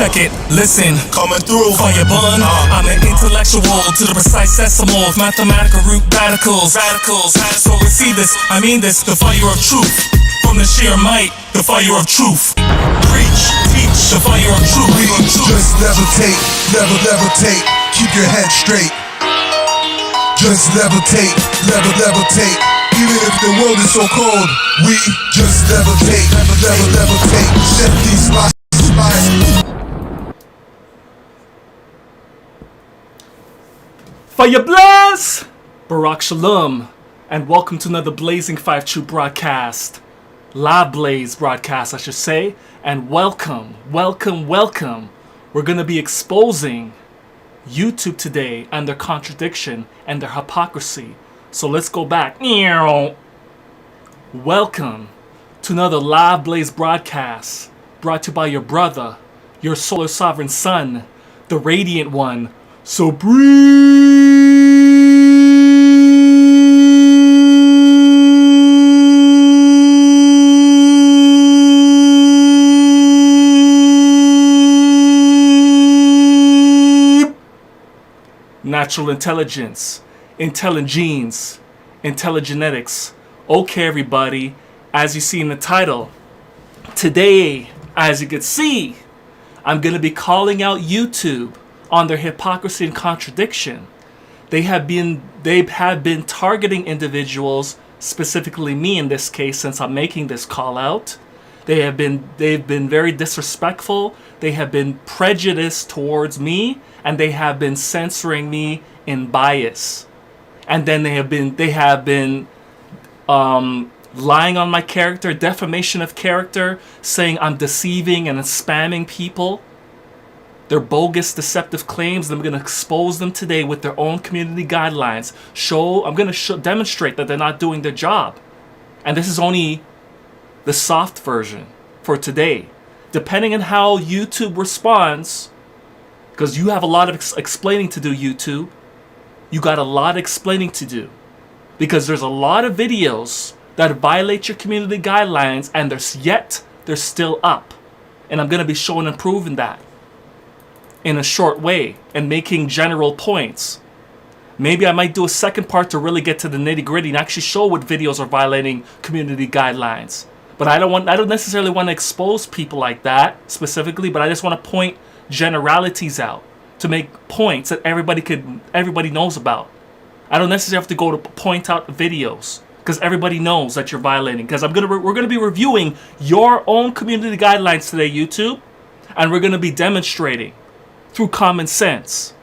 Check it, listen, coming through. fire bun. I'm an intellectual to the precise decimal of mathematical root radicals. So we see this, I mean this, the fire of truth. From the sheer might, the fire of truth. Preach, teach, the fire of truth. Just levitate, levitate. Keep your head straight. Just levitate, levitate. Even if the world is so cold, we just levitate, levitate. Set these lies. Fire bless! Barak Shalom, and welcome to another Blazing 5 broadcast. Live Blaze broadcast, I should say. And welcome. We're going to be exposing YouTube today and their contradiction and their hypocrisy. So let's go back. Welcome to another Live Blaze broadcast brought to you by your brother, your solar sovereign son, the radiant one. So breathe. Natural intelligence, intelligenes, intelligenetics. Okay, everybody, as you see in the title, today, as you can see, I'm going to be calling out YouTube on their hypocrisy and contradiction. They have been targeting individuals, specifically me in this case, since I'm making this call out. They've been very disrespectful. They have been prejudiced towards me, and they have been censoring me in bias. And then they have been lying on my character, defamation of character, saying I'm deceiving and spamming people. Their bogus, deceptive claims. I'm going to expose them today with their own community guidelines. I'm going to demonstrate that they're not doing their job. And this is only the soft version for today. Depending on how YouTube responds, because you have a lot of explaining to do, YouTube. You got a lot of explaining to do. Because there's a lot of videos that violate your community guidelines, and they're still up. And I'm going to be showing and proving that in a short way and making general points. Maybe I might do a second part to really get to the nitty-gritty and actually show what videos are violating community guidelines. But I don't necessarily want to expose people like that specifically, but I just want to point generalities out to make points that everybody knows about. I don't necessarily have to go to point out videos because everybody knows that you're violating. Because we're gonna be reviewing your own community guidelines today, YouTube, and we're gonna be demonstrating through common sense,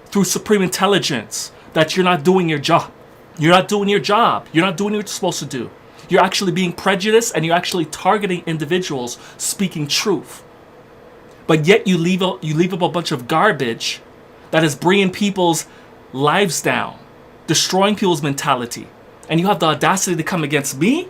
through supreme intelligence, that you're not doing your job. You're not doing your job. You're not doing what you're supposed to do. You're actually being prejudiced, and you're actually targeting individuals speaking truth. But yet you leave up a bunch of garbage that is bringing people's lives down, destroying people's mentality. And you have the audacity to come against me?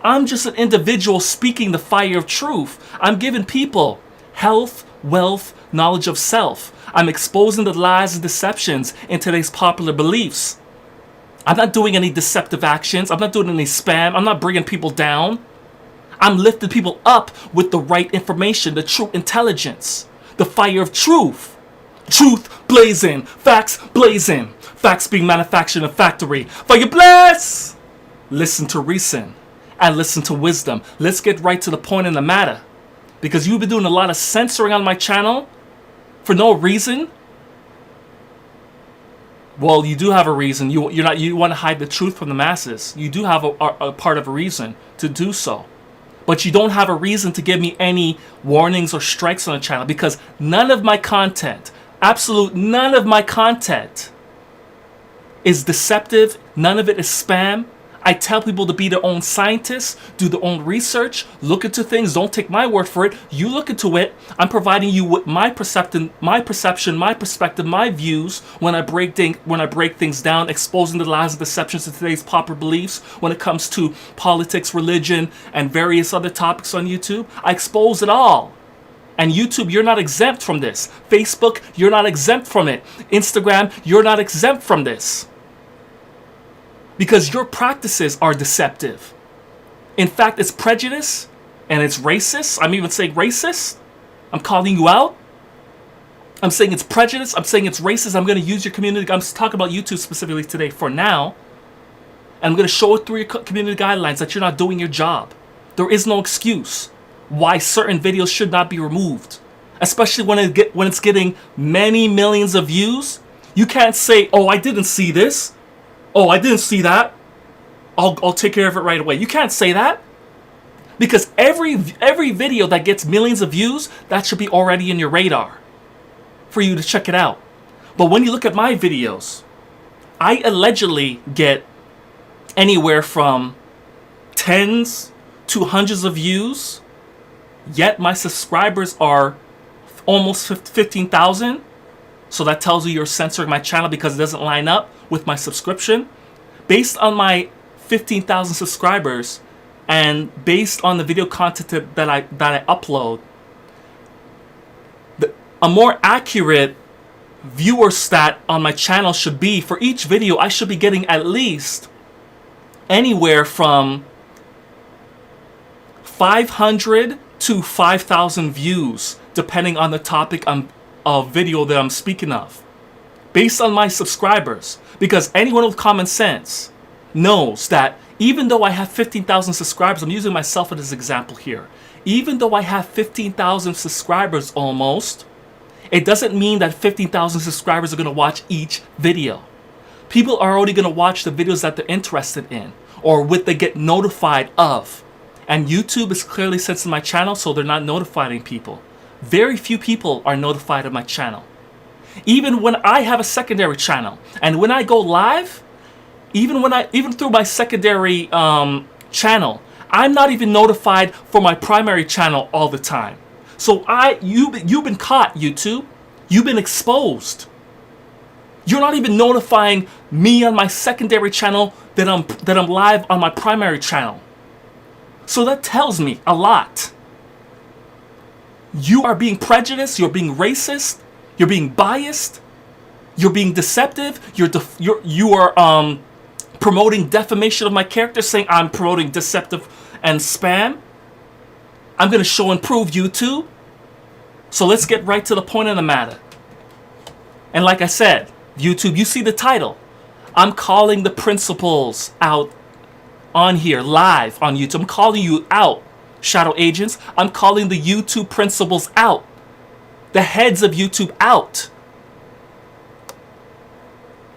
I'm just an individual speaking the fire of truth. I'm giving people health, wealth, knowledge of self. I'm exposing the lies and deceptions in today's popular beliefs. I'm not doing any deceptive actions. I'm not doing any spam. I'm not bringing people down. I'm lifting people up with the right information, the true intelligence, the fire of truth. Truth blazing, facts blazing, facts being manufactured in a factory. Fire bless! Listen to reason and listen to wisdom. Let's get right to the point in the matter. Because you've been doing a lot of censoring on my channel for no reason. Well, you do have a reason. You want to hide the truth from the masses. You do have a part of a reason to do so. But you don't have a reason to give me any warnings or strikes on the channel, because none of my content, absolute none of my content is deceptive. None of it is spam. I tell people to be their own scientists, do their own research, look into things. Don't take my word for it. You look into it. I'm providing you with my perception, my perspective, my views when I break things down, exposing the lies and deceptions of today's popular beliefs when it comes to politics, religion, and various other topics on YouTube. I expose it all. And YouTube, you're not exempt from this. Facebook, you're not exempt from it. Instagram, you're not exempt from this. Because your practices are deceptive. In fact, it's prejudice and it's racist. I'm even saying racist. I'm calling you out I'm saying it's prejudice. I'm saying it's racist. I'm going to use your community. I'm talking about YouTube specifically today for now. And I'm going to show it through your community guidelines that you're not doing your job. There is no excuse why certain videos should not be removed. Especially when it's getting many millions of views. You can't say, oh, I didn't see this. Oh, I didn't see that. I'll take care of it right away. You can't say that. Because every video that gets millions of views, that should be already in your radar for you to check it out. But when you look at my videos, I allegedly get anywhere from tens to hundreds of views, yet my subscribers are almost 15,000. So that tells you you're censoring my channel because it doesn't line up with my subscription. Based on my 15,000 subscribers and based on the video content that I upload, a more accurate viewer stat on my channel should be, for each video, I should be getting at least anywhere from 500 to 5,000 views, depending on the topic of video that I'm speaking of, based on my subscribers. Because anyone with common sense knows that even though I have 15,000 subscribers, I'm using myself as an example here. Even though I have 15,000 subscribers almost, it doesn't mean that 15,000 subscribers are going to watch each video. People are only going to watch the videos that they're interested in or what they get notified of. And YouTube is clearly censoring my channel, so they're not notifying people. Very few people are notified of my channel. Even when I have a secondary channel and when I go live, even through my secondary channel, I'm not even notified for my primary channel all the time. So you've been caught, YouTube. You've been exposed. You're not even notifying me on my secondary channel that I'm live on my primary channel. So that tells me a lot. You are being prejudiced. You're being racist. You're being biased. You're being deceptive. You are promoting defamation of my character, saying I'm promoting deceptive and spam. I'm going to show and prove, YouTube. So let's get right to the point of the matter. And like I said, YouTube, you see the title. I'm calling the principals out on here, live on YouTube. I'm calling you out, shadow agents. I'm calling the YouTube principals out. The heads of YouTube out.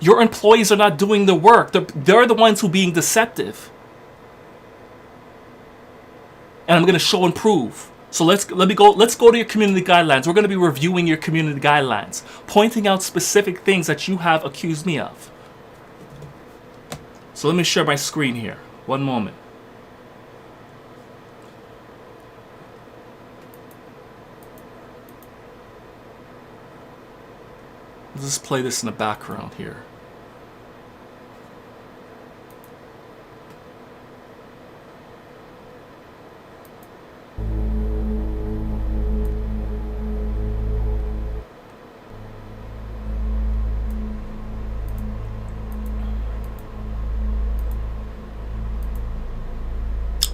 Your employees are not doing the work. They're the ones who are being deceptive. And I'm going to show and prove. So let's go to your community guidelines. We're going to be reviewing your community guidelines, pointing out specific things that you have accused me of. So let me share my screen here. One moment. Let's just play this in the background here.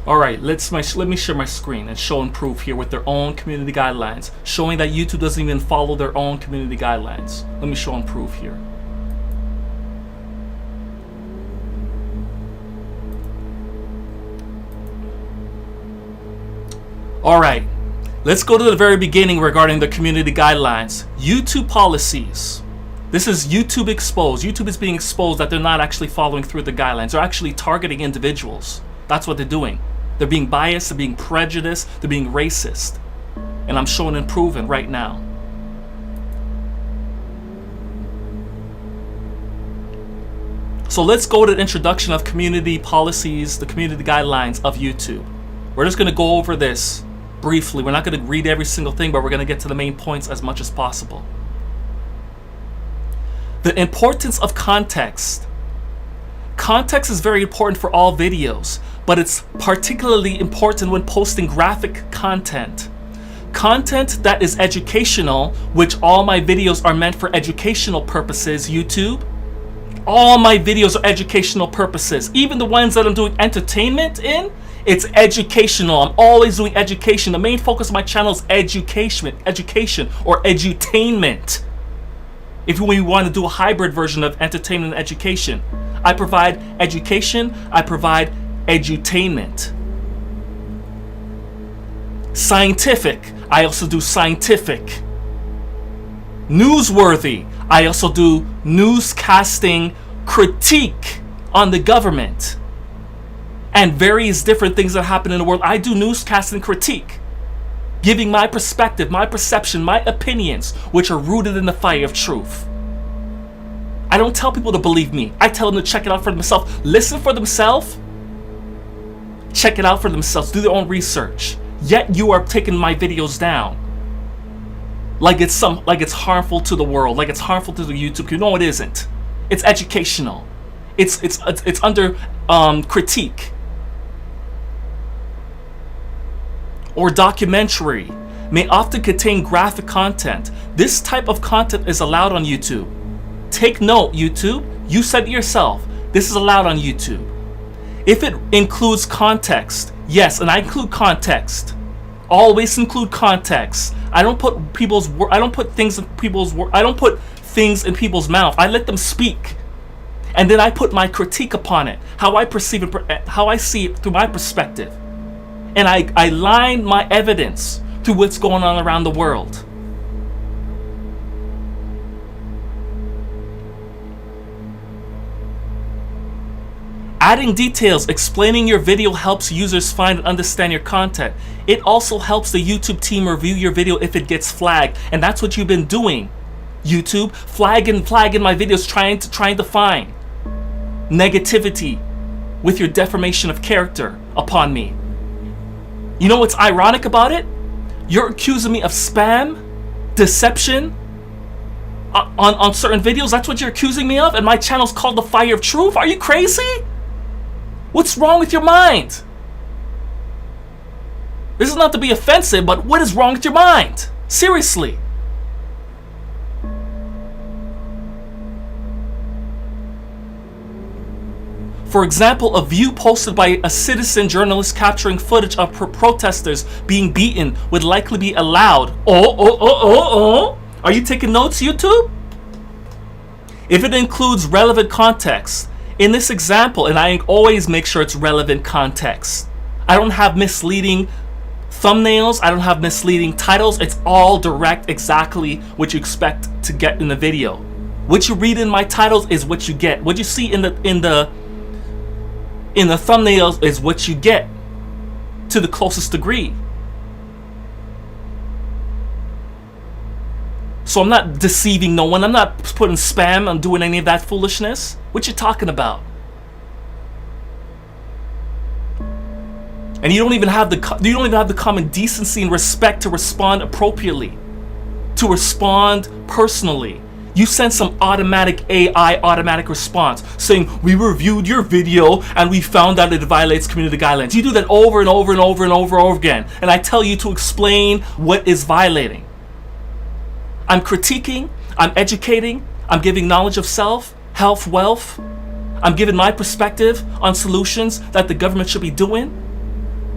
Alright, let me share my screen and show and prove here with their own community guidelines, showing that YouTube doesn't even follow their own community guidelines. Let me show and prove here. Alright, let's go to the very beginning regarding the community guidelines. YouTube policies. This is YouTube exposed. YouTube is being exposed that they're not actually following through the guidelines. They're actually targeting individuals. That's what they're doing. They're being biased, they're being prejudiced, they're being racist. And I'm showing and proving right now. So let's go to the introduction of community policies, the community guidelines of YouTube. We're just going to go over this briefly. We're not going to read every single thing, but we're going to get to the main points as much as possible. The importance of context. Context is very important for all videos, but it's particularly important when posting graphic content. Content that is educational, which all my videos are meant for educational purposes, YouTube. All my videos are educational purposes. Even the ones that I'm doing entertainment in, It's educational. I'm always doing education. The main focus of my channel is education or edutainment. If we want to do a hybrid version of entertainment and education, I provide education, I provide edutainment. Scientific, I also do scientific. Newsworthy, I also do newscasting critique on the government and various different things that happen in the world. I do newscasting critique, giving my perspective, my perception, my opinions, which are rooted in the fire of truth. I don't tell people to believe me. I tell them to check it out for themselves. Listen for themselves. Check it out for themselves. Do their own research. Yet you are taking my videos down like it's harmful to the world, like it's harmful to the YouTube. No, it isn't. It's educational. It's under critique. Or documentary may often contain graphic content. This type of content is allowed on YouTube. Take note, YouTube. You said it yourself. This is allowed on YouTube. If it includes context, yes, and I include context. Always include context. I don't put things in people's mouth. I let them speak, and then I put my critique upon it, how I perceive it, how I see it through my perspective, and I line my evidence to what's going on around the world. Adding details, explaining your video helps users find and understand your content. It also helps the YouTube team review your video if it gets flagged, and that's what you've been doing. YouTube, flagging my videos, trying to find negativity with your defamation of character upon me. You know what's ironic about it? You're accusing me of spam, deception on certain videos. That's what you're accusing me of, and my channel's called The Fire of Truth. Are you crazy? What's wrong with your mind? This is not to be offensive, but what is wrong with your mind? Seriously. For example, a view posted by a citizen journalist capturing footage of protesters being beaten would likely be allowed. Are you taking notes, YouTube? If it includes relevant context. In this example, and I always make sure it's relevant context. I don't have misleading thumbnails. I don't have misleading titles. It's all direct, exactly what you expect to get in the video. What you read in my titles is what you get. What you see in the thumbnails is what you get to the closest degree. So I'm not deceiving no one. I'm not putting spam. I'm doing any of that foolishness. What you talking about? And you don't even have the common decency and respect to respond appropriately, to respond personally. You send some automatic automatic response saying, we reviewed your video and we found that it violates community guidelines. You do that over and over and over and over and over again. And I tell you to explain what is violating. I'm critiquing, I'm educating, I'm giving knowledge of self, health, wealth. I'm giving my perspective on solutions that the government should be doing.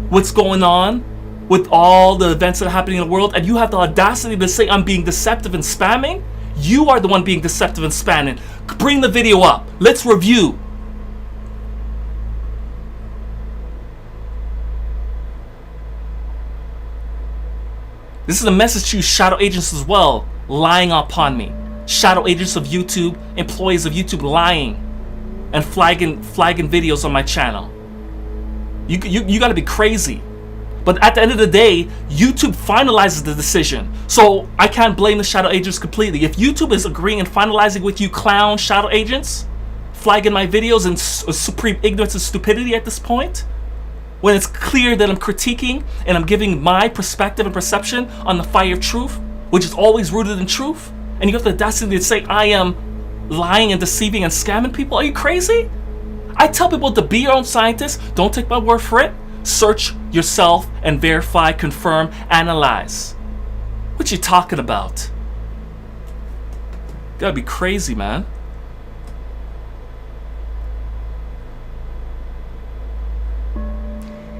What's going on with all the events that are happening in the world, and you have the audacity to say I'm being deceptive and spamming? You are the one being deceptive and spamming. Bring the video up. Let's review. This is a message to you shadow agents as well, lying upon me. Shadow agents of YouTube, employees of YouTube lying and flagging videos on my channel. You gotta be crazy. But at the end of the day, YouTube finalizes the decision. So I can't blame the shadow agents completely. If YouTube is agreeing and finalizing with you clown shadow agents, flagging my videos in supreme ignorance and stupidity at this point, when it's clear that I'm critiquing and I'm giving my perspective and perception on the fire of truth, which is always rooted in truth, and you have the audacity to say I am lying and deceiving and scamming people? Are you crazy? I tell people to be your own scientist. Don't take my word for it. Search yourself and verify, confirm, analyze. What you talking about? You gotta be crazy, man.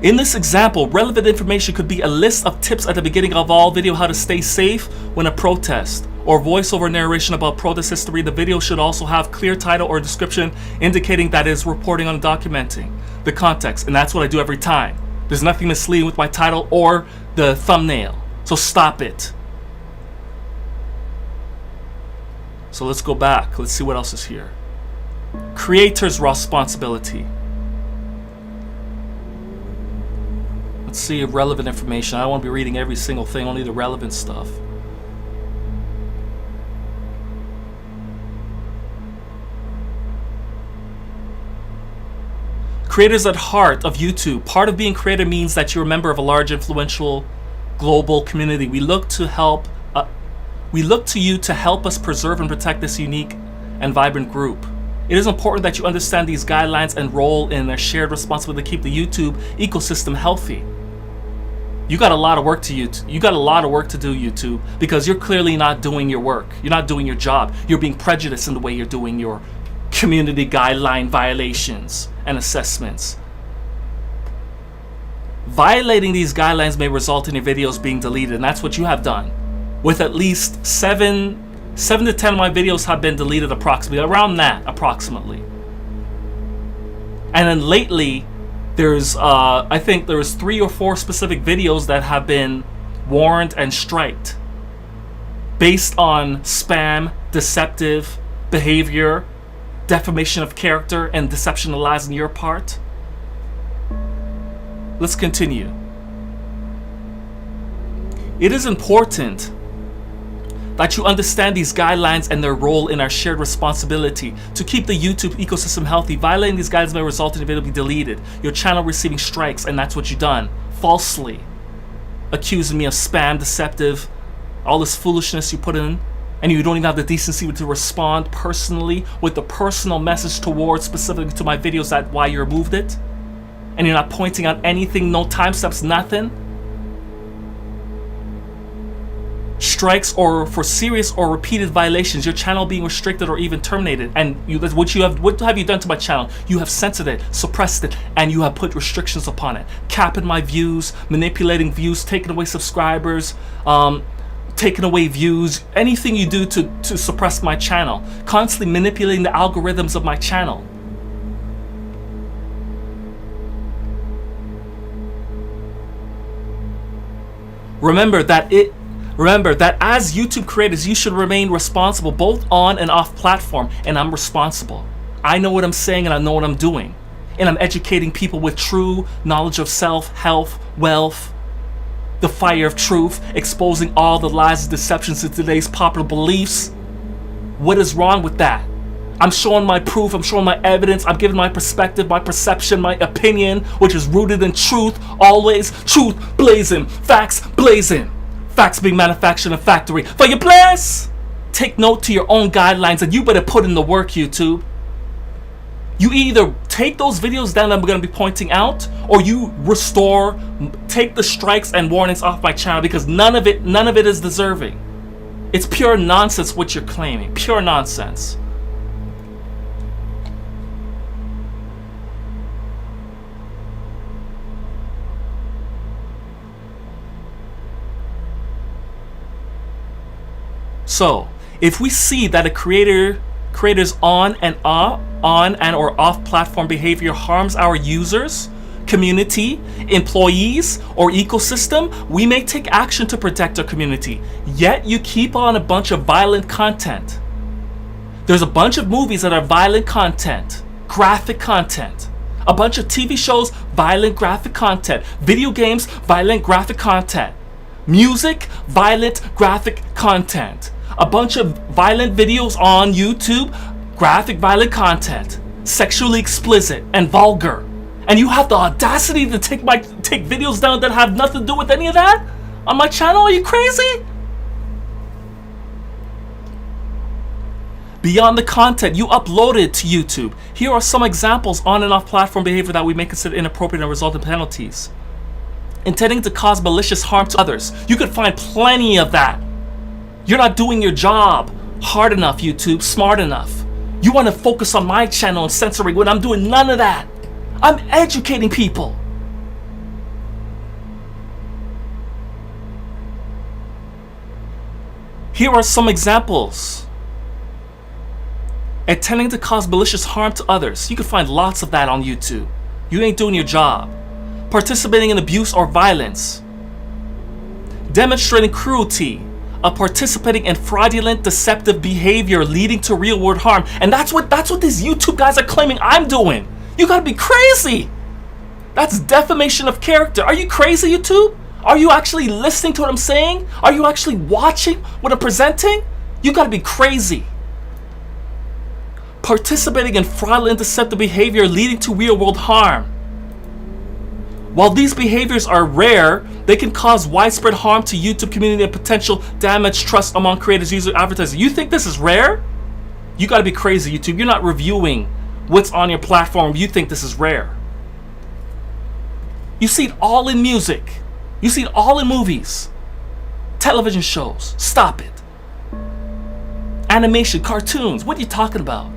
In this example, relevant information could be a list of tips at the beginning of all video how to stay safe when a protest, or voiceover narration about protest history. The video should also have clear title or description indicating that it is reporting on and documenting the context, and that's what I do every time. There's nothing misleading with my title or the thumbnail, so stop it. So let's go back. Let's see what else is here. Creator's responsibility. Let's see relevant information. I don't want to be reading every single thing, only the relevant stuff. Creators at heart of YouTube. Part of being creator means that you're a member of a large, influential, global community. We look to you to help us preserve and protect this unique and vibrant group. It is important that you understand these guidelines and role in a shared responsibility to keep the YouTube ecosystem healthy. You got a lot of work to do, YouTube, because you're clearly not doing your work. You're not doing your job. You're being prejudiced in the way you're doing your community guideline violations and assessments. Violating these guidelines may result in your videos being deleted, and that's what you have done. With at least 7 to 10 of my videos have been deleted, approximately. And then lately, there's I think there's 3 or 4 specific videos that have been warned and striked based on spam, deceptive behavior, defamation of character, and deception of lies on your part. Let's continue. It is important that you understand these guidelines and their role in our shared responsibility to keep the YouTube ecosystem healthy. Violating these guidelines may result in your video being deleted, your channel receiving strikes, and that's what you've done. Falsely accusing me of spam, deceptive, all this foolishness you put in, and you don't even have the decency to respond personally with a personal message towards specifically to my videos that why you removed it, and you're not pointing out anything, no timestamps, nothing. Strikes or for serious or repeated violations, your channel being restricted or even terminated. And what have you done to my channel? You have censored it, suppressed it, and you have put restrictions upon it, capping my views, manipulating views, taking away subscribers, taking away views, anything you do to suppress my channel, constantly manipulating the algorithms of my channel. Remember that as YouTube creators, you should remain responsible both on and off platform, and I'm responsible. I know what I'm saying and I know what I'm doing. And I'm educating people with true knowledge of self, health, wealth, the fire of truth, exposing all the lies and deceptions of today's popular beliefs. What is wrong with that? I'm showing my proof, I'm showing my evidence, I'm giving my perspective, my perception, my opinion, which is rooted in truth, always truth blazing, facts blazing. Facts being manufactured in a factory for your place. Take note to your own guidelines, and you better put in the work, YouTube. You either take those videos down that I'm going to be pointing out, or you take the strikes and warnings off my channel, because none of it is deserving. It's pure nonsense what you're claiming. Pure nonsense. So, if we see that a creator's on and or off platform behavior harms our users, community, employees, or ecosystem, we may take action to protect our community. Yet you keep on a bunch of violent content. There's a bunch of movies that are violent content, graphic content. A bunch of TV shows, violent graphic content. Video games, violent graphic content. Music, violent graphic content. A bunch of violent videos on YouTube, graphic violent content, sexually explicit and vulgar. And you have the audacity to take videos down that have nothing to do with any of that on my channel? Are you crazy? Beyond the content you uploaded to YouTube, here are some examples on and off platform behavior that we may consider inappropriate and result in penalties. Intending to cause malicious harm to others. You could find plenty of that. You're not doing your job hard enough, YouTube, smart enough. You want to focus on my channel and censoring when I'm doing none of that. I'm educating people. Here are some examples. Intending to cause malicious harm to others. You can find lots of that on YouTube. You ain't doing your job. Participating in abuse or violence. Demonstrating cruelty. Participating in fraudulent, deceptive behavior leading to real-world harm. And that's what these YouTube guys are claiming I'm doing. You gotta be crazy. That's defamation of character. Are you crazy, YouTube? Are you actually listening to what I'm saying? Are you actually watching what I'm presenting? You gotta be crazy. Participating in fraudulent, deceptive behavior leading to real-world harm. While these behaviors are rare, they can cause widespread harm to YouTube community and potential damage trust among creators, users, advertisers. You think this is rare? You gotta be crazy, YouTube. You're not reviewing what's on your platform. You think this is rare. You see it all in music. You see it all in movies. Television shows. Stop it. Animation, cartoons. What are you talking about?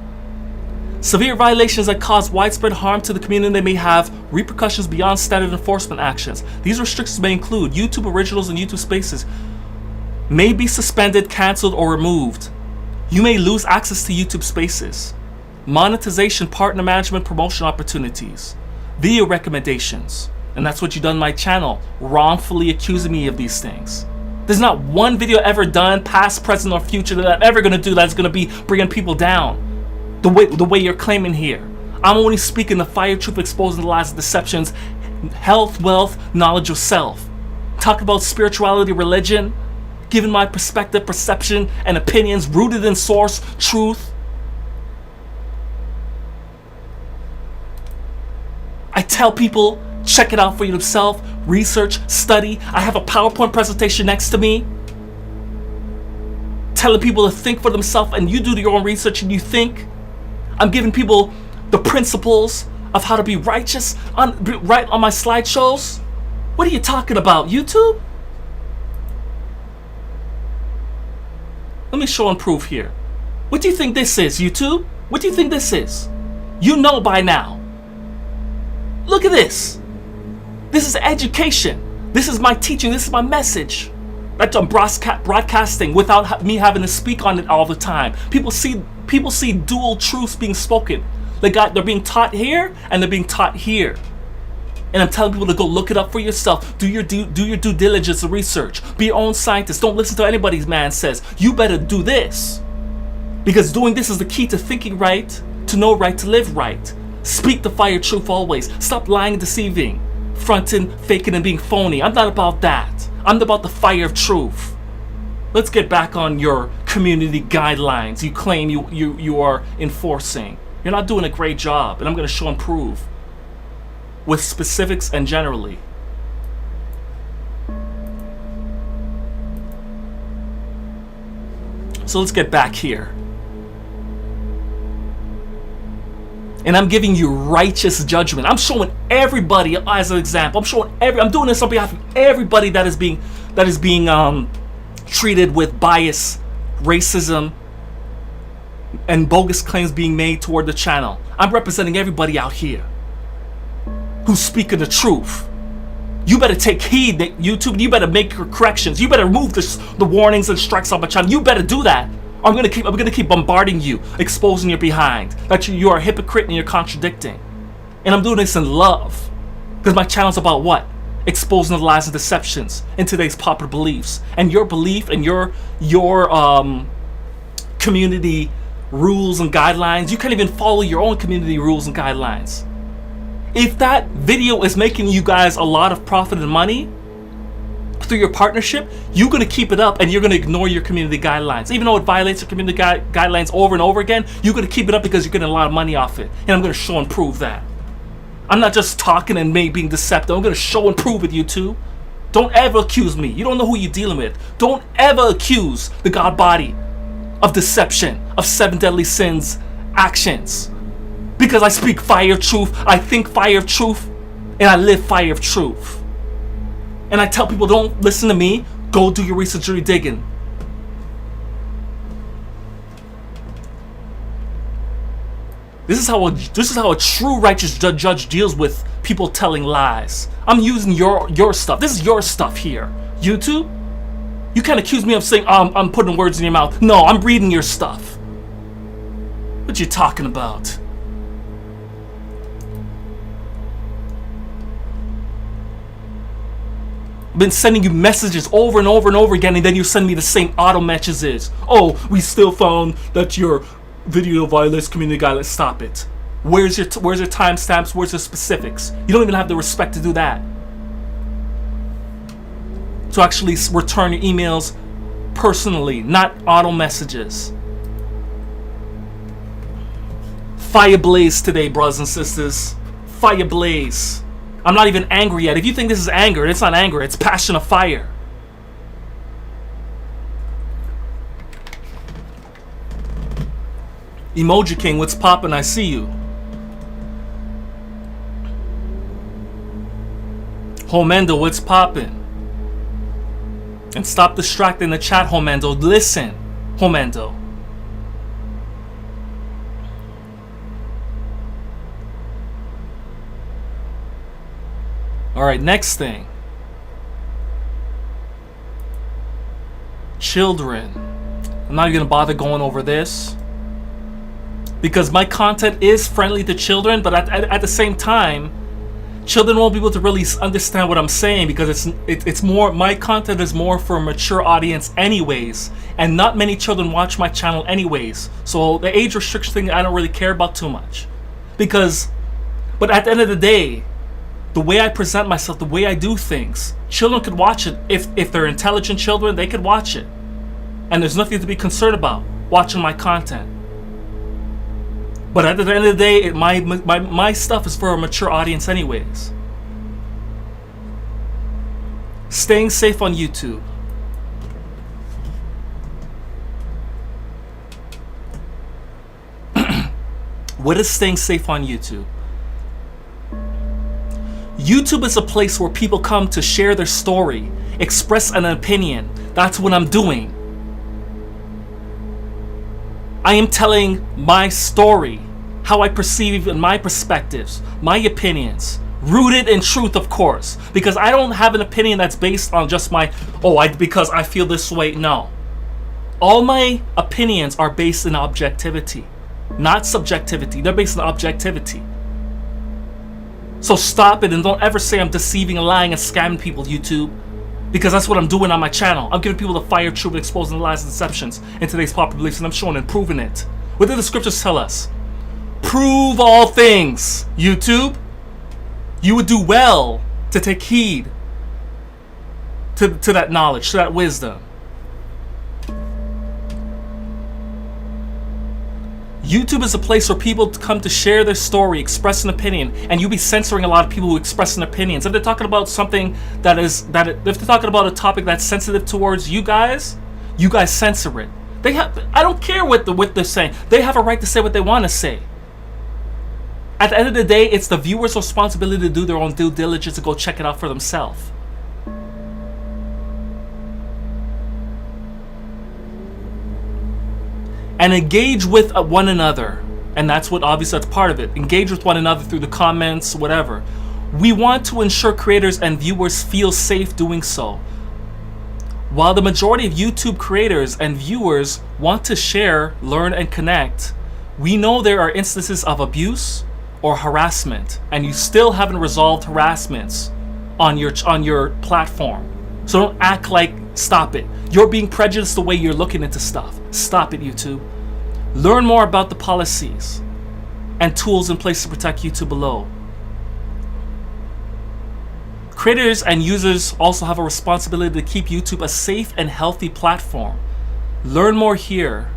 Severe violations that cause widespread harm to the community. They may have repercussions beyond standard enforcement actions. These restrictions may include YouTube originals and YouTube spaces may be suspended, canceled, or removed. You may lose access to YouTube spaces. Monetization, partner management, promotion opportunities. Video recommendations. And that's what you've done on my channel, wrongfully accusing me of these things. There's not one video ever done, past, present, or future, that I'm ever going to do that's going to be bringing people down the way you're claiming here. I'm only speaking the fire truth, exposing the lies and deceptions, health, wealth, knowledge of self. Talk about spirituality, religion, giving my perspective, perception, and opinions rooted in source, truth. I tell people, check it out for yourself, research, study. I have a PowerPoint presentation next to me telling people to think for themselves, and you do your own research and you think. I'm giving people the principles of how to be righteous right on my slideshows. What are you talking about, YouTube? Let me show and prove here. What do you think this is, YouTube? What do you think this is? You know by now. Look at this. This is education. This is my teaching. This is my message. That I'm broadcasting without me having to speak on it all the time. People see dual truths being spoken. They're being taught here and they're being taught here. And I'm telling people to go look it up for yourself. Do your due diligence and research. Be your own scientist. Don't listen to anybody's man says. You better do this. Because doing this is the key to thinking right, to know right, to live right. Speak the fire truth always. Stop lying and deceiving. Fronting, faking, and being phony. I'm not about that. I'm about the fire of truth. Let's get back on your community guidelines you claim you are enforcing. You're not doing a great job, and I'm going to show and prove with specifics and generally. So let's get back here. And I'm giving you righteous judgment. I'm showing everybody as an example. I'm doing this on behalf of everybody that is being treated with bias, racism, and bogus claims being made toward the channel. I'm representing everybody out here who's speaking the truth. You better take heed, YouTube. You better make your corrections. You better remove the warnings and strikes on my channel. You better do that. I'm gonna keep bombarding you, exposing your behind, that you are a hypocrite and you're contradicting. And I'm doing this in love, because my channel's about what? Exposing the lies and deceptions in today's popular beliefs, and your belief and your community rules and guidelines. You can't even follow your own community rules and guidelines. If that video is making you guys a lot of profit and money through your partnership, you're going to keep it up and you're going to ignore your community guidelines. Even though it violates your community guidelines over and over again, you're going to keep it up because you're getting a lot of money off it. And I'm going to show and prove that. I'm not just talking and being deceptive. I'm going to show and prove it, you two. Don't ever accuse me. You don't know who you're dealing with. Don't ever accuse the God body of deception, of 7 deadly sins actions. Because I speak fire of truth, I think fire of truth, and I live fire of truth. And I tell people, don't listen to me, go do your research or your digging. This is how a true righteous judge deals with people telling lies. I'm using your stuff. This is your stuff here. YouTube, You can't accuse me of saying, I'm putting words in your mouth. No, I'm reading your stuff. What you talking about? I've been sending you messages over and over and over again, and then you send me the same auto messages. Oh, we still found that your video violates community guidelines. Stop it. Where's your timestamps? Where's your specifics? You don't even have the respect to do that. To actually return your emails personally, not auto messages. Fire blaze today, brothers and sisters. Fire blaze. I'm not even angry yet. If you think this is anger, it's not anger. It's passion of fire. Emoji King, what's poppin'? I see you. Homendo, what's poppin'? And stop distracting the chat, Homendo. Listen, Homendo. Alright, next thing. Children. I'm not even gonna bother going over this, because my content is friendly to children, but at the same time, children won't be able to really understand what I'm saying, because it's more, my content is more for a mature audience anyways, and not many children watch my channel anyways. So the age restriction thing I don't really care about too much, but at the end of the day, the way I present myself, the way I do things, children could watch it. If they're intelligent children, they could watch it, and there's nothing to be concerned about watching my content. But at the end of the day, my stuff is for a mature audience anyways. Staying safe on YouTube. What is staying safe on YouTube? YouTube is a place where people come to share their story, express an opinion. That's what I'm doing. I am telling my story, how I perceive and my perspectives, my opinions, rooted in truth, of course, because I don't have an opinion that's based on just because I feel this way. No. All my opinions are based in objectivity, not subjectivity. They're based on objectivity. So stop it, and don't ever say I'm deceiving and lying and scamming people, YouTube, because that's what I'm doing on my channel. I'm giving people the fire truth, exposing the lies and deceptions in today's popular beliefs, and I'm showing and proving it. What did the scriptures tell us? Prove all things, YouTube. You would do well to take heed to that knowledge, to that wisdom. YouTube is a place where people come to share their story, express an opinion, and you be censoring a lot of people who express opinions. If they're talking about something if they're talking about a topic that's sensitive towards you guys censor it. I don't care what they're saying. They have a right to say what they want to say. At the end of the day, it's the viewer's responsibility to do their own due diligence to go check it out for themselves. And engage with one another, and that's what obviously that's part of it. Engage with one another through the comments, whatever. We want to ensure creators and viewers feel safe doing so. While the majority of YouTube creators and viewers want to share, learn, and connect, we know there are instances of abuse or harassment, and you still haven't resolved harassments on your platform. So don't act like, stop it. You're being prejudiced the way you're looking into stuff. Stop it, YouTube. Learn more about the policies and tools in place to protect YouTube below. Creators and users also have a responsibility to keep YouTube a safe and healthy platform. Learn more here.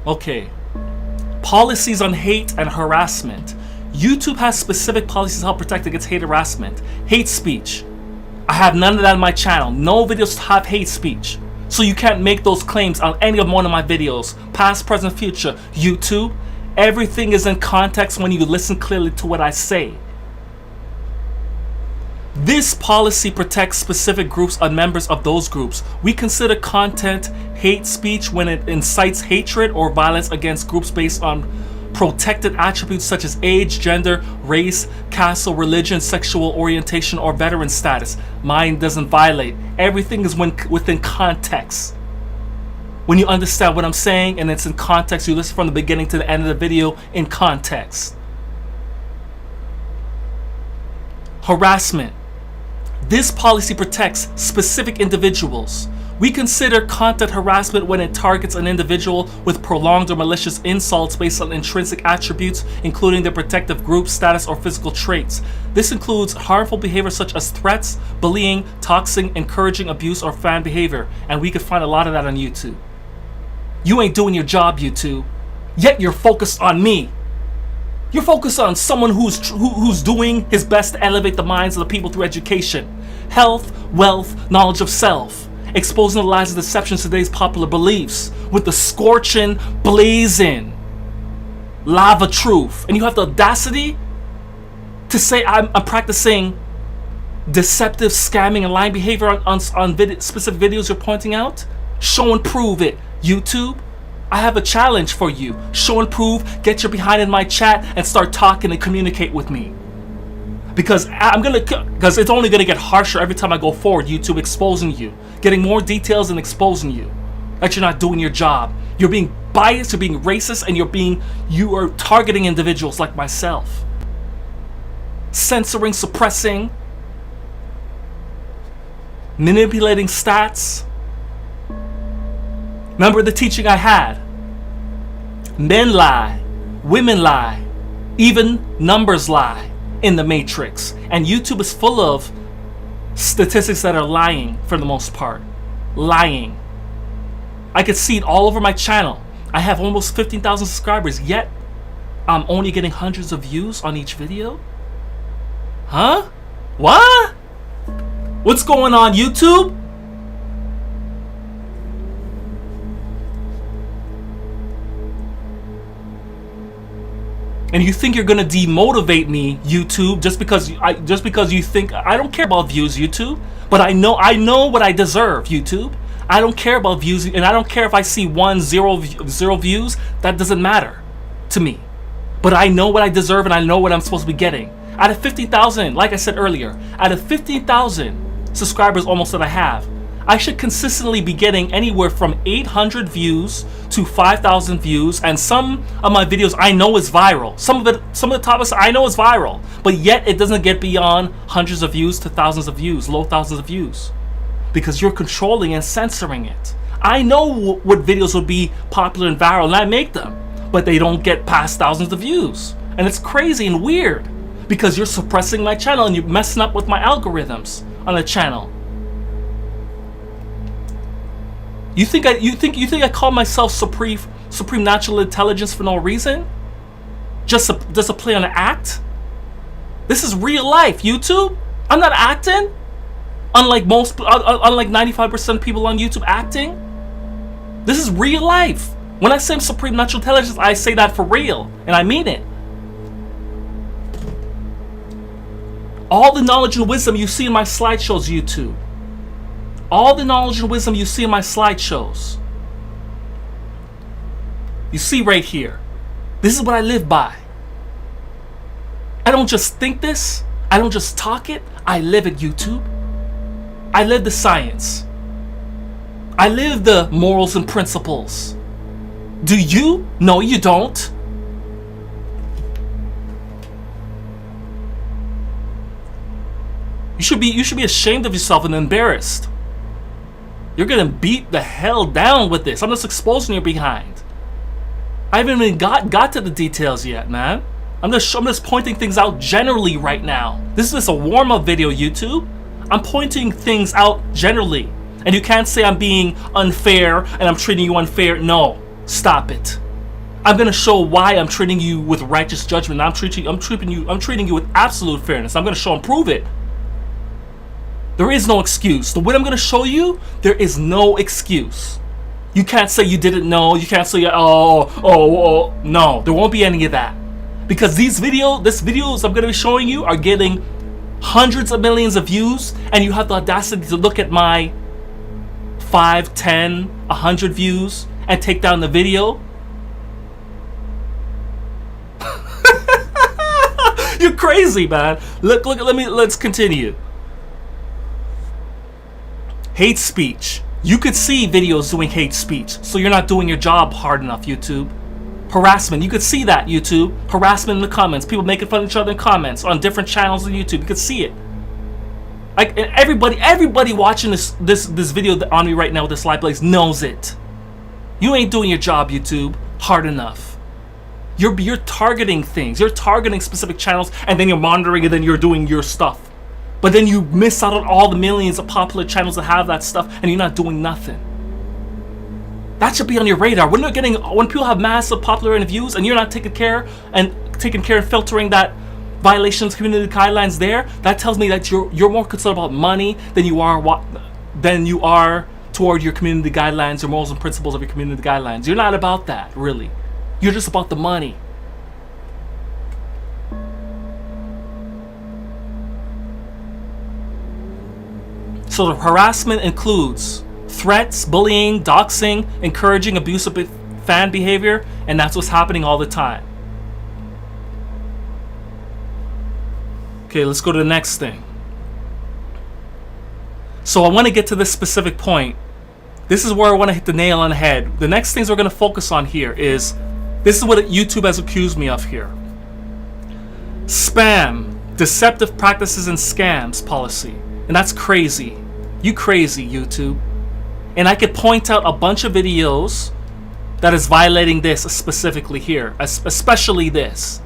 Okay. Policies on hate and harassment. YouTube has specific policies to help protect against hate harassment. Hate speech. I have none of that on my channel. No videos have hate speech. So you can't make those claims on any of one of my videos. Past, present, future. YouTube, everything is in context when you listen clearly to what I say. This policy protects specific groups and members of those groups. We consider content hate speech when it incites hatred or violence against groups based on protected attributes such as age, gender, race, caste, religion, sexual orientation, or veteran status. Mine doesn't violate. Everything is within context. When you understand what I'm saying and it's in context, you listen from the beginning to the end of the video in context. Harassment. This policy protects specific individuals. We consider content harassment when it targets an individual with prolonged or malicious insults based on intrinsic attributes, including their protective group, status, or physical traits. This includes harmful behavior such as threats, bullying, toxing, encouraging abuse, or fan behavior. And we can find a lot of that on YouTube. You ain't doing your job, YouTube. Yet you're focused on me. You're focused on someone who's doing his best to elevate the minds of the people through education, health, wealth, knowledge of self. Exposing the lies and deceptions of today's popular beliefs with the scorching, blazing lava truth. And you have the audacity to say I'm practicing deceptive, scamming, and lying behavior on specific videos you're pointing out? Show and prove it, YouTube. I have a challenge for you. Show and prove, get your behind in my chat and start talking and communicate with me. Because it's only gonna get harsher every time I go forward. YouTube exposing you, getting more details and exposing you that you're not doing your job. You're being biased, you're being racist, and you are targeting individuals like myself. Censoring, suppressing, manipulating stats. Remember the teaching I had? Men lie, women lie, even numbers lie in the Matrix. And YouTube is full of statistics that are lying for the most part. Lying. I could see it all over my channel. I have almost 15,000 subscribers, yet I'm only getting hundreds of views on each video? Huh? What? What's going on, YouTube? And you think you're gonna demotivate me, YouTube, just because you think I don't care about views, YouTube. But I know what I deserve, YouTube. I don't care about views, and I don't care if I see 0 views. That doesn't matter to me. But I know what I deserve, and I know what I'm supposed to be getting. Out of 50,000, like I said earlier, out of 15,000 subscribers almost that I have, I should consistently be getting anywhere from 800 views to 5,000 views, and some of my videos I know is viral. Some of the topics I know is viral, but yet it doesn't get beyond hundreds of views to thousands of views, low thousands of views, because you're controlling and censoring it. I know what videos would be popular and viral, and I make them, but they don't get past thousands of views, and it's crazy and weird because you're suppressing my channel and you're messing up with my algorithms on the channel. You think I call myself supreme natural intelligence for no reason? Just a play on an act? This is real life, YouTube. I'm not acting. Unlike 95% of people on YouTube acting. This is real life. When I say I'm supreme natural intelligence, I say that for real, and I mean it. All the knowledge and wisdom you see in my slideshows, YouTube. All the knowledge and wisdom you see in my slideshows. You see right here. This is what I live by. I don't just think this. I don't just talk it. I live it, YouTube. I live the science. I live the morals and principles. Do you? No, you don't. You should be ashamed of yourself and embarrassed. You're gonna beat the hell down with this. I'm just exposing your behind. I haven't even got to the details yet, man. I'm just pointing things out generally right now. This is just a warm-up video, YouTube. I'm pointing things out generally. And you can't say I'm being unfair and I'm treating you unfair. No, stop it. I'm gonna show why I'm treating you with righteous judgment. I'm treating you with absolute fairness. I'm gonna show and prove it. There is no excuse. The way I'm going to show you, there is no excuse. You can't say you didn't know. You can't say, oh. No, there won't be any of that. Because these videos I'm going to be showing you are getting hundreds of millions of views, and you have the audacity to look at my 5, 10, 100 views and take down the video. You're crazy, man. Look, let's continue. Hate speech. You could see videos doing hate speech, so you're not doing your job hard enough, YouTube. Harassment. You could see that, YouTube. Harassment in the comments. People making fun of each other in comments on different channels on YouTube. You could see it. Like everybody watching this video on me right now with this live blaze knows it. You ain't doing your job, YouTube, hard enough. You're targeting things. You're targeting specific channels, and then you're monitoring, and then you're doing your stuff. But then you miss out on all the millions of popular channels that have that stuff, and you're not doing nothing. That should be on your radar. When people have massive popular views, and you're not taking care and filtering that violations, community guidelines there, that tells me that you're more concerned about money than you are toward your community guidelines, your morals and principles of your community guidelines. You're not about that, really. You're just about the money. So the harassment includes threats, bullying, doxing, encouraging abusive fan behavior, and that's what's happening all the time. Okay, let's go to the next thing. So I want to get to this specific point. This is where I want to hit the nail on the head. The next things we're going to focus on here is, this is what YouTube has accused me of here. Spam, deceptive practices and scams policy. And that's crazy. You crazy, YouTube. And I could point out a bunch of videos that is violating this specifically here. Especially this.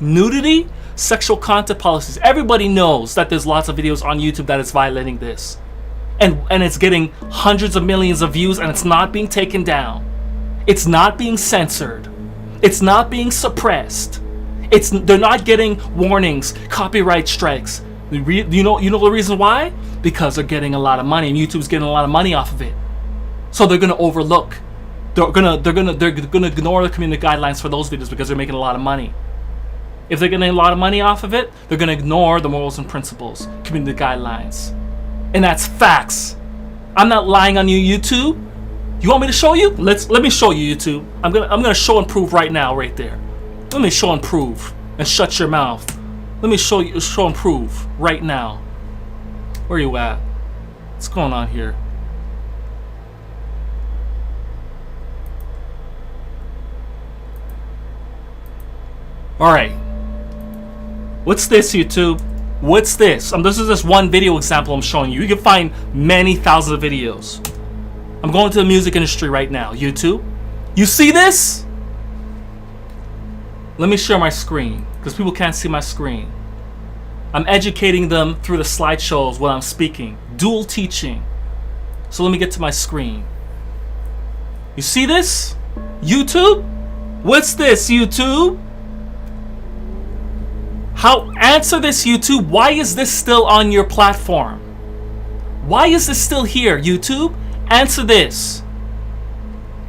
Nudity, sexual content policies. Everybody knows that there's lots of videos on YouTube that is violating this. And it's getting hundreds of millions of views, and it's not being taken down. It's not being censored. It's not being suppressed. They're not getting warnings, copyright strikes. You know the reason why? Because they're getting a lot of money, and YouTube's getting a lot of money off of it. So they're gonna overlook. They're gonna ignore the community guidelines for those videos because they're making a lot of money. If they're getting a lot of money off of it, they're gonna ignore the morals and principles, community guidelines, and that's facts. I'm not lying on you, YouTube. You want me to show you? Let me show you, YouTube. I'm gonna show and prove right now, right there. Let me show and prove, and shut your mouth. Let me show and prove right now. Where you at? What's going on here? Alright. What's this, YouTube? What's this? This is just one video example I'm showing you. You can find many thousands of videos. I'm going to the music industry right now, YouTube. You see this? Let me share my screen, because people can't see my screen. I'm educating them through the slideshows when I'm speaking. Dual teaching. So let me get to my screen. You see this? YouTube? What's this, YouTube? Answer this, YouTube. Why is this still on your platform? Why is this still here, YouTube? Answer this.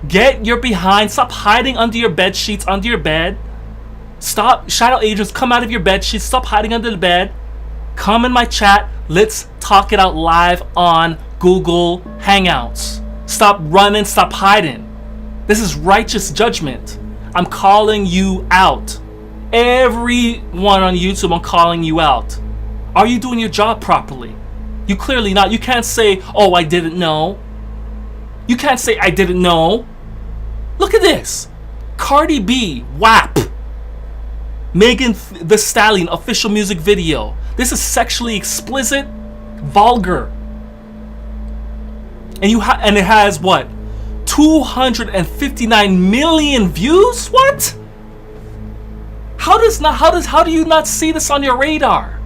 Get your behind. Stop hiding under your bed sheets, under your bed. Stop, shadow agents, come out of your bed sheets. Stop hiding under the bed. Come in my chat. Let's talk it out live on Google Hangouts. Stop running, stop hiding. This is righteous judgment. I'm calling you out. Everyone on YouTube, I'm calling you out. Are you doing your job properly? You clearly not. You can't say, oh, I didn't know. You can't say, I didn't know. Look at this. Cardi B, WAP. Megan Thee Stallion official music video. This is sexually explicit, vulgar. And it has what? 259 million views? What? How do you not see this on your radar?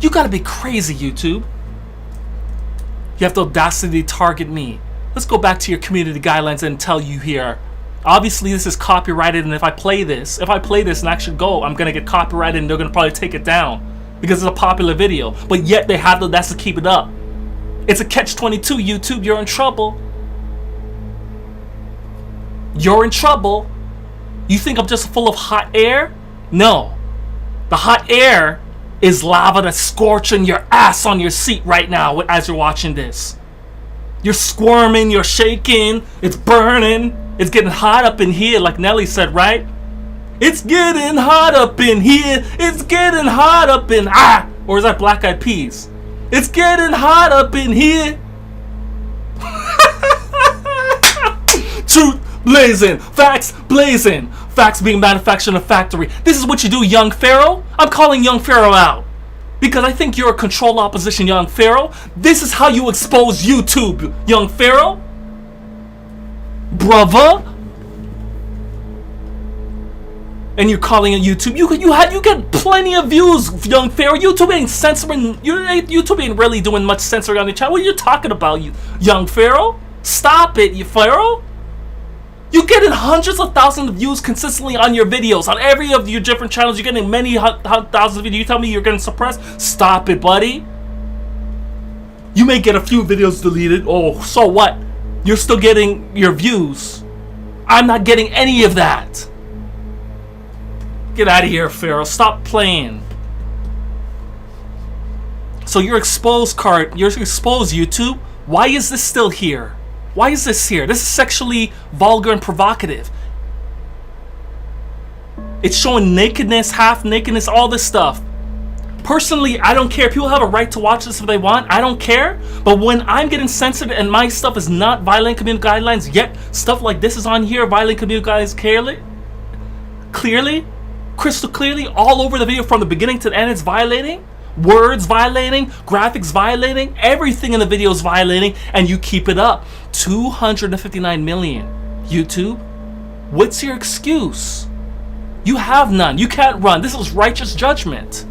You gotta be crazy, YouTube. You have the audacity to target me. Let's go back to your community guidelines and tell you here. Obviously, this is copyrighted, and if I play this and actually go, I'm gonna get copyrighted, and they're gonna probably take it down because it's a popular video. But yet they have the audacity to keep it up. It's a catch-22, YouTube. You're in trouble. You're in trouble. You think I'm just full of hot air? No. The hot air is lava that's scorching your ass on your seat right now as you're watching this. You're squirming, you're shaking, it's burning, it's getting hot up in here, like Nelly said, right? It's getting hot up in here. It's getting hot up in or is that Black Eyed Peas? It's getting hot up in here. Truth blazing, facts blazing, facts being manufactured in a factory. This is what you do, young Pharaoh. I'm calling young Pharaoh out because I think you're a controlled opposition, young Pharaoh. This is how you expose YouTube, young Pharaoh. Brother. And you're calling it YouTube. You get plenty of views, young Pharaoh. YouTube ain't censoring. YouTube ain't really doing much censoring on the channel. What are you talking about, you young Pharaoh? Stop it, you Pharaoh. You're getting hundreds of thousands of views consistently on your videos. On every of your different channels, you're getting many thousands of views. You tell me you're getting suppressed? Stop it, buddy. You may get a few videos deleted. Oh, so what? You're still getting your views. I'm not getting any of that. Get out of here, Pharaoh. Stop playing. So you're exposed, YouTube. Why is this still here? Why is this here? This is sexually vulgar and provocative. It's showing nakedness, half nakedness, all this stuff. Personally, I don't care. People have a right to watch this if they want. I don't care. But when I'm getting censored and my stuff is not violating community guidelines, yet stuff like this is on here, violating community guidelines clearly, crystal clearly, all over the video from the beginning to the end, it's violating. Words violating, graphics violating, everything in the video is violating, and you keep it up. 259 million. YouTube, what's your excuse? You have none. You can't run. This is righteous judgment.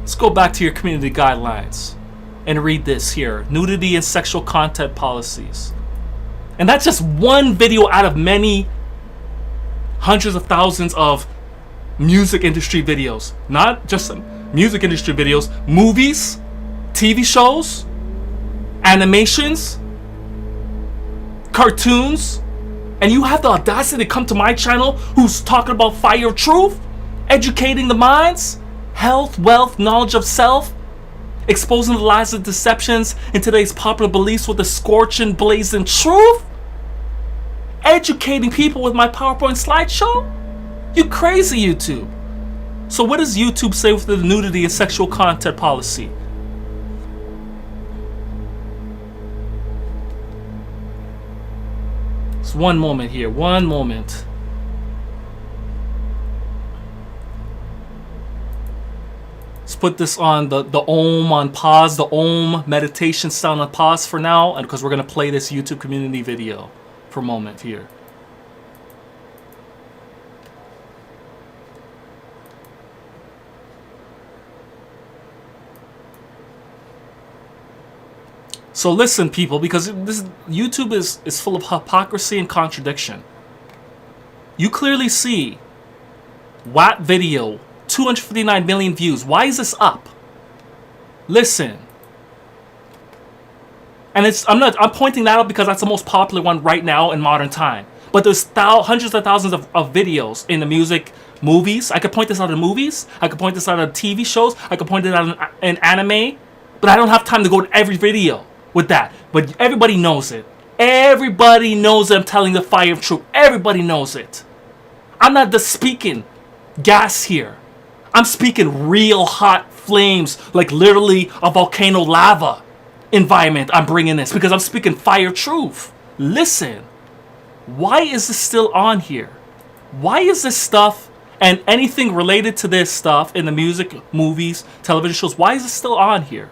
Let's go back to your community guidelines and read this here. Nudity and sexual content policies. And that's just one video out of many hundreds of thousands of music industry videos. Not just music industry videos, movies, TV shows, animations, cartoons. And you have the audacity to come to my channel who's talking about fire of truth, educating the minds, health, wealth, knowledge of self, exposing the lies and deceptions in today's popular beliefs with the scorching, blazing truth, educating people with my PowerPoint slideshow? You crazy, YouTube. So what does YouTube say with the nudity and sexual content policy? Just one moment here, one moment. Let's put this on the Om on pause, the Om meditation sound on pause for now, and because we're gonna play this YouTube community video for a moment here. So listen, people, because this YouTube is full of hypocrisy and contradiction. You clearly see WAT video, 259 million views. Why is this up? Listen. And I'm pointing that out because that's the most popular one right now in modern time. But there's hundreds of thousands of videos in the music, movies. I could point this out in movies. I could point this out in TV shows. I could point it out in anime. But I don't have time to go to every video with that. But everybody knows it. Everybody knows it. I'm telling the fire of truth. Everybody knows it. I'm not just speaking gas here. I'm speaking real hot flames, like literally a volcano lava environment. I'm bringing this because I'm speaking fire truth. Listen, why is this still on here? Why is this stuff and anything related to this stuff in the music, movies, television shows, why is it still on here?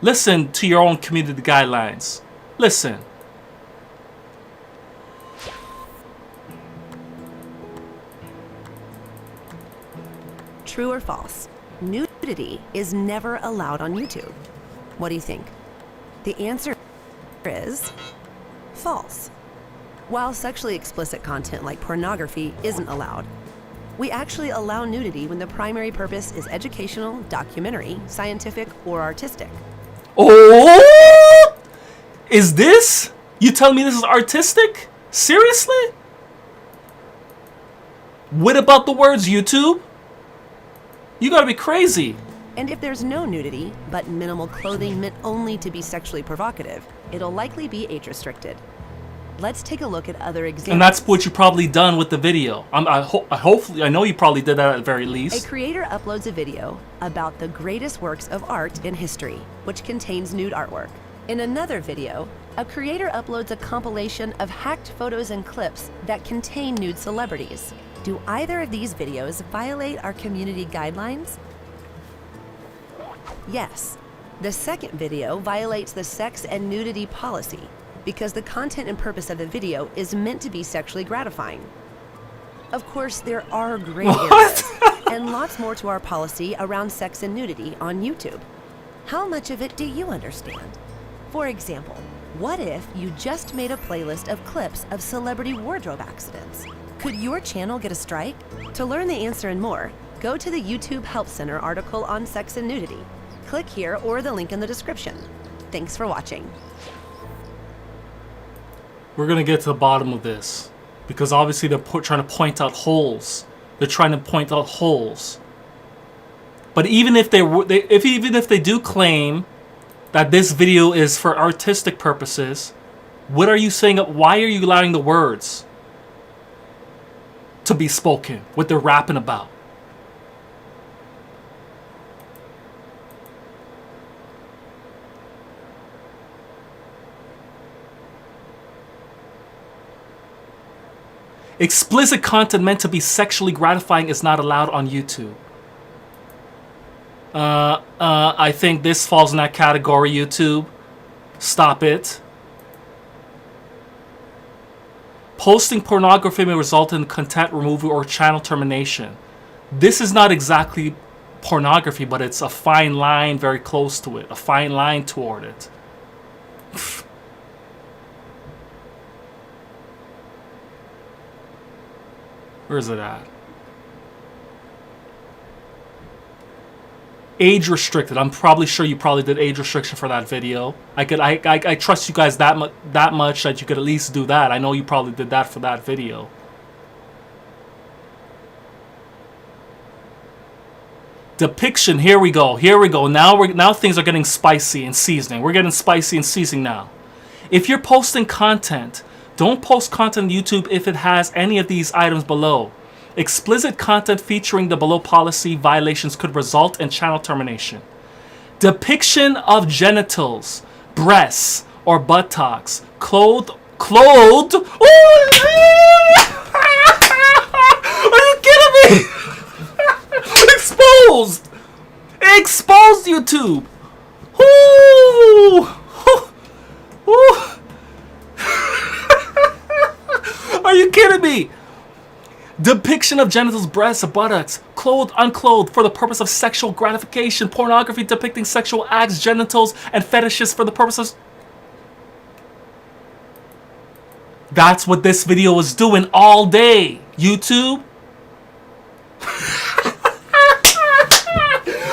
Listen to your own community guidelines. Listen. True or false? Nudity is never allowed on YouTube. What do you think? The answer is false. While sexually explicit content like pornography isn't allowed, we actually allow nudity when the primary purpose is educational, documentary, scientific, or artistic. Oh! Is this? You telling me this is artistic? Seriously? What about the words, YouTube? You gotta be crazy. And if there's no nudity, but minimal clothing meant only to be sexually provocative, it'll likely be age restricted. let's take a look at other examples. And that's what you probably done with the video. Hopefully, I know you probably did that at the very least. A creator uploads a video about the greatest works of art in history, which contains nude artwork. In another video, a creator uploads a compilation of hacked photos and clips that contain nude celebrities. Do either of these videos violate our community guidelines? Yes. The second video violates the sex and nudity policy because the content and purpose of the video is meant to be sexually gratifying. Of course, there are gray areas and lots more to our policy around sex and nudity on YouTube. How much of it do you understand? For example, what if you just made a playlist of clips of celebrity wardrobe accidents? Could your channel get a strike? To learn the answer and more, go to the YouTube Help Center article on sex and nudity. Click here or the link in the description. Thanks for watching. We're gonna get to the bottom of this because obviously they're trying to point out holes. They're trying to point out holes. But even if they do claim that this video is for artistic purposes, what are you saying? Why are you allowing the words to be spoken? What they're rapping about? Explicit content meant to be sexually gratifying is not allowed on YouTube. I think this falls in that category, YouTube. Stop it. Posting pornography may result in content removal or channel termination. This is not exactly pornography, but it's a fine line very close to it. A fine line toward it. Where is it at? Age restricted. I'm probably sure you probably did age restriction for that video. I trust you guys that much that you could at least do that. I know you probably did that for that video. Depiction. Here we go. Here we go. Now things are getting spicy and seasoning. We're getting spicy and seasoning now. If you're posting content, don't post content on YouTube if it has any of these items below. Explicit content featuring the below policy violations could result in channel termination. Depiction of genitals, breasts, or buttocks, clothed. Oh, are you kidding me? Exposed. Exposed, YouTube. Ooh. Ooh. Are you kidding me? Depiction of genitals, breasts, or buttocks, clothed, unclothed, for the purpose of sexual gratification. Pornography depicting sexual acts, genitals, and fetishes for the purposes. That's what this video is doing all day, YouTube.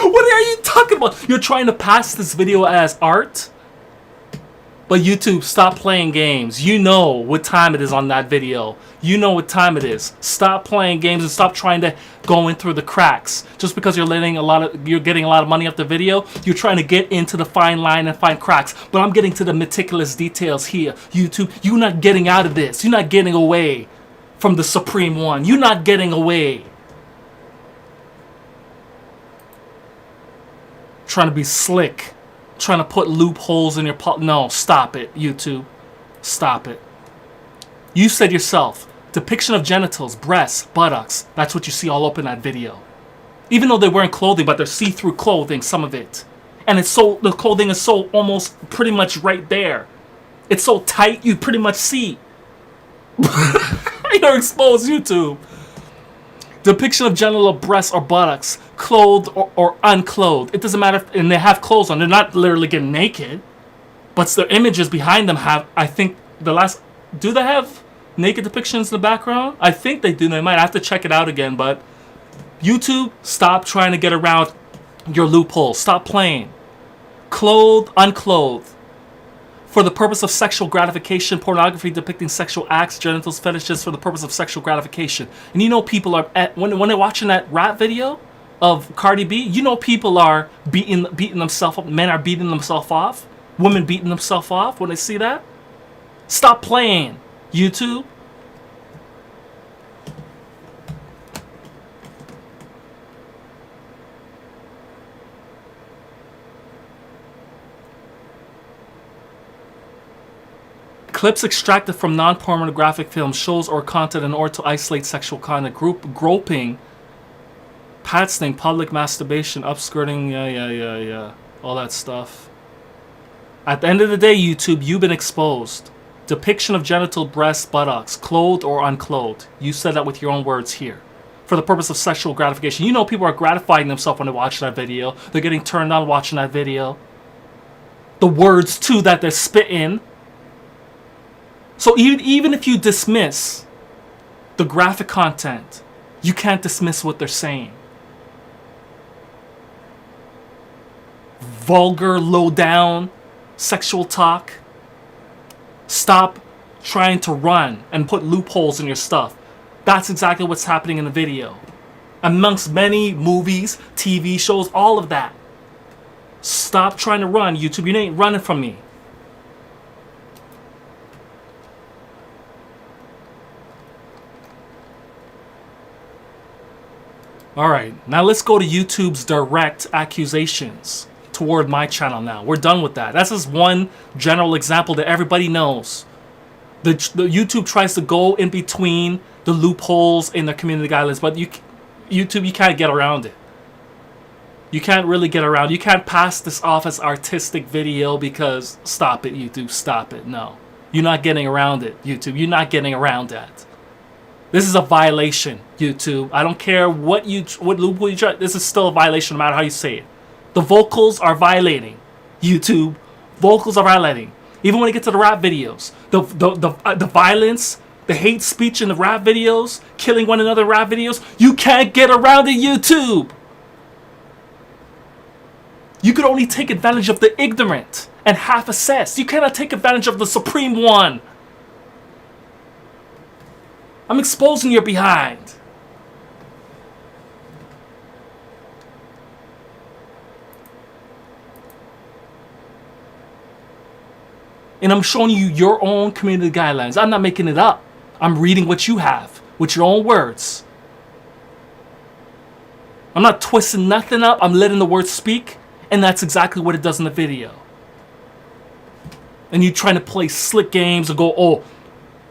What are you talking about? You're trying to pass this video as art? But YouTube, stop playing games. You know what time it is on that video. You know what time it is. Stop playing games and stop trying to go in through the cracks. Just because you're getting a lot of money off the video, you're trying to get into the fine line and find cracks. But I'm getting to the meticulous details here. YouTube, you're not getting out of this. You're not getting away from the Supreme One. You're not getting away. Trying to be slick. Trying to put loopholes in your no, stop it, YouTube. Stop it. You said yourself, depiction of genitals, breasts, buttocks. That's what you see all up in that video. Even though they're wearing clothing, but they're see-through clothing, some of it. And it's so, the clothing is so almost pretty much right there. It's so tight, you pretty much see. You're exposed, YouTube. Depiction of genital, breasts, or buttocks, clothed or unclothed. It doesn't matter if, and they have clothes on. They're not literally getting naked. But the images behind them have, I think, do they have naked depictions in the background? I think they do. They might have to check it out again. But YouTube, stop trying to get around your loophole. Stop playing. Clothed, unclothed. For the purpose of sexual gratification, pornography depicting sexual acts, genitals, fetishes for the purpose of sexual gratification. And you know people are, when they're watching that rap video of Cardi B, you know people are beating themselves up. Men are beating themselves off. Women beating themselves off when they see that. Stop playing. YouTube? Clips extracted from non-pornographic films, shows, or content in order to isolate sexual content, groping, patsting, public masturbation, upskirting, yeah, all that stuff. At the end of the day, YouTube, you've been exposed. Depiction of genital, breasts, buttocks, clothed or unclothed. You said that with your own words here. For the purpose of sexual gratification. You know people are gratifying themselves when they watch that video. They're getting turned on watching that video. The words, too, that they're spitting. So even if you dismiss the graphic content, you can't dismiss what they're saying. Vulgar, low down, sexual talk. Stop trying to run and put loopholes in your stuff. That's exactly what's happening in the video. Amongst many movies, TV shows, all of that. Stop trying to run, YouTube. You ain't running from me. Alright, now let's go to YouTube's direct accusations toward my channel now. We're done with that. That's just one general example that everybody knows. The YouTube tries to go in between the loopholes in the community guidelines, but YouTube, you can't get around it. You can't really get around. You can't pass this off as artistic video because, stop it, YouTube, stop it. No. You're not getting around it, YouTube. You're not getting around that. This is a violation, YouTube. I don't care what loophole you try. This is still a violation no matter how you say it. The vocals are violating, YouTube. Vocals are violating. Even when you get to the rap videos, the violence, the hate speech in the rap videos, killing one another in rap videos, you can't get around it, YouTube. You could only take advantage of the ignorant and half-assessed. You cannot take advantage of the supreme one. I'm exposing your behind. And I'm showing you your own community guidelines. I'm not making it up. I'm reading what you have with your own words. I'm not twisting nothing up. I'm letting the words speak. And that's exactly what it does in the video. And you trying to play slick games and go, oh,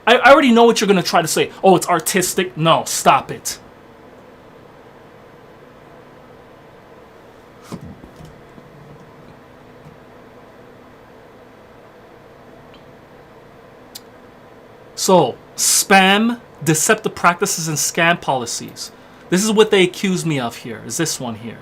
I already know what you're going to try to say. Oh, it's artistic. No, stop it. So, spam, deceptive practices, and scam policies. This is what they accuse me of here, is this one here.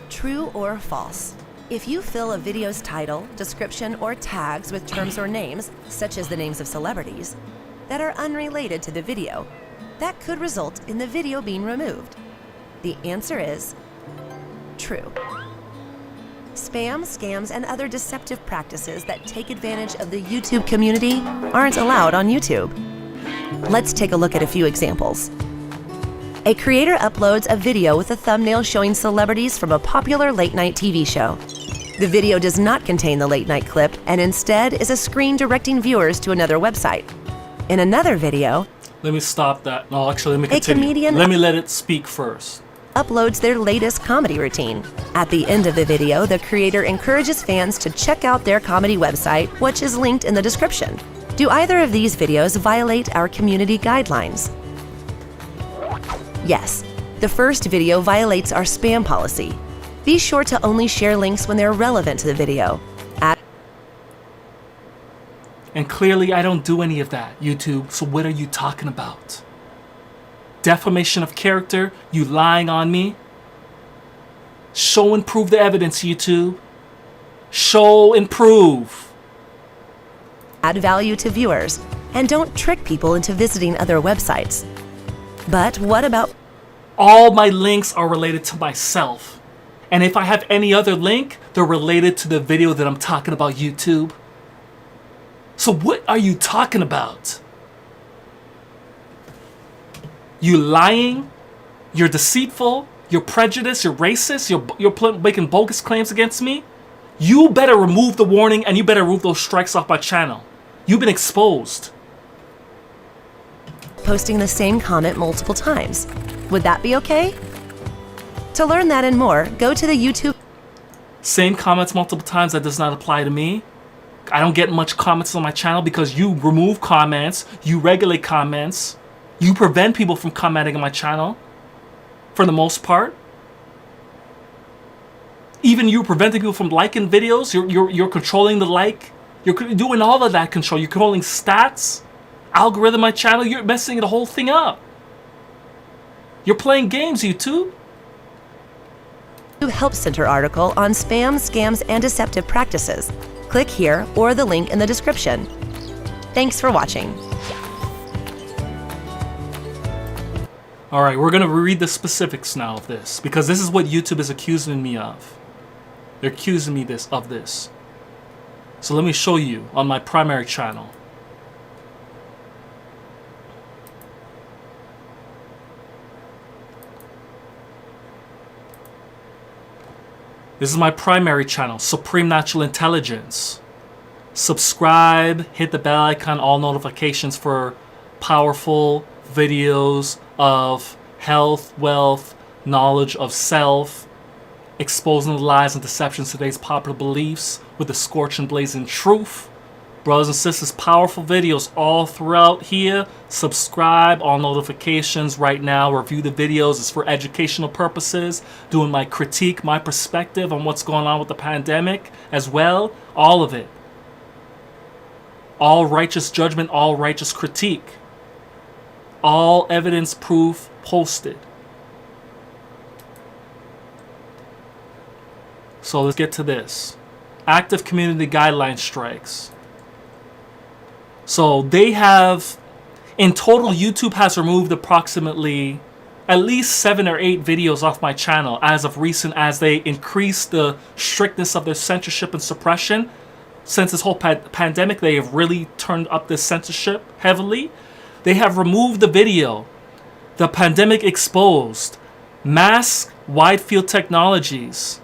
True or false? If you fill a video's title, description, or tags with terms or names, such as the names of celebrities, that are unrelated to the video, that could result in the video being removed. The answer is true. Spam, scams, and other deceptive practices that take advantage of the YouTube community aren't allowed on YouTube. Let's take a look at a few examples. A creator uploads a video with a thumbnail showing celebrities from a popular late-night TV show. The video does not contain the late-night clip and instead is a screen directing viewers to another website. In another video, let me stop that. No, actually, let me continue. A comedian let me let it speak first. Uploads their latest comedy routine. At the end of the video, the creator encourages fans to check out their comedy website, which is linked in the description. Do either of these videos violate our community guidelines? Yes, the first video violates our spam policy. Be sure to only share links when they're relevant to the video. And clearly I don't do any of that, YouTube, so what are you talking about? Defamation of character? You lying on me? Show and prove the evidence, YouTube. Show and prove. Add value to viewers, and don't trick people into visiting other websites. But what about... All my links are related to myself. And if I have any other link, they're related to the video that I'm talking about, YouTube. So what are you talking about? You lying, you're deceitful, you're prejudiced, you're racist, you're making bogus claims against me. You better remove the warning and you better remove those strikes off my channel. You've been exposed. Posting the same comment multiple times. Would that be okay? To learn that and more, go to the YouTube. Same comments multiple times, that does not apply to me. I don't get much comments on my channel because you remove comments, you regulate comments, you prevent people from commenting on my channel for the most part. Even you preventing people from liking videos, you're controlling the like, you're doing all of that control, you're controlling stats, algorithm my channel, you're messing the whole thing up. You're playing games, YouTube. Help Center article on spam, scams, and deceptive practices. Click here or the link in the description. Thanks for watching. All right, we're going to read the specifics now of this because this is what YouTube is accusing me of. They're accusing me of this. So let me show you on my primary channel. This is my primary channel, Supreme Natural Intelligence. Subscribe, hit the bell icon, all notifications for powerful videos of health, wealth, knowledge of self, exposing the lies and deceptions of today's popular beliefs with the scorching blazing truth. Brothers and sisters, powerful videos all throughout here. Subscribe, all notifications right now. Review the videos. It's for educational purposes. Doing my critique, my perspective on what's going on with the pandemic as well. All of it. All righteous judgment, all righteous critique. All evidence proof posted. So let's get to this. Active community guideline strikes. So they have, in total, YouTube has removed approximately at least 7 or 8 videos off my channel as of recent, as they increase the strictness of their censorship and suppression. Since this whole pandemic, they have really turned up this censorship heavily. They have removed the video, The Pandemic Exposed, Mask Wide Field Technologies,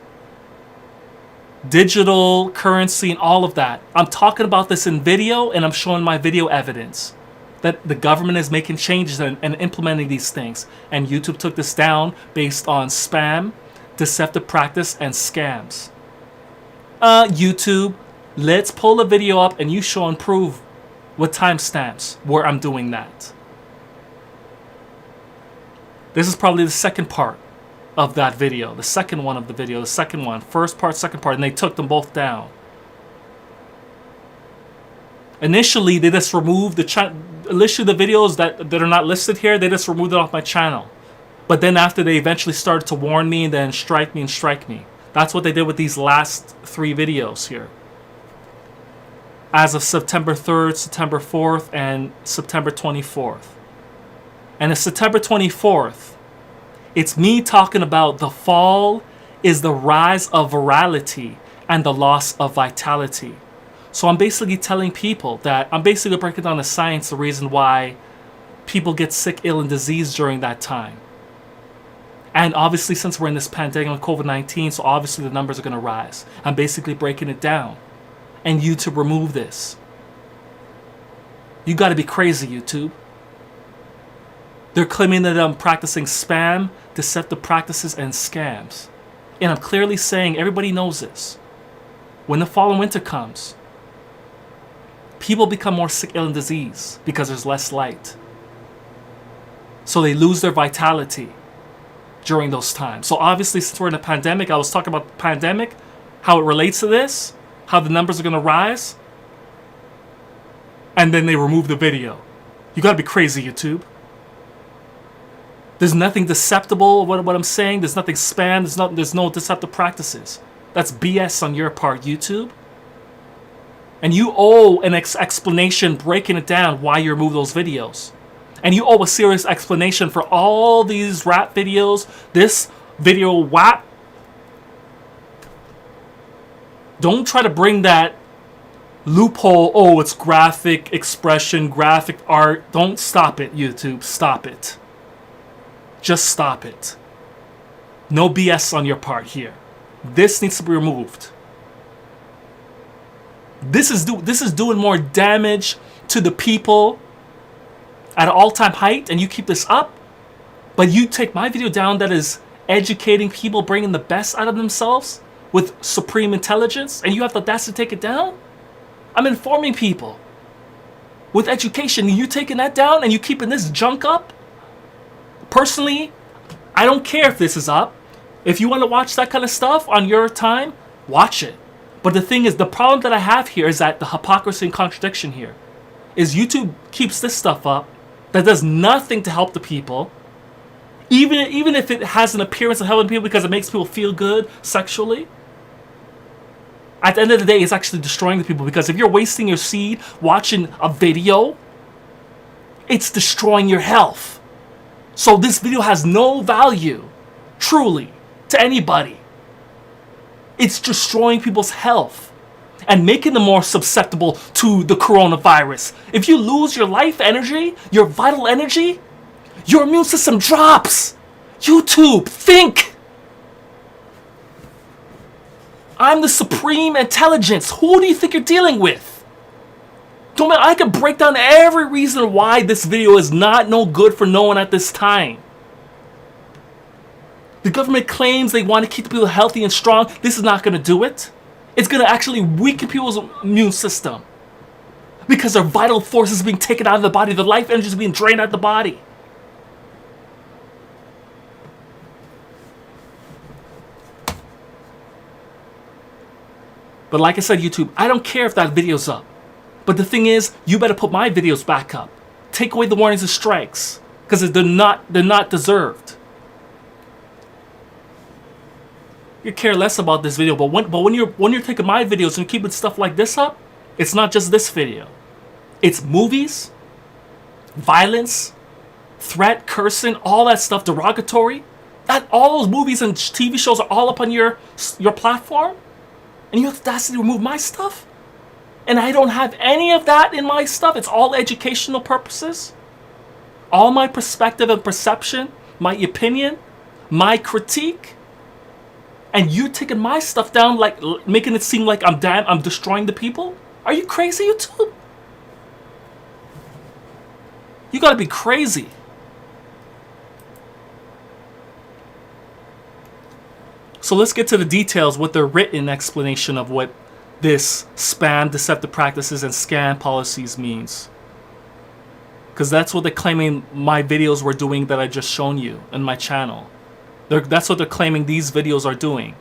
digital currency, and all of that. I'm talking about this in video, and I'm showing my video evidence that the government is making changes and implementing these things. And YouTube took this down based on spam, deceptive practice, and scams. YouTube, let's pull a video up and you show and prove with timestamps where I'm doing that. This is probably the second part of that video, the second one of the video, the second one, first part, second part, and they took them both down. Initially, they just removed the videos that are not listed here. They just removed it off my channel. But then after, they eventually started to warn me and then strike me. That's what they did with these last 3 videos here. As of September 3rd, September 4th, and September 24th. And it's September 24th. It's me talking about the fall is the rise of virality and the loss of vitality. So I'm basically telling people that I'm basically breaking down the science, the reason why people get sick, ill, and diseased during that time. And obviously, since we're in this pandemic of COVID-19, so obviously the numbers are going to rise. I'm basically breaking it down. And YouTube, remove this. You got to be crazy, YouTube. They're claiming that I'm practicing spam, deceptive practices, and scams. And I'm clearly saying, everybody knows this. When the fall and winter comes, people become more sick, ill, and diseased because there's less light. So they lose their vitality during those times. So obviously, since we're in a pandemic, I was talking about the pandemic, how it relates to this, how the numbers are going to rise. And then they remove the video. You got to be crazy, YouTube. There's nothing deceptible what I'm saying. There's nothing spam. There's no deceptive practices. That's BS on your part, YouTube. And you owe an explanation breaking it down why you remove those videos. And you owe a serious explanation for all these rap videos, this video WAP, Don't try to bring that loophole, oh, it's graphic expression, graphic art. Don't stop it, YouTube. Stop it. Just stop it. No BS on your part here. This needs to be removed. This is doing more damage to the people at an all-time height, and you keep this up, but you take my video down that is educating people, bringing the best out of themselves with supreme intelligence, and you have the audacity to take it down? I'm informing people with education, and you taking that down and you keeping this junk up? Personally, I don't care if this is up. If you want to watch that kind of stuff on your time, watch it. But the thing is, the problem that I have here is that the hypocrisy and contradiction here is YouTube keeps this stuff up that does nothing to help the people. Even if it has an appearance of helping people because it makes people feel good sexually, at the end of the day, it's actually destroying the people, because if you're wasting your seed watching a video, it's destroying your health. So this video has no value, truly, to anybody. It's destroying people's health and making them more susceptible to the coronavirus. If you lose your life energy, your vital energy, your immune system drops. YouTube, think. I'm the supreme intelligence. Who do you think you're dealing with? Don't matter, I can break down every reason why this video is not no good for no one at this time. The government claims they want to keep people healthy and strong. This is not going to do it. It's going to actually weaken people's immune system, because their vital force is being taken out of the body. The life energy is being drained out of the body. But like I said, YouTube, I don't care if that video's up. But the thing is, you better put my videos back up. Take away the warnings and strikes, because they're not deserved. You care less about this video, but when you're taking my videos and keeping stuff like this up, it's not just this video. It's movies, violence, threat, cursing, all that stuff, derogatory. All those movies and TV shows are all up on your platform, and you have the audacity to remove my stuff? And I don't have any of that in my stuff. It's all educational purposes. All my perspective and perception, my opinion, my critique. And you taking my stuff down, like making it seem like I'm destroying the people? Are you crazy, YouTube? You gotta be crazy. So let's get to the details with the written explanation of what this spam, deceptive practices, and scam policies means. Because that's what they're claiming my videos were doing that I just shown you in my channel. That's what they're claiming these videos are doing.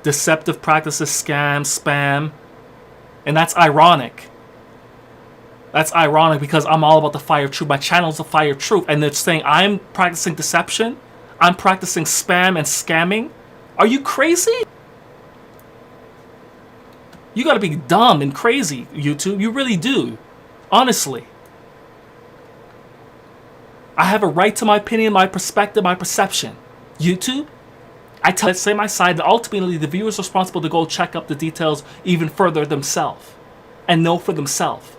Deceptive practices, scam, spam. And that's ironic. That's ironic because I'm all about the fire of truth. My channel is the fire of truth. And they're saying I'm practicing deception. I'm practicing spam and scamming. Are you crazy? You gotta be dumb and crazy, YouTube. You really do. Honestly. I have a right to my opinion, my perspective, my perception. YouTube, let's say my side, and ultimately the viewer is responsible to go check up the details even further themselves and know for themselves.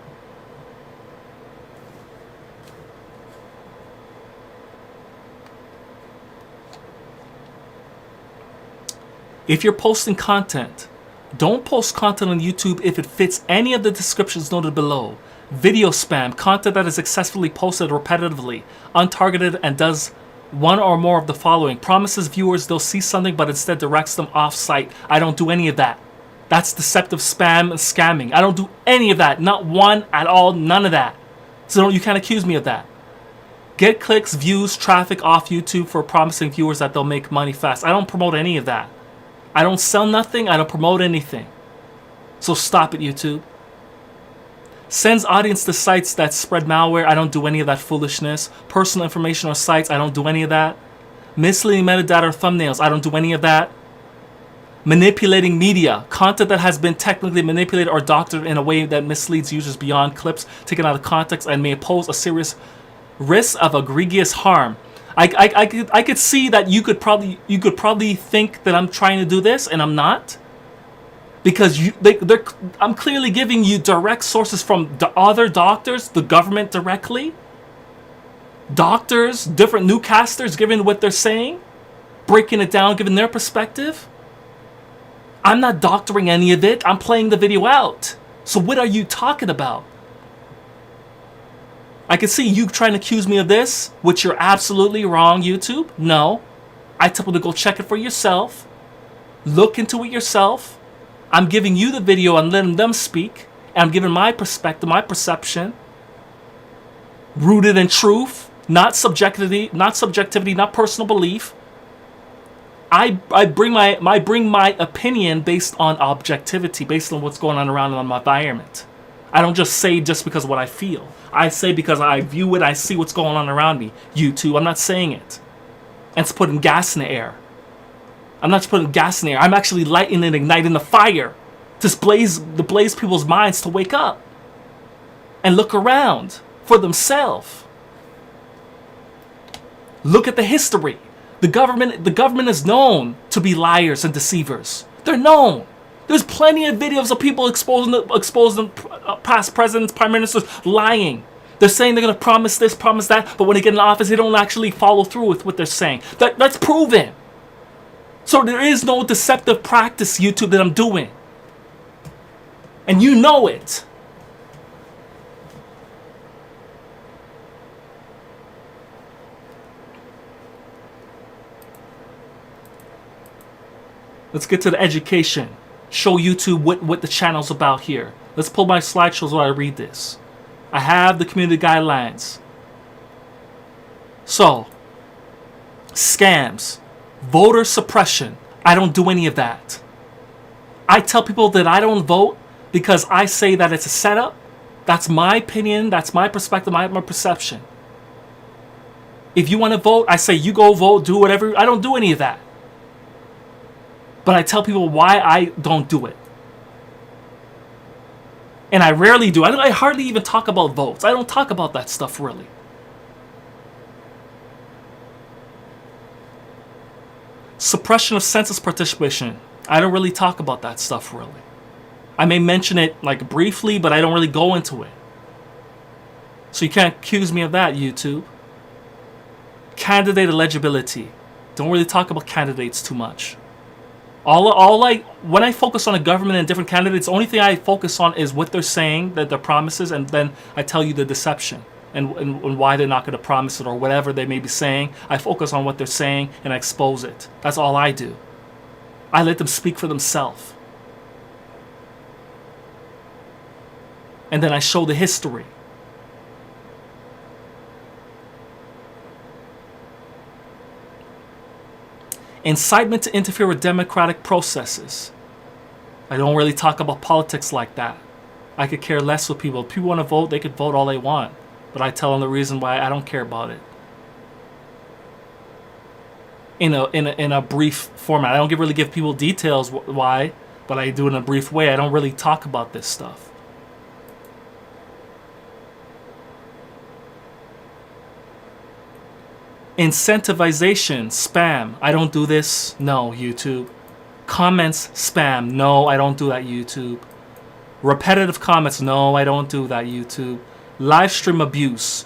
If you're posting content, don't post content on YouTube if it fits any of the descriptions noted below. Video spam, content that is successfully posted repetitively, untargeted, and does one or more of the following. Promises viewers they'll see something but instead directs them off-site. I don't do any of that. That's deceptive spam and scamming. I don't do any of that. Not one at all. None of that. So you can't accuse me of that. Get clicks, views, traffic off YouTube for promising viewers that they'll make money fast. I don't promote any of that. I don't sell nothing. I don't promote anything. So stop it, YouTube. Sends audience to sites that spread malware. I don't do any of that foolishness. Personal information or sites. I don't do any of that. Misleading metadata or thumbnails. I don't do any of that. Manipulating media. Content that has been technically manipulated or doctored in a way that misleads users beyond clips taken out of context and may pose a serious risk of egregious harm. I could see that you could probably think that I'm trying to do this and I'm not. Because I'm clearly giving you direct sources from the other doctors, the government directly. Doctors, different newscasters giving what they're saying, breaking it down, giving their perspective. I'm not doctoring any of it. I'm playing the video out. So what are you talking about? I can see you trying to accuse me of this, which you're absolutely wrong, YouTube. No. I tell people to go check it for yourself. Look into it yourself. I'm giving you the video and letting them speak. And I'm giving my perspective, my perception. Rooted in truth, not subjectivity, not personal belief. I bring my opinion based on objectivity, based on what's going on around in my environment. I don't just say just because of what I feel. I say because I view it, I see what's going on around me. YouTube, I'm not saying it. And it's putting gas in the air. I'm not just putting gas in the air. I'm actually lighting and igniting the fire to blaze people's minds to wake up and look around for themselves. Look at the history. The government is known to be liars and deceivers. They're known. There's plenty of videos of people exposing past presidents, prime ministers lying. They're saying they're going to promise this, promise that, but when they get in office, they don't actually follow through with what they're saying. That's proven. So there is no deceptive practice, YouTube, that I'm doing. And you know it. Let's get to the education. Show YouTube what the channel's about here. Let's pull my slideshows while I read this. I have the community guidelines. So, scams, voter suppression. I don't do any of that. I tell people that I don't vote because I say that it's a setup. That's my opinion. That's my perspective, my perception. If you want to vote, I say you go vote, do whatever. I don't do any of that. But I tell people why I don't do it. And I rarely do. I hardly even talk about votes. I don't talk about that stuff really. Suppression of census participation. I don't really talk about that stuff really. I may mention it like briefly, but I don't really go into it. So you can't accuse me of that, YouTube. Candidate eligibility. Don't really talk about candidates too much. When I focus on a government and different candidates, the only thing I focus on is what they're saying, that their promises, and then I tell you the deception and why they're not going to promise it or whatever they may be saying. I focus on what they're saying and I expose it. That's all I do. I let them speak for themselves. And then I show the history. Incitement to interfere with democratic processes. I don't really talk about politics like that. I could care less with people. If people want to vote, they could vote all they want. But I tell them the reason why I don't care about it. In a brief format. I don't really give people details why, but I do it in a brief way. I don't really talk about this stuff. Incentivization, spam. I don't do this. No, YouTube. Comments, spam. No, I don't do that, YouTube. Repetitive comments. No, I don't do that, YouTube. Live stream abuse.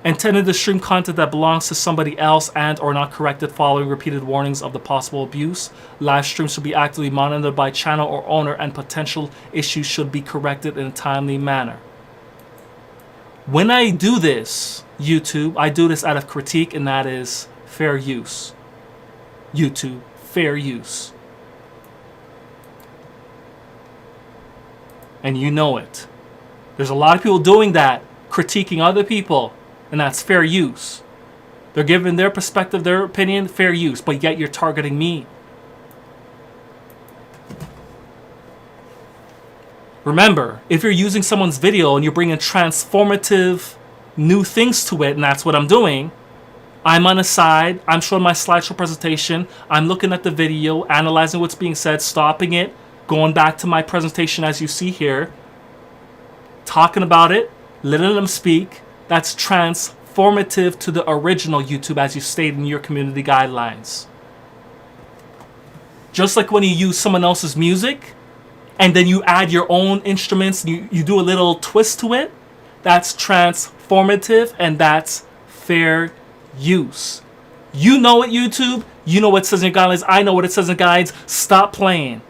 Intended to stream content that belongs to somebody else and or not corrected following repeated warnings of the possible abuse. Live streams should be actively monitored by channel or owner and potential issues should be corrected in a timely manner. When I do this, YouTube, I do this out of critique, and that is fair use. YouTube, fair use. And you know it. There's a lot of people doing that, critiquing other people, and that's fair use. They're giving their perspective, their opinion, fair use, but yet you're targeting me. Remember, if you're using someone's video and you're bringing transformative new things to it, and that's what I'm doing, I'm on the side, I'm showing my slideshow presentation, I'm looking at the video, analyzing what's being said, stopping it, going back to my presentation as you see here, talking about it, letting them speak. That's transformative to the original, YouTube, as you state in your community guidelines. Just like when you use someone else's music, and then you add your own instruments, you do a little twist to it, that's transformative, and that's fair use. You know it, YouTube. You know what it says in your guidelines. I know what it says in guides. Stop playing.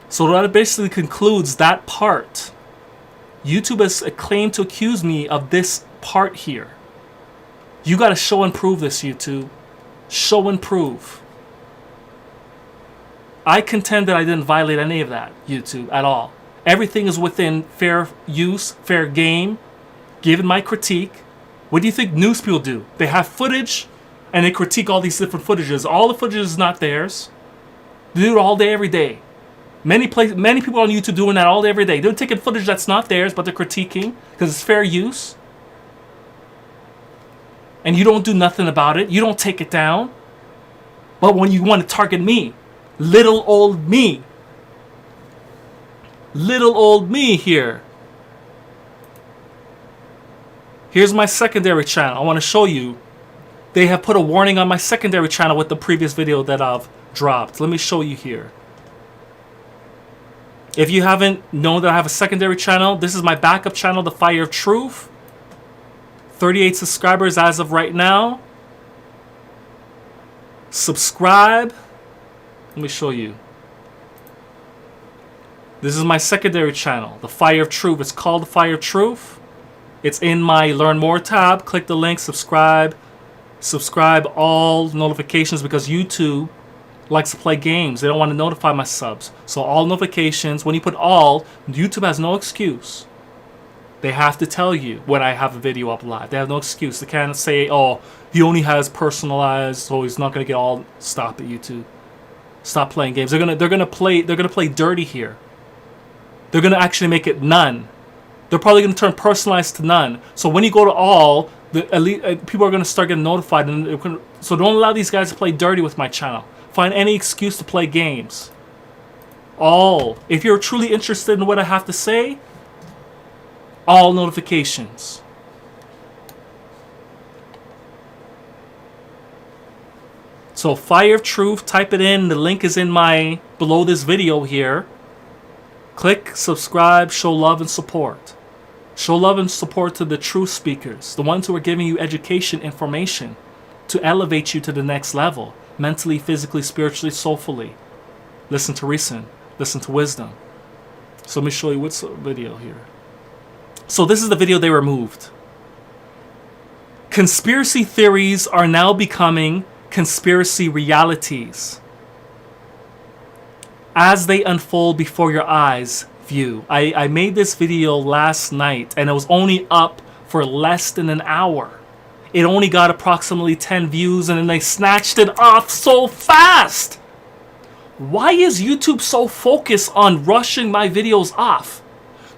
So that basically concludes that part. YouTube has claimed to accuse me of this part here. You gotta show and prove this, YouTube. Show and prove. I contend that I didn't violate any of that, YouTube, at all. Everything is within fair use, fair game, given my critique. What do you think news people do? They have footage, and they critique all these different footages. All the footage is not theirs. They do it all day, every day. Many people on YouTube doing that all day, every day. They're taking footage that's not theirs, but they're critiquing because it's fair use. And you don't do nothing about it. You don't take it down. But when you want to target me, little old me here. Here's my secondary channel. I want to show you. They have put a warning on my secondary channel with the previous video that I've dropped. Let me show you here. If you haven't known that I have a secondary channel, this is my backup channel, The Fire of Truth. 38 subscribers as of right now. Subscribe. Let me show you. This is my secondary channel, The Fire of Truth. It's called The Fire of Truth. It's in my Learn More tab. Click the link, subscribe. Subscribe all notifications because YouTube likes to play games. They don't want to notify my subs. So all notifications, when you put all, YouTube has no excuse. They have to tell you when I have a video up live. They have no excuse. They can't say, oh, he only has personalized, so he's not gonna get all. Stop it, YouTube. Stop playing games. They're gonna play dirty here. They're gonna actually make it none. They're probably gonna turn personalized to none. So when you go to all, people are gonna start getting notified, so don't allow these guys to play dirty with my channel. Find any excuse to play games. All. If you're truly interested in what I have to say, all notifications. So Fire of Truth, type it in. The link is in below this video here. Click, subscribe, show love and support. Show love and support to the truth speakers, the ones who are giving you education, information to elevate you to the next level. Mentally, physically, spiritually, soulfully. Listen to reason. Listen to wisdom. So let me show you what's the video here. So this is the video they removed. Conspiracy theories are now becoming conspiracy realities. As they unfold before your eyes, view. I made this video last night and it was only up for less than an hour. It only got approximately 10 views and then they snatched it off so fast. Why is YouTube so focused on rushing my videos off?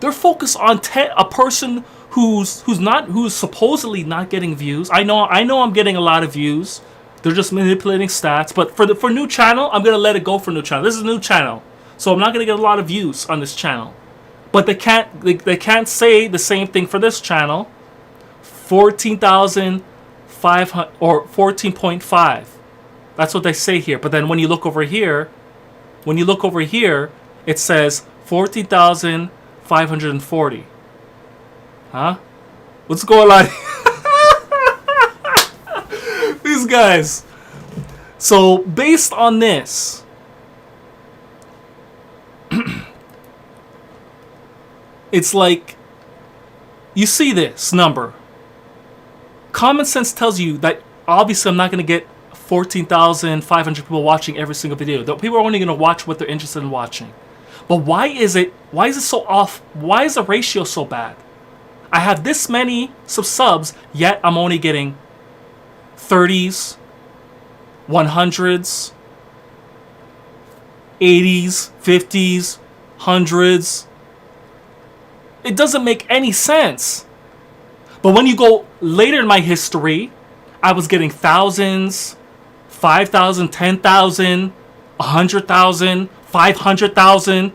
They're focused on a person who's supposedly not getting views. I know I'm getting a lot of views. They're just manipulating stats. But for new channel, I'm gonna let it go for new channel. This is a new channel, so I'm not gonna get a lot of views on this channel. But they can't say the same thing for this channel. 14,500 or 14.5. That's what they say here. But then when you look over here, it says 14,540. Huh? What's going on? These guys. So based on this, it's like you see this number. Common sense tells you that obviously I'm not going to get 14,500 people watching every single video. People are only going to watch what they're interested in watching. But why is it so off? Why is the ratio so bad? I have this many subs, yet I'm only getting 30s, 100s, 80s, 50s, 100s. It doesn't make any sense. But when you go later in my history, I was getting thousands, 5,000, 10,000, 100,000, 500,000,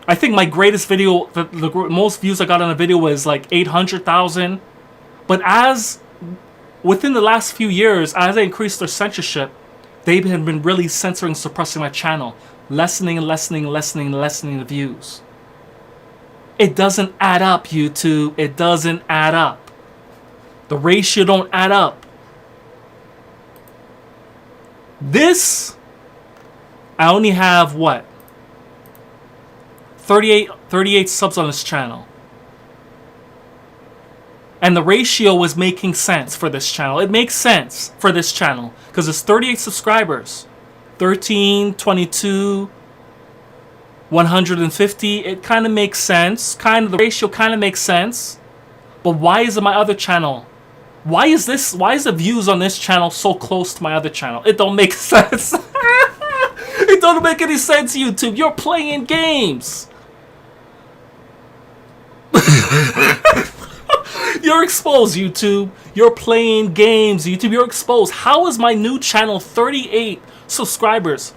I think my greatest video, the most views I got on a video was like 800,000. But as within the last few years, as they increased their censorship, they have been really censoring, suppressing my channel, lessening the views. It doesn't add up, YouTube. It doesn't add up. The ratio don't add up. This, I only have what? 38 subs on this channel. And the ratio was making sense for this channel. It makes sense for this channel because it's 38 subscribers. 13, 22, 150. It kind of makes sense. The ratio kind of makes sense. But why is it my other channel? Why is the views on this channel so close to my other channel? It don't make sense. It don't make any sense, YouTube. You're playing games. You're exposed, YouTube. You're playing games, YouTube. You're exposed. How is my new channel 38 subscribers,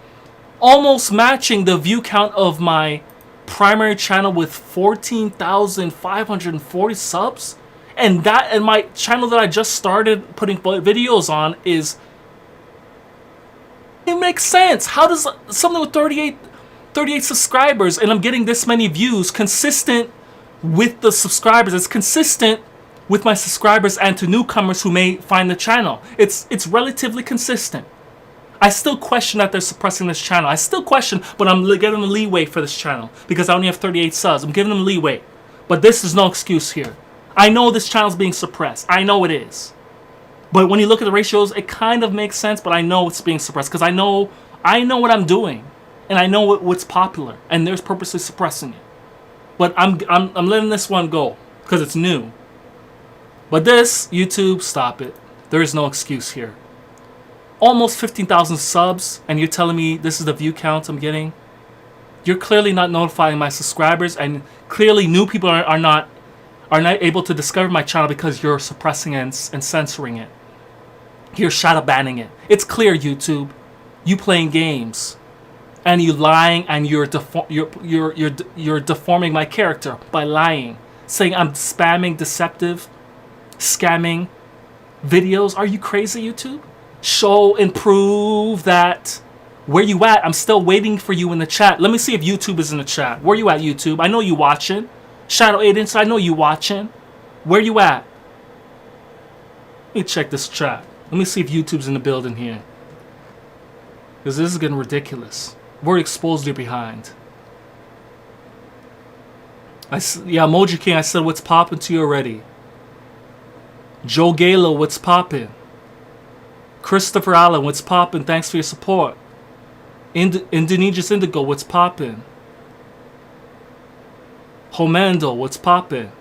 almost matching the view count of my primary channel with 14,540 subs? And my channel that I just started putting videos on is... It makes sense. How does something with 38 subscribers and I'm getting this many views consistent with the subscribers? It's consistent with my subscribers and to newcomers who may find the channel. It's relatively consistent. I still question that they're suppressing this channel. I still question, but I'm giving them leeway for this channel because I only have 38 subs. I'm giving them leeway. But this is no excuse here. I know this channel's being suppressed. I know it is. But when you look at the ratios, it kind of makes sense, but I know it's being suppressed because I know what I'm doing. And I know what's popular. And they're purposely suppressing it. But I'm letting this one go because it's new. But this, YouTube, stop it. There is no excuse here. Almost 15,000 subs, and you're telling me this is the view count I'm getting? You're clearly not notifying my subscribers, and clearly new people are not able to discover my channel because you're suppressing and censoring it. You're shadow banning it. It's clear, YouTube. You playing games, and you lying, and you're deforming my character by lying, saying I'm spamming, deceptive, scamming videos. Are you crazy, YouTube? Show and prove that. Where you at? I'm still waiting for you in the chat. Let me see if YouTube is in the chat. Where you at, YouTube? I know you watching. Shadow 8 inch, I know you watching. Where you at? Let me check this chat. Let me see if YouTube's in the building here. Because this is getting ridiculous. We're exposed you're behind. Yeah, Emoji King, I said what's popping to you already. Joe Galo, what's popping? Christopher Allen, what's popping? Thanks for your support. Indonesia's Indigo, what's popping? Homando, what's poppin'?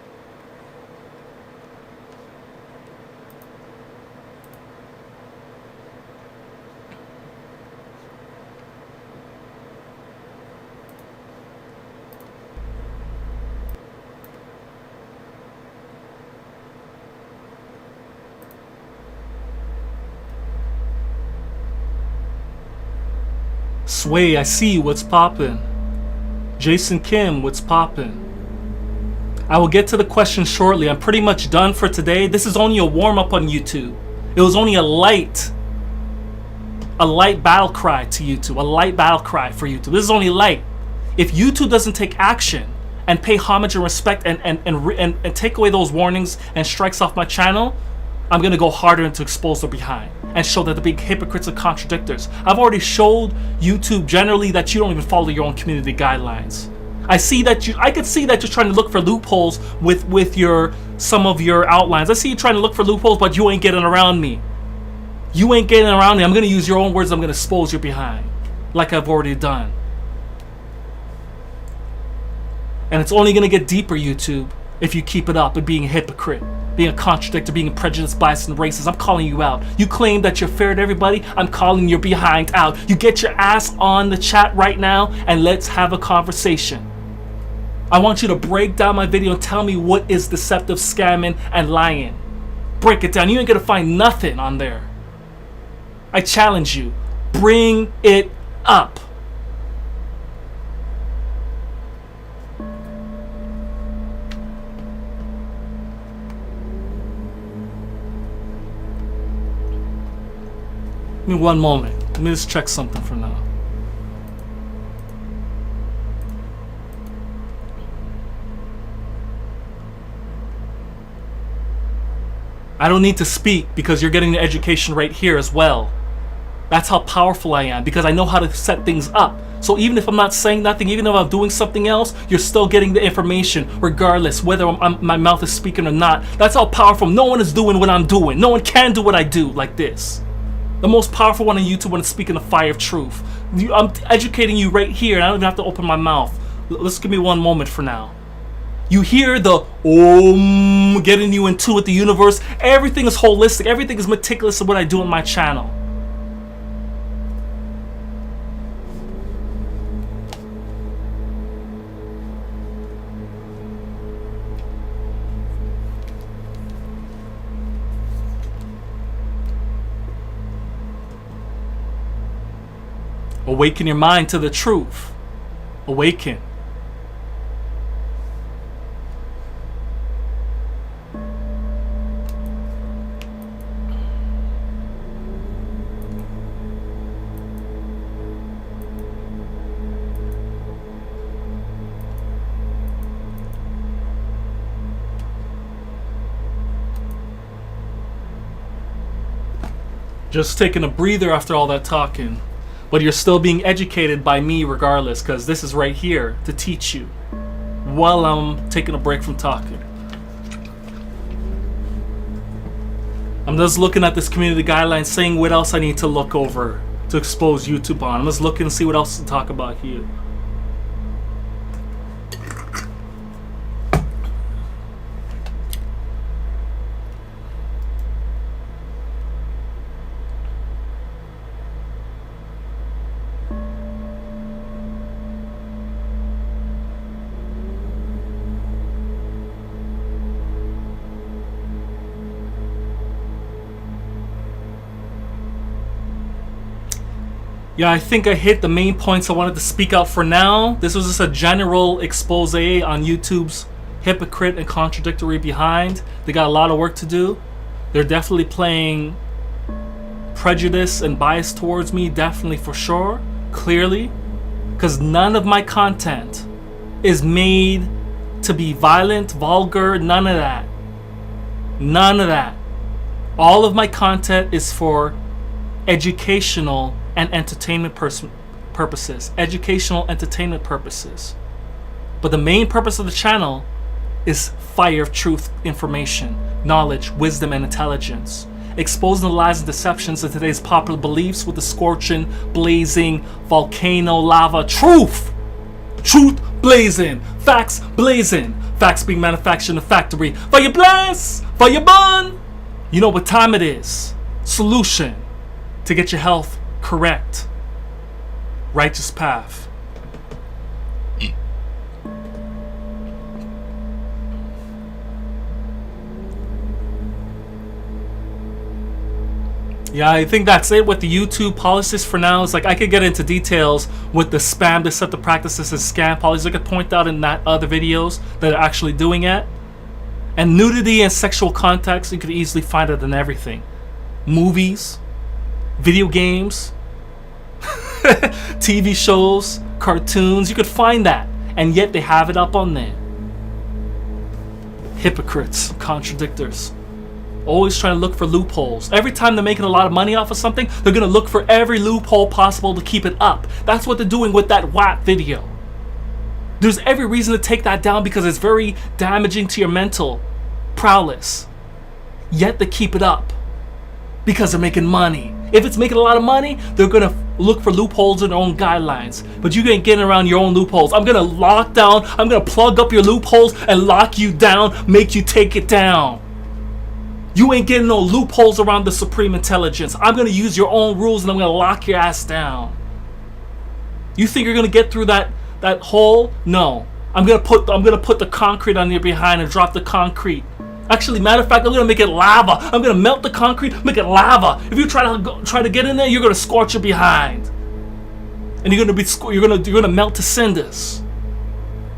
Sway, I see you, what's poppin'? Jason Kim, what's poppin'? I will get to the question shortly. I'm pretty much done for today. This is only a warm-up on YouTube. It was only a light battle cry to YouTube. A light battle cry for YouTube. This is only light. If YouTube doesn't take action and pay homage and respect and take away those warnings and strikes off my channel, I'm going to go harder into expose their behind and show that they're being hypocrites and contradictors. I've already showed YouTube generally that you don't even follow your own community guidelines. I could see that you're trying to look for loopholes with some of your outlines. I see you trying to look for loopholes, but you ain't getting around me. You ain't getting around me. I'm going to use your own words. I'm going to expose your behind, like I've already done. And it's only going to get deeper, YouTube, if you keep it up and being a hypocrite, being a contradictor, being prejudiced, biased, and racist. I'm calling you out. You claim that you're fair to everybody. I'm calling your behind out. You get your ass on the chat right now and let's have a conversation. I want you to break down my video and tell me what is deceptive, scamming, and lying. Break it down. You ain't gonna find nothing on there. I challenge you. Bring it up. Give me one moment. Let me just check something for now. I don't need to speak because you're getting the education right here as well. That's how powerful I am, because I know how to set things up. So even if I'm not saying nothing, even if I'm doing something else, you're still getting the information regardless whether my mouth is speaking or not. That's how powerful. No one is doing what I'm doing. No one can do what I do like this. The most powerful one on YouTube when it's speaking the fire of truth. I'm educating you right here, and I don't even have to open my mouth. Let's give me one moment for now. You hear the getting you in tune with the universe. Everything is holistic. Everything is meticulous of what I do on my channel. Awaken your mind to the truth. Awaken. Just taking a breather after all that talking. But you're still being educated by me regardless, because this is right here to teach you while I'm taking a break from talking. I'm just looking at this community guideline, saying what else I need to look over to expose YouTube on. I'm just looking to see what else to talk about here. Yeah, I think I hit the main points I wanted to speak out for now. This was just a general expose on YouTube's hypocrite and contradictory behind. They got a lot of work to do. They're definitely playing prejudice and bias towards me, definitely for sure, clearly. Because none of my content is made to be violent, vulgar, none of that. None of that. All of my content is for educational and entertainment purposes. Educational entertainment purposes. But the main purpose of the channel is fire of truth information, knowledge, wisdom, and intelligence. Exposing the lies and deceptions of today's popular beliefs with the scorching, blazing, volcano, lava, truth! Truth blazing, facts blazing, facts being manufactured in a factory. Fire blast, fire burn! You know what time it is. Solution to get your health correct. Righteous path. Yeah, I think that's it with the YouTube policies for now. It's like I could get into details with the spam, deceptive practices, and scam policies. I could point out in that other videos that are actually doing it. And nudity and sexual context, you could easily find it in everything. Movies, video games, TV shows, cartoons, you could find that. And yet they have it up on there. Hypocrites, contradictors. Always trying to look for loopholes. Every time they're making a lot of money off of something, they're going to look for every loophole possible to keep it up. That's what they're doing with that WAP video. There's every reason to take that down because it's very damaging to your mental prowess. Yet they keep it up because they're making money. If it's making a lot of money, they're going to look for loopholes in their own guidelines. But you ain't getting around your own loopholes. I'm going to lock down, I'm going to plug up your loopholes and lock you down, make you take it down. You ain't getting no loopholes around the supreme intelligence. I'm going to use your own rules and I'm going to lock your ass down. You think you're going to get through that hole? No. I'm going to put the concrete on your behind and drop the concrete. Actually, matter of fact, I'm going to make it lava. I'm going to melt the concrete, make it lava. If you try to get in there, you're going to scorch your behind. And you're going to melt to cinders.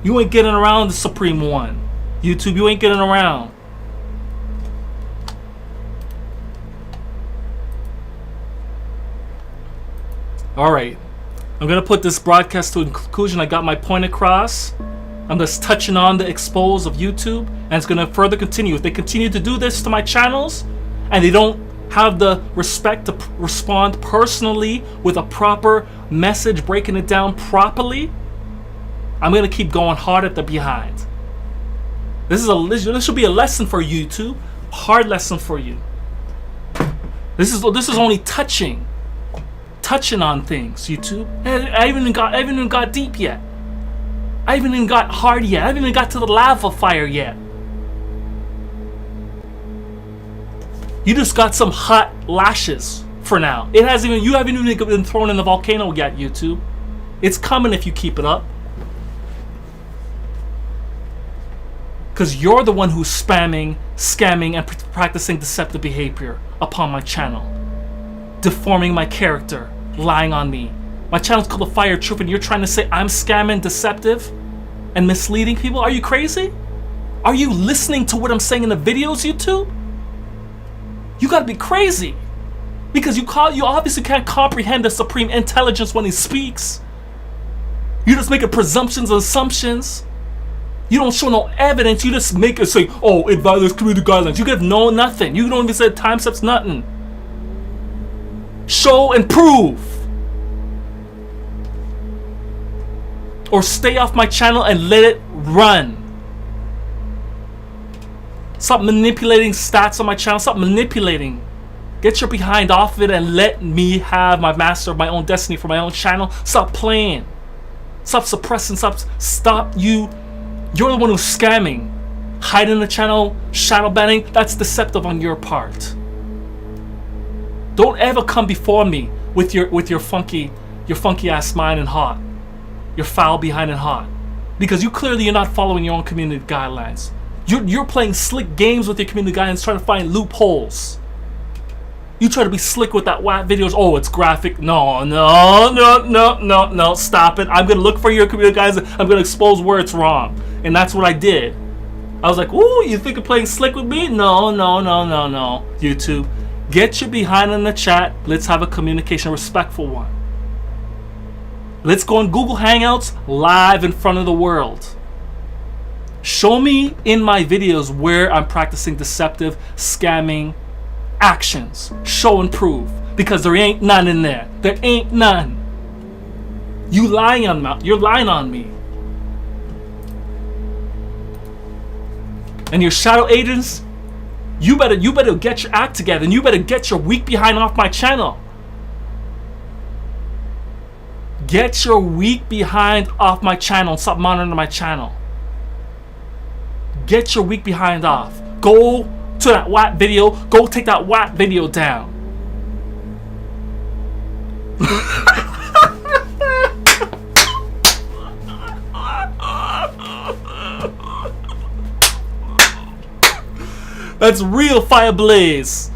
You ain't getting around the supreme one. YouTube, you ain't getting around. Alright. I'm gonna put this broadcast to a conclusion. I got my point across. I'm just touching on the expose of YouTube, and it's gonna further continue. If they continue to do this to my channels, and they don't have the respect to respond personally with a proper message, breaking it down properly, I'm gonna keep going hard at the behind. This should be a lesson for YouTube, hard lesson for you. This is only touching on things, YouTube. I haven't even got deep yet. I haven't even got hard yet. I haven't even got to the lava fire yet. You just got some hot lashes for now. You haven't even been thrown in the volcano yet, YouTube. It's coming if you keep it up. Because you're the one who's spamming, scamming, and practicing deceptive behavior upon my channel. Deforming my character, lying on me. My channel's called The Fire of Truth, and you're trying to say I'm scamming, deceptive, and misleading people? Are you crazy? Are you listening to what I'm saying in the videos, YouTube? You gotta be crazy. Because you obviously can't comprehend the supreme intelligence when he speaks. You're just making presumptions and assumptions. You don't show no evidence. You just make it say, oh, it violates community guidelines. You give no nothing. You don't even say time steps nothing. Show and prove. Or stay off my channel and let it run. Stop manipulating stats on my channel. Stop manipulating. Get your behind off of it and let me have my master of my own destiny for my own channel. Stop playing. Stop suppressing. Stop you. You're the one who's scamming. Hiding the channel, shadow banning. That's deceptive on your part. Don't ever come before me with your funky ass mind and heart. You're foul behind and hot. Because you're not following your own community guidelines. You're playing slick games with your community guidelines, trying to find loopholes. You try to be slick with that whack videos. Oh, it's graphic. No, stop it. I'm gonna look for your community guidelines. I'm gonna expose where it's wrong. And that's what I did. I was like, ooh, you think you're playing slick with me? No. YouTube, get your behind in the chat. Let's have a communication, respectful one. Let's go on Google Hangouts live in front of the world. Show me in my videos where I'm practicing deceptive, scamming actions. Show and prove. Because there ain't none in there. There ain't none. You're lying on me. And your shadow agents, you better get your act together, and you better get your weak behind off my channel. Get your weak behind off my channel and stop monitoring my channel. Get your weak behind off. Go to that whack video. Go take that whack video down. That's real fire blaze.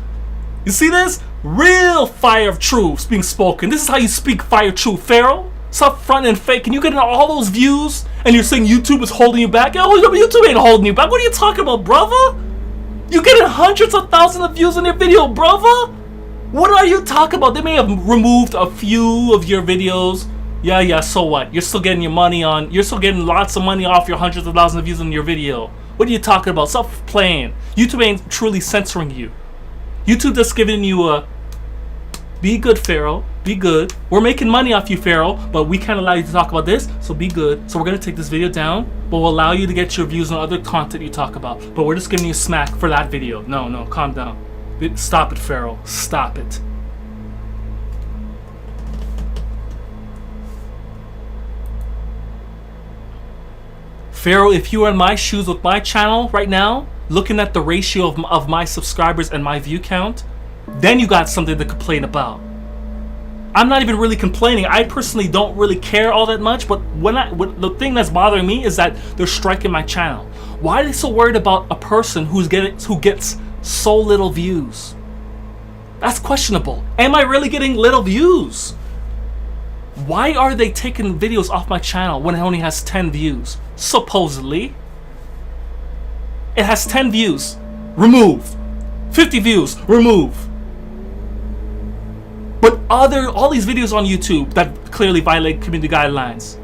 You see this? Real fire of truth being spoken. This is how you speak fire truth, Pharaoh. Stop front and fake. And you getting all those views and you're saying YouTube is holding you back? Oh, YouTube ain't holding you back. What are you talking about, brother? You getting hundreds of thousands of views on your video, brother? What are you talking about? They may have removed a few of your videos. Yeah, so what? You're still getting your money on. You're still getting lots of money off your hundreds of thousands of views on your video. What are you talking about? Stop playing. YouTube ain't truly censoring you. YouTube just giving you a be good, Pharaoh. Be good. We're making money off you, Pharaoh, but we can't allow you to talk about this, so be good. So we're gonna take this video down, but we'll allow you to get your views on other content you talk about. But we're just giving you smack for that video. No, calm down. Stop it, Pharaoh. Stop it. Pharaoh, if you were in my shoes with my channel right now, looking at the ratio of my subscribers and my view count, then you got something to complain about. I'm not even really complaining. I personally don't really care all that much, but the thing that's bothering me is that they're striking my channel. Why are they so worried about a person who gets so little views? That's questionable. Am I really getting little views? Why are they taking videos off my channel when it only has 10 views? Supposedly. It has 10 views. Remove. 50 views. Remove. But all these videos on YouTube that clearly violate community guidelines.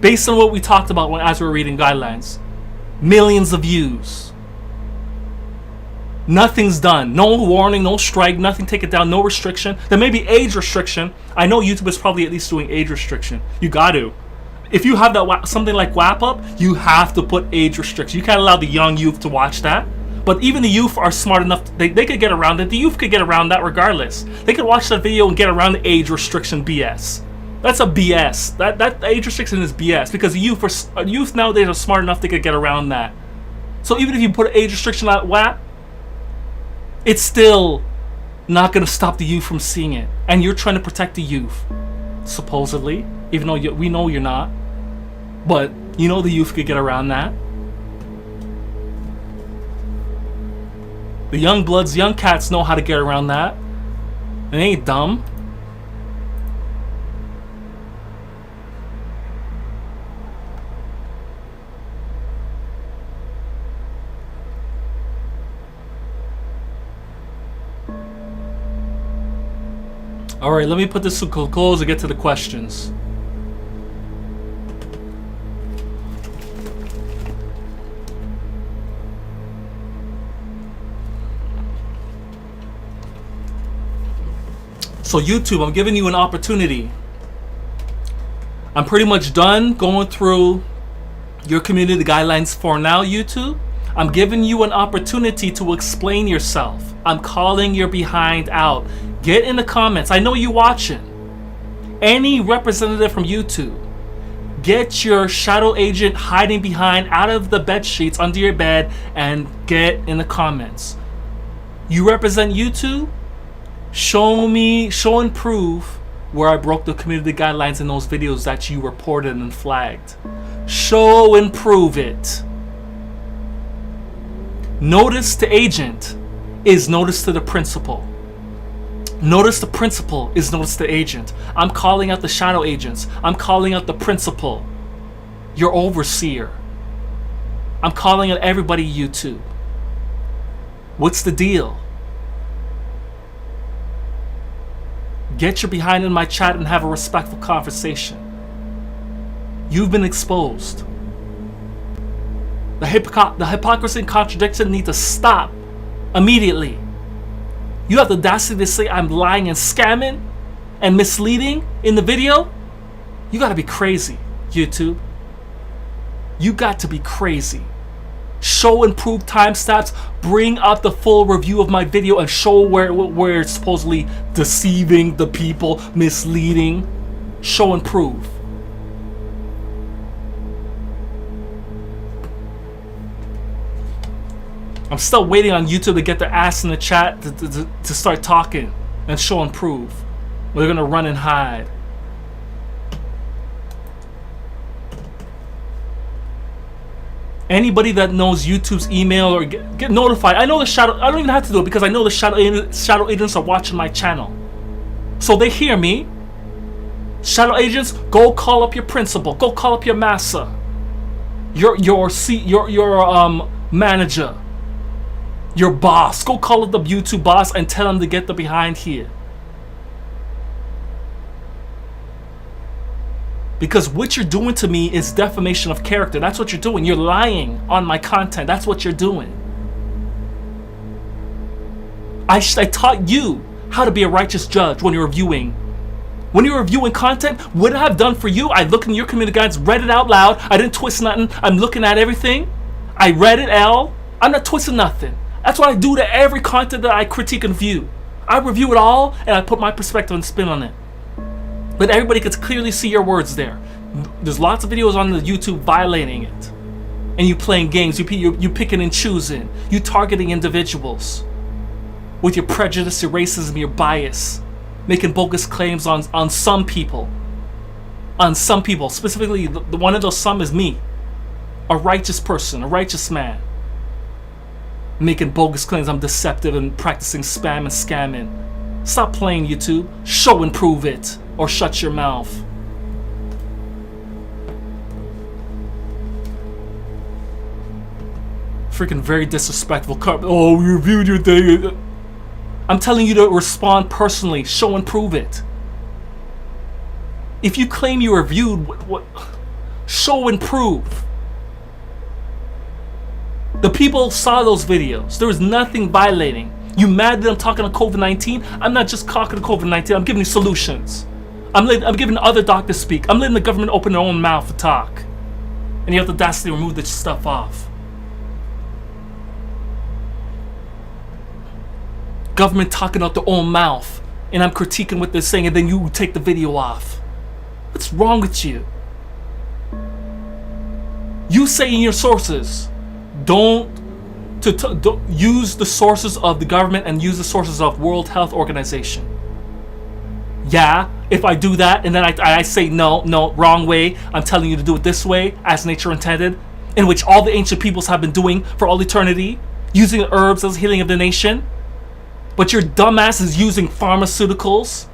Based on what we talked about as we were reading guidelines. Millions of views. Nothing's done. No warning, no strike, nothing taken down, no restriction. There may be age restriction. I know YouTube is probably at least doing age restriction. You got to. If you have that something like WAP up, you have to put age restriction. You can't allow the young youth to watch that. But even the youth are smart enough, they could get around it. The youth could get around that regardless. They could watch that video and get around the age restriction BS. That's a BS. That age restriction is BS because the youth nowadays are smart enough they could get around that. So even if you put an age restriction at WAP, it's still not going to stop the youth from seeing it. And you're trying to protect the youth, supposedly, even though we know you're not. But you know the youth could get around that. The young bloods, young cats know how to get around that. They ain't dumb. Alright, let me put this to close and get to the questions. So YouTube, I'm giving you an opportunity. I'm pretty much done going through your community guidelines for now, YouTube. I'm giving you an opportunity to explain yourself. I'm calling your behind out. Get in the comments. I know you watching. Any representative from YouTube, get your shadow agent hiding behind out of the bed sheets under your bed and get in the comments. You represent YouTube? Show and prove where I broke the community guidelines in those videos that you reported and flagged. Show and prove it. Notice to agent is notice to the principal. Notice the principal is notice to agent. I'm calling out the shadow agents. I'm calling out the principal. Your overseer. I'm calling out everybody YouTube. What's the deal? Get your behind in my chat and have a respectful conversation. You've been exposed. The hypocrisy and contradiction need to stop immediately. You have the audacity to say I'm lying and scamming and misleading in the video? You gotta be crazy, YouTube. You got to be crazy. Show and prove timestamps. Bring up the full review of my video and show where it's supposedly deceiving the people, misleading. Show and prove. I'm still waiting on YouTube to get their ass in the chat to start talking and show and prove. They're gonna run and hide. Anybody that knows YouTube's email or get notified. I know the shadow. I don't even have to do it because I know the shadow agents are watching my channel, so they hear me. Shadow agents, go call up your principal. Go call up your massa. Your manager. Your boss. Go call up the YouTube boss and tell them to get the behind here. Because what you're doing to me is defamation of character. That's what you're doing. You're lying on my content. That's what you're doing. I taught you how to be a righteous judge when you're reviewing. When you're reviewing content, what I've done for you, I looked in your community guides, read it out loud. I didn't twist nothing. I'm looking at everything. I read it, L. I'm not twisting nothing. That's what I do to every content that I critique and view. I review it all and I put my perspective and spin on it. But everybody can clearly see your words there. There's lots of videos on the YouTube violating it. And you playing games, you picking and choosing. You targeting individuals. With your prejudice, your racism, your bias. Making bogus claims on some people. On some people. Specifically, the one of those some is me. A righteous person, a righteous man. Making bogus claims I'm deceptive and practicing spam and scamming. Stop playing, YouTube. Show and prove it. Or shut your mouth. Freaking very disrespectful. Oh, we reviewed your thing. I'm telling you to respond personally. Show and prove it. If you claim you were viewed, show and prove. The people saw those videos. There was nothing violating. You mad that I'm talking to COVID-19? I'm not just talking to COVID-19. I'm giving you solutions. I'm giving other doctors speak. I'm letting the government open their own mouth to talk. And you have the audacity to remove this stuff off. Government talking out their own mouth, and I'm critiquing what they're saying, and then you take the video off. What's wrong with you? You say in your sources, don't use the sources of the government and use the sources of World Health Organization. Yeah, if I do that and then I say no, wrong way, I'm telling you to do it this way, as nature intended, in which all the ancient peoples have been doing for all eternity, using herbs as healing of the nation. But your dumbass is using pharmaceuticals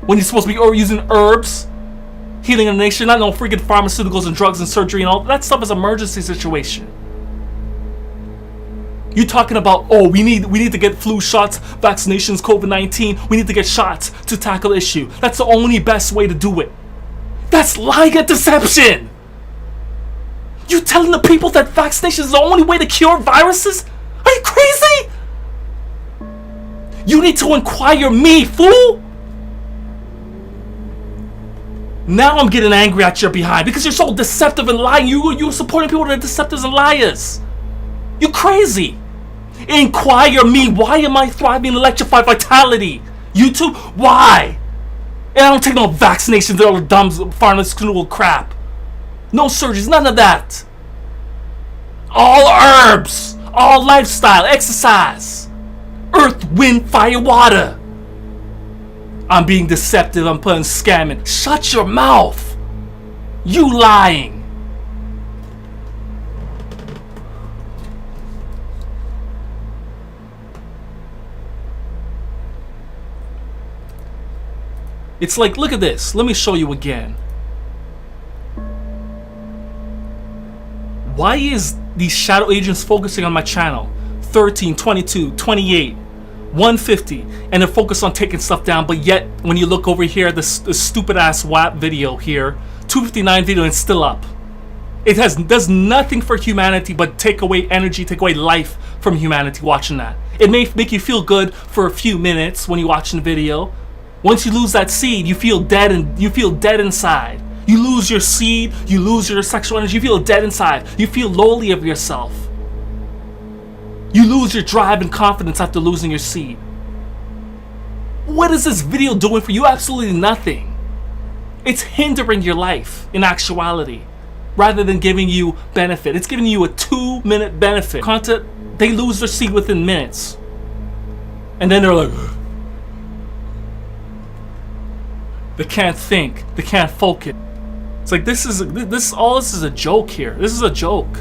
when you're supposed to be using herbs, healing of the nation, not no freaking pharmaceuticals and drugs and surgery and all that stuff is emergency situation. You talking about, oh, we need to get flu shots, vaccinations, COVID-19. We need to get shots to tackle the issue. That's the only best way to do it. That's lying and deception. You telling the people that vaccination is the only way to cure viruses? Are you crazy? You need to inquire me, fool. Now I'm getting angry at your behind because you're so deceptive and lying. You're supporting people that are deceptors and liars. You crazy. Inquire me. Why am I thriving in electrified vitality? YouTube? Why? And I don't take no vaccinations or all the dumb pharmaceutical crap. No surgeries, none of that. All herbs. All lifestyle, exercise. Earth, wind, fire, water. I'm being deceptive. I'm putting scamming. Shut your mouth. You lying. It's like, look at this. Let me show you again. Why is these shadow agents focusing on my channel? 13, 22, 28, 150, and they're focused on taking stuff down, but yet when you look over here, this stupid ass WAP video here, 259 video, and it's still up. It does nothing for humanity but take away energy, take away life from humanity watching that. It may make you feel good for a few minutes when you're watching the video. Once you lose that seed, you feel dead, and you feel dead inside. You lose your seed, you lose your sexual energy, you feel dead inside. You feel lowly of yourself. You lose your drive and confidence after losing your seed. What is this video doing for you? Absolutely nothing. It's hindering your life in actuality, rather than giving you benefit. It's giving you a 2-minute benefit. Content, they lose their seed within minutes. And then they're like, they can't think, they can't focus. It's like this is a joke here. This is a joke.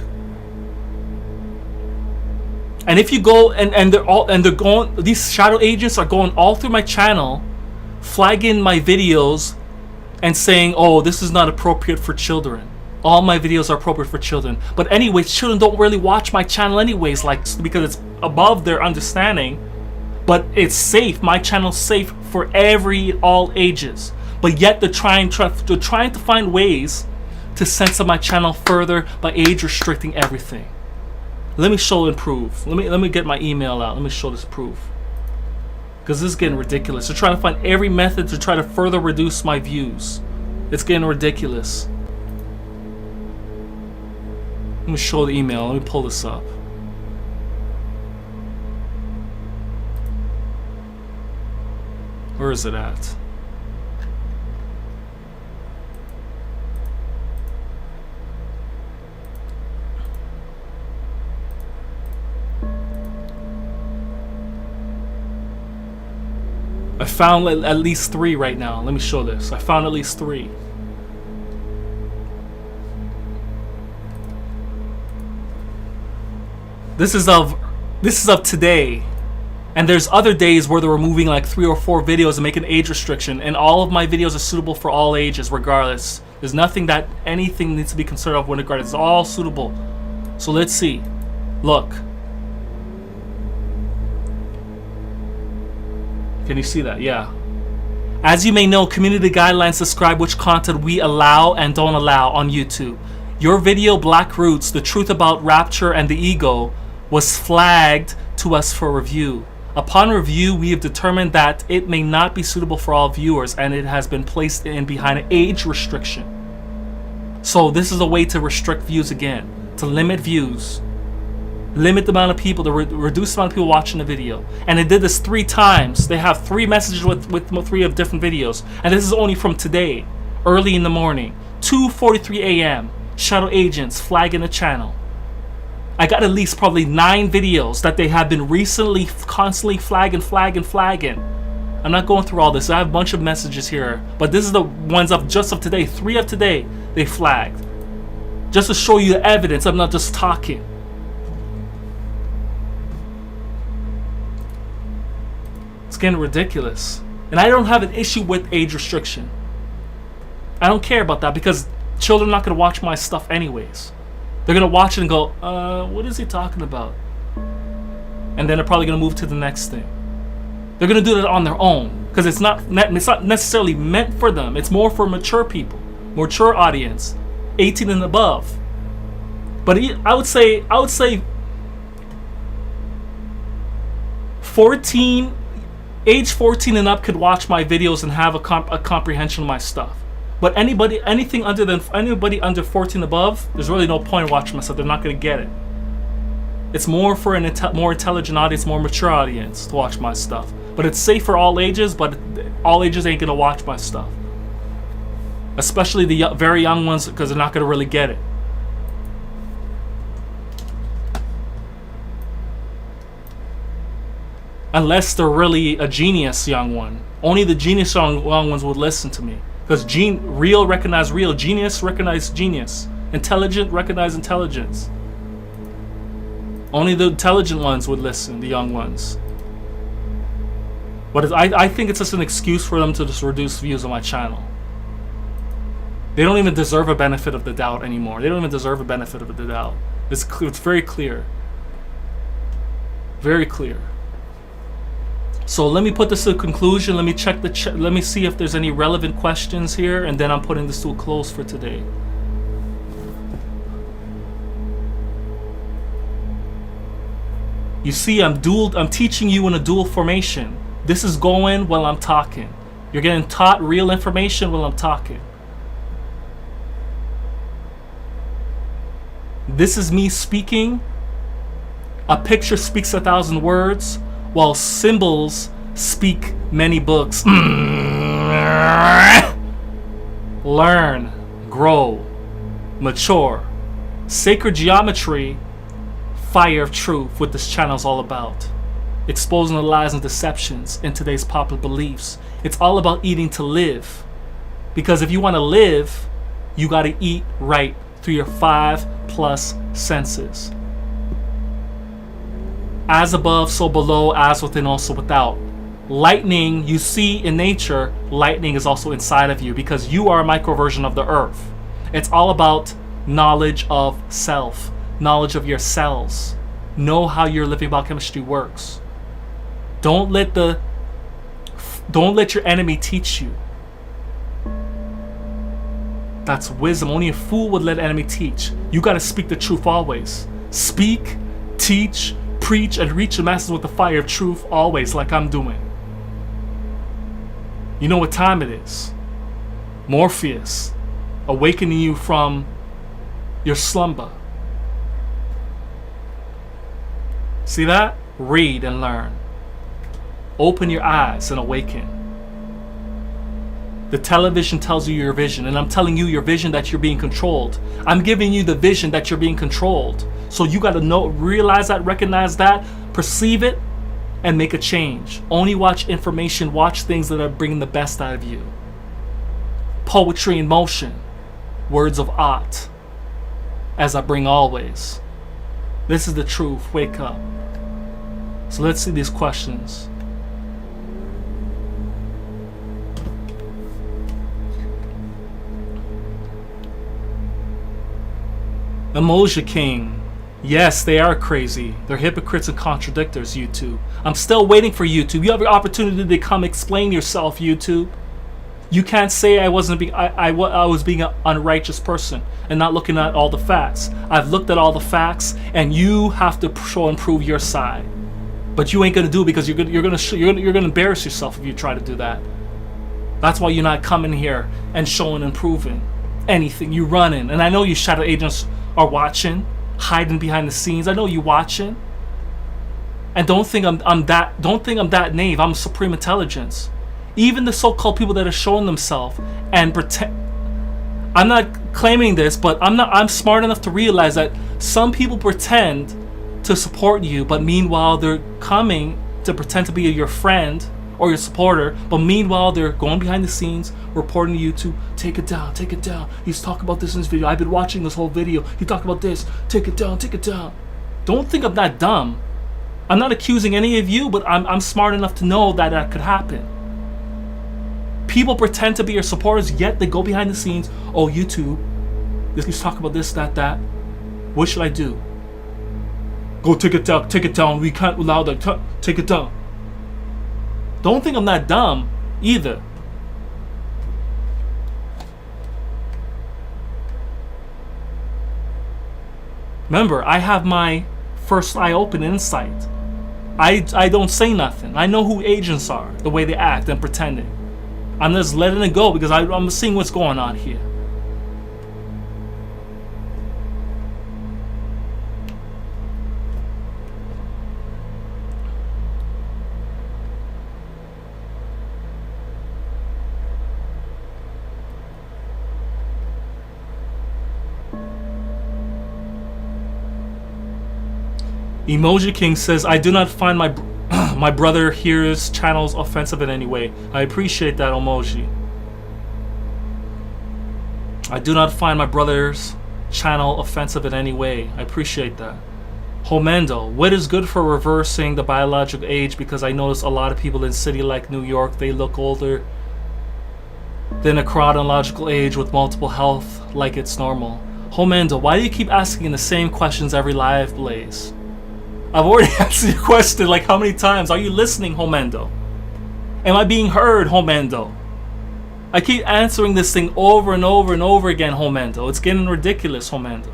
And if you go and they're going, these shadow agents are going all through my channel, flagging my videos and saying, oh, this is not appropriate for children. All my videos are appropriate for children. But anyways, children don't really watch my channel anyways, like, because it's above their understanding. But it's safe. My channel's safe for all ages. But yet they're trying to find ways to censor my channel further by age restricting everything. Let me show and prove. Let me get my email out. Let me show this proof. Because this is getting ridiculous. They're trying to find every method to try to further reduce my views. It's getting ridiculous. Let me show the email. Let me pull this up. Where is it at? I found at least 3 right now. Let me show this. I found at least 3. This is of today. And there's other days where they're removing like 3 or 4 videos and making age restriction, and all of my videos are suitable for all ages regardless. There's nothing that anything needs to be concerned of when regardless. It's all suitable. So let's see. Look. Can you see that? Yeah. As you may know, community guidelines describe which content we allow and don't allow on YouTube. Your video, Black Roots, The Truth About Rapture and the Ego, was flagged to us for review. Upon review, we have determined that it may not be suitable for all viewers, and it has been placed in behind an age restriction. So this is a way to restrict views again, to limit views. Limit the amount of people, to reduce the amount of people watching the video. And they did this 3 times. They have 3 messages with 3 of different videos. And this is only from today, early in the morning, 2:43 a.m. Shadow agents flagging the channel. I got at least probably 9 videos that they have been recently constantly flagging. I'm not going through all this. I have a bunch of messages here. But this is the ones of just of today. 3 of today they flagged. Just to show you the evidence. I'm not just talking. It's getting ridiculous. And I don't have an issue with age restriction. I don't care about that because children are not going to watch my stuff anyways. They're going to watch it and go, what is he talking about? And then they're probably going to move to the next thing. They're going to do that on their own because it's not necessarily meant for them. It's more for mature people, mature audience, 18 and above. But I would say 14, age 14 and up could watch my videos and have a comprehension of my stuff. But anybody under 14 and above, there's really no point in watching my stuff. They're not going to get it. It's more for an more intelligent audience, more mature audience to watch my stuff. But it's safe for all ages, but all ages ain't going to watch my stuff. Especially the very young ones, because they're not going to really get it. Unless they're really a genius young one. Only the genius young ones would listen to me. Because real recognize real, genius recognize genius, intelligent recognize intelligence. Only the intelligent ones would listen, the young ones. But I think it's just an excuse for them to just reduce views on my channel. They don't even deserve a benefit of the doubt anymore. They don't even deserve a benefit of the doubt. It's very clear. Very clear. So let me put this to a conclusion. Let me check let me see if there's any relevant questions here, and then I'm putting this to a close for today. You see, I'm teaching you in a dual formation. This is going while I'm talking. You're getting taught real information while I'm talking. This is me speaking. A picture speaks 1,000 words, while symbols speak many books. Learn, grow, mature. Sacred geometry, fire of truth, what this channel is all about. Exposing the lies and deceptions in today's popular beliefs. It's all about eating to live. Because if you want to live, you got to eat right through your 5+ senses. As above, so below, as within, also without. Lightning, you see in nature, lightning is also inside of you because you are a microversion of the earth. It's all about knowledge of self, knowledge of your cells. Know how your living biochemistry works. Don't let your enemy teach you. That's wisdom. Only a fool would let an enemy teach. You got to speak the truth always. Speak, teach, preach, and reach the masses with the fire of truth always, like I'm doing. You know what time it is. Morpheus, awakening you from your slumber. See that? Read and learn. Open your eyes and awaken. The television tells you your vision, and I'm telling you your vision that you're being controlled. I'm giving you the vision that you're being controlled. So you got to know, realize that, recognize that, perceive it, and make a change. Only watch information, watch things that are bringing the best out of you. Poetry in motion, words of art, as I bring always. This is the truth, wake up. So let's see these questions. Emoji King, Yes, they are crazy. They're hypocrites and contradictors, YouTube. I'm still waiting for YouTube. You have your opportunity to come explain yourself, YouTube. You can't say I wasn't being I was being an unrighteous person and not looking at all the facts. I've looked at all the facts, and you have to show and prove your side. But you ain't gonna do it because you're gonna embarrass yourself if you try to do that. That's why you're not coming here and showing and proving anything. You running, and I know you shadow agents are watching, hiding behind the scenes. I know you watching. And don't think I'm that naive. I'm supreme intelligence. Even the so-called people that are showing themselves and pretend. I'm not claiming this, but I'm smart enough to realize that some people pretend to support you, but meanwhile they're coming to pretend to be your friend or your supporter, but meanwhile they're going behind the scenes, reporting to you to take it down, take it down. He's talking about this in this video. I've been watching this whole video. He talked about this. Take it down, take it down. Don't think I'm that dumb. I'm not accusing any of you, but I'm smart enough to know that that could happen. People pretend to be your supporters, yet they go behind the scenes. Oh, YouTube, he's talking about this, that. What should I do? Go take it down, take it down. We can't allow that. Take it down. Don't think I'm that dumb either. Remember, I have my first eye open insight. I don't say nothing. I know who agents are, the way they act and pretending. I'm just letting it go because I'm seeing what's going on here. Emoji King says, I do not find my brother here's channels offensive in any way. I appreciate that, emoji. I do not find my brother's channel offensive in any way. I appreciate that. Homendo, what is good for reversing the biological age? Because I notice a lot of people in city like New York, they look older than a chronological age with multiple health like it's normal. Homendo, why do you keep asking the same questions every live blaze? I've already asked you a question like how many times? Are you listening, Homendo? Am I being heard, Homendo? I keep answering this thing over and over and over again, Homendo. It's getting ridiculous, Homendo.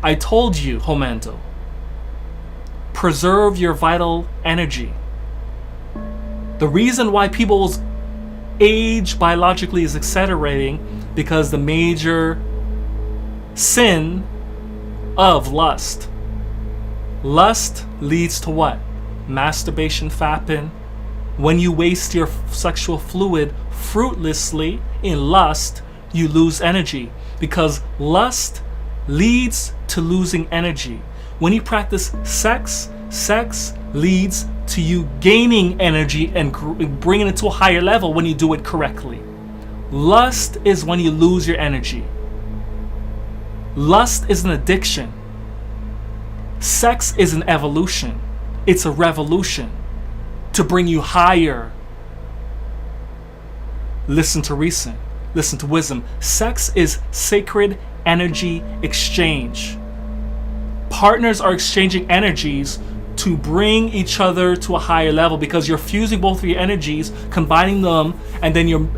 I told you, Homendo. Preserve your vital energy. The reason why people's age biologically is accelerating because the major sin of lust. Lust leads to what? Masturbation, fapping. When you waste your sexual fluid fruitlessly in lust, you lose energy because lust leads to losing energy. When you practice sex, sex leads to you gaining energy and bringing it to a higher level when you do it correctly. Lust is when you lose your energy. Lust is an addiction. Sex is an evolution. It's a revolution to bring you higher. Listen to reason. Listen to wisdom. Sex is sacred energy exchange. Partners are exchanging energies to bring each other to a higher level because you're fusing both of your energies, combining them, and then you're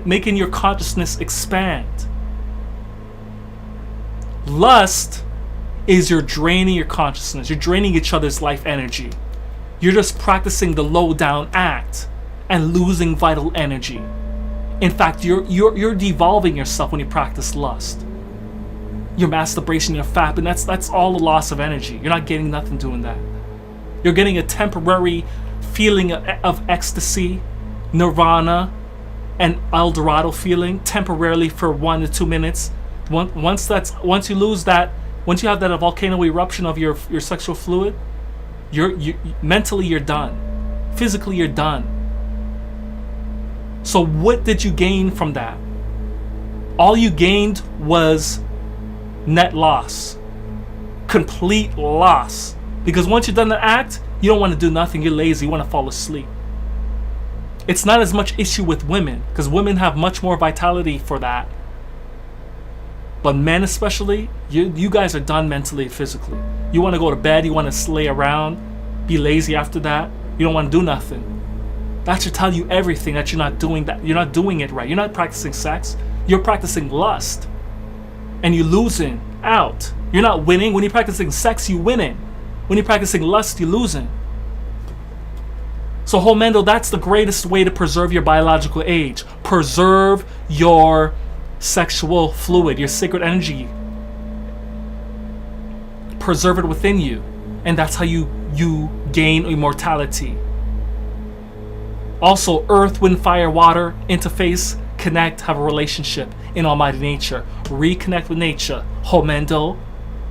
making your consciousness expand. Lust is you're draining your consciousness. You're draining each other's life energy. You're just practicing the low down act and losing vital energy. In fact, you're devolving yourself when you practice lust. Your masturbation, your fapping, that's all a loss of energy. You're not getting nothing doing that. You're getting a temporary feeling of ecstasy, nirvana, and El Dorado feeling temporarily for 1 to 2 minutes. Once you lose that, once you have that volcano eruption of your sexual fluid, you mentally you're done. Physically you're done. So what did you gain from that? All you gained was net loss. Complete loss. Because once you've done the act, you don't want to do nothing. You're lazy. You want to fall asleep. It's not as much issue with women because women have much more vitality for that. But men especially, you guys are done mentally and physically. You want to go to bed, you want to slay around, be lazy after that. You don't want to do nothing. That should tell you everything, that you're not doing that. You're not doing it right. You're not practicing sex. You're practicing lust. And you're losing out. You're not winning. When you're practicing sex, you're winning. When you're practicing lust, you're losing. So Homendo, that's the greatest way to preserve your biological age. Preserve your sexual fluid, your sacred energy. Preserve it within you. And that's how you gain immortality. Also, earth, wind, fire, water, interface, connect, have a relationship in Almighty Nature. Reconnect with nature. Homendo,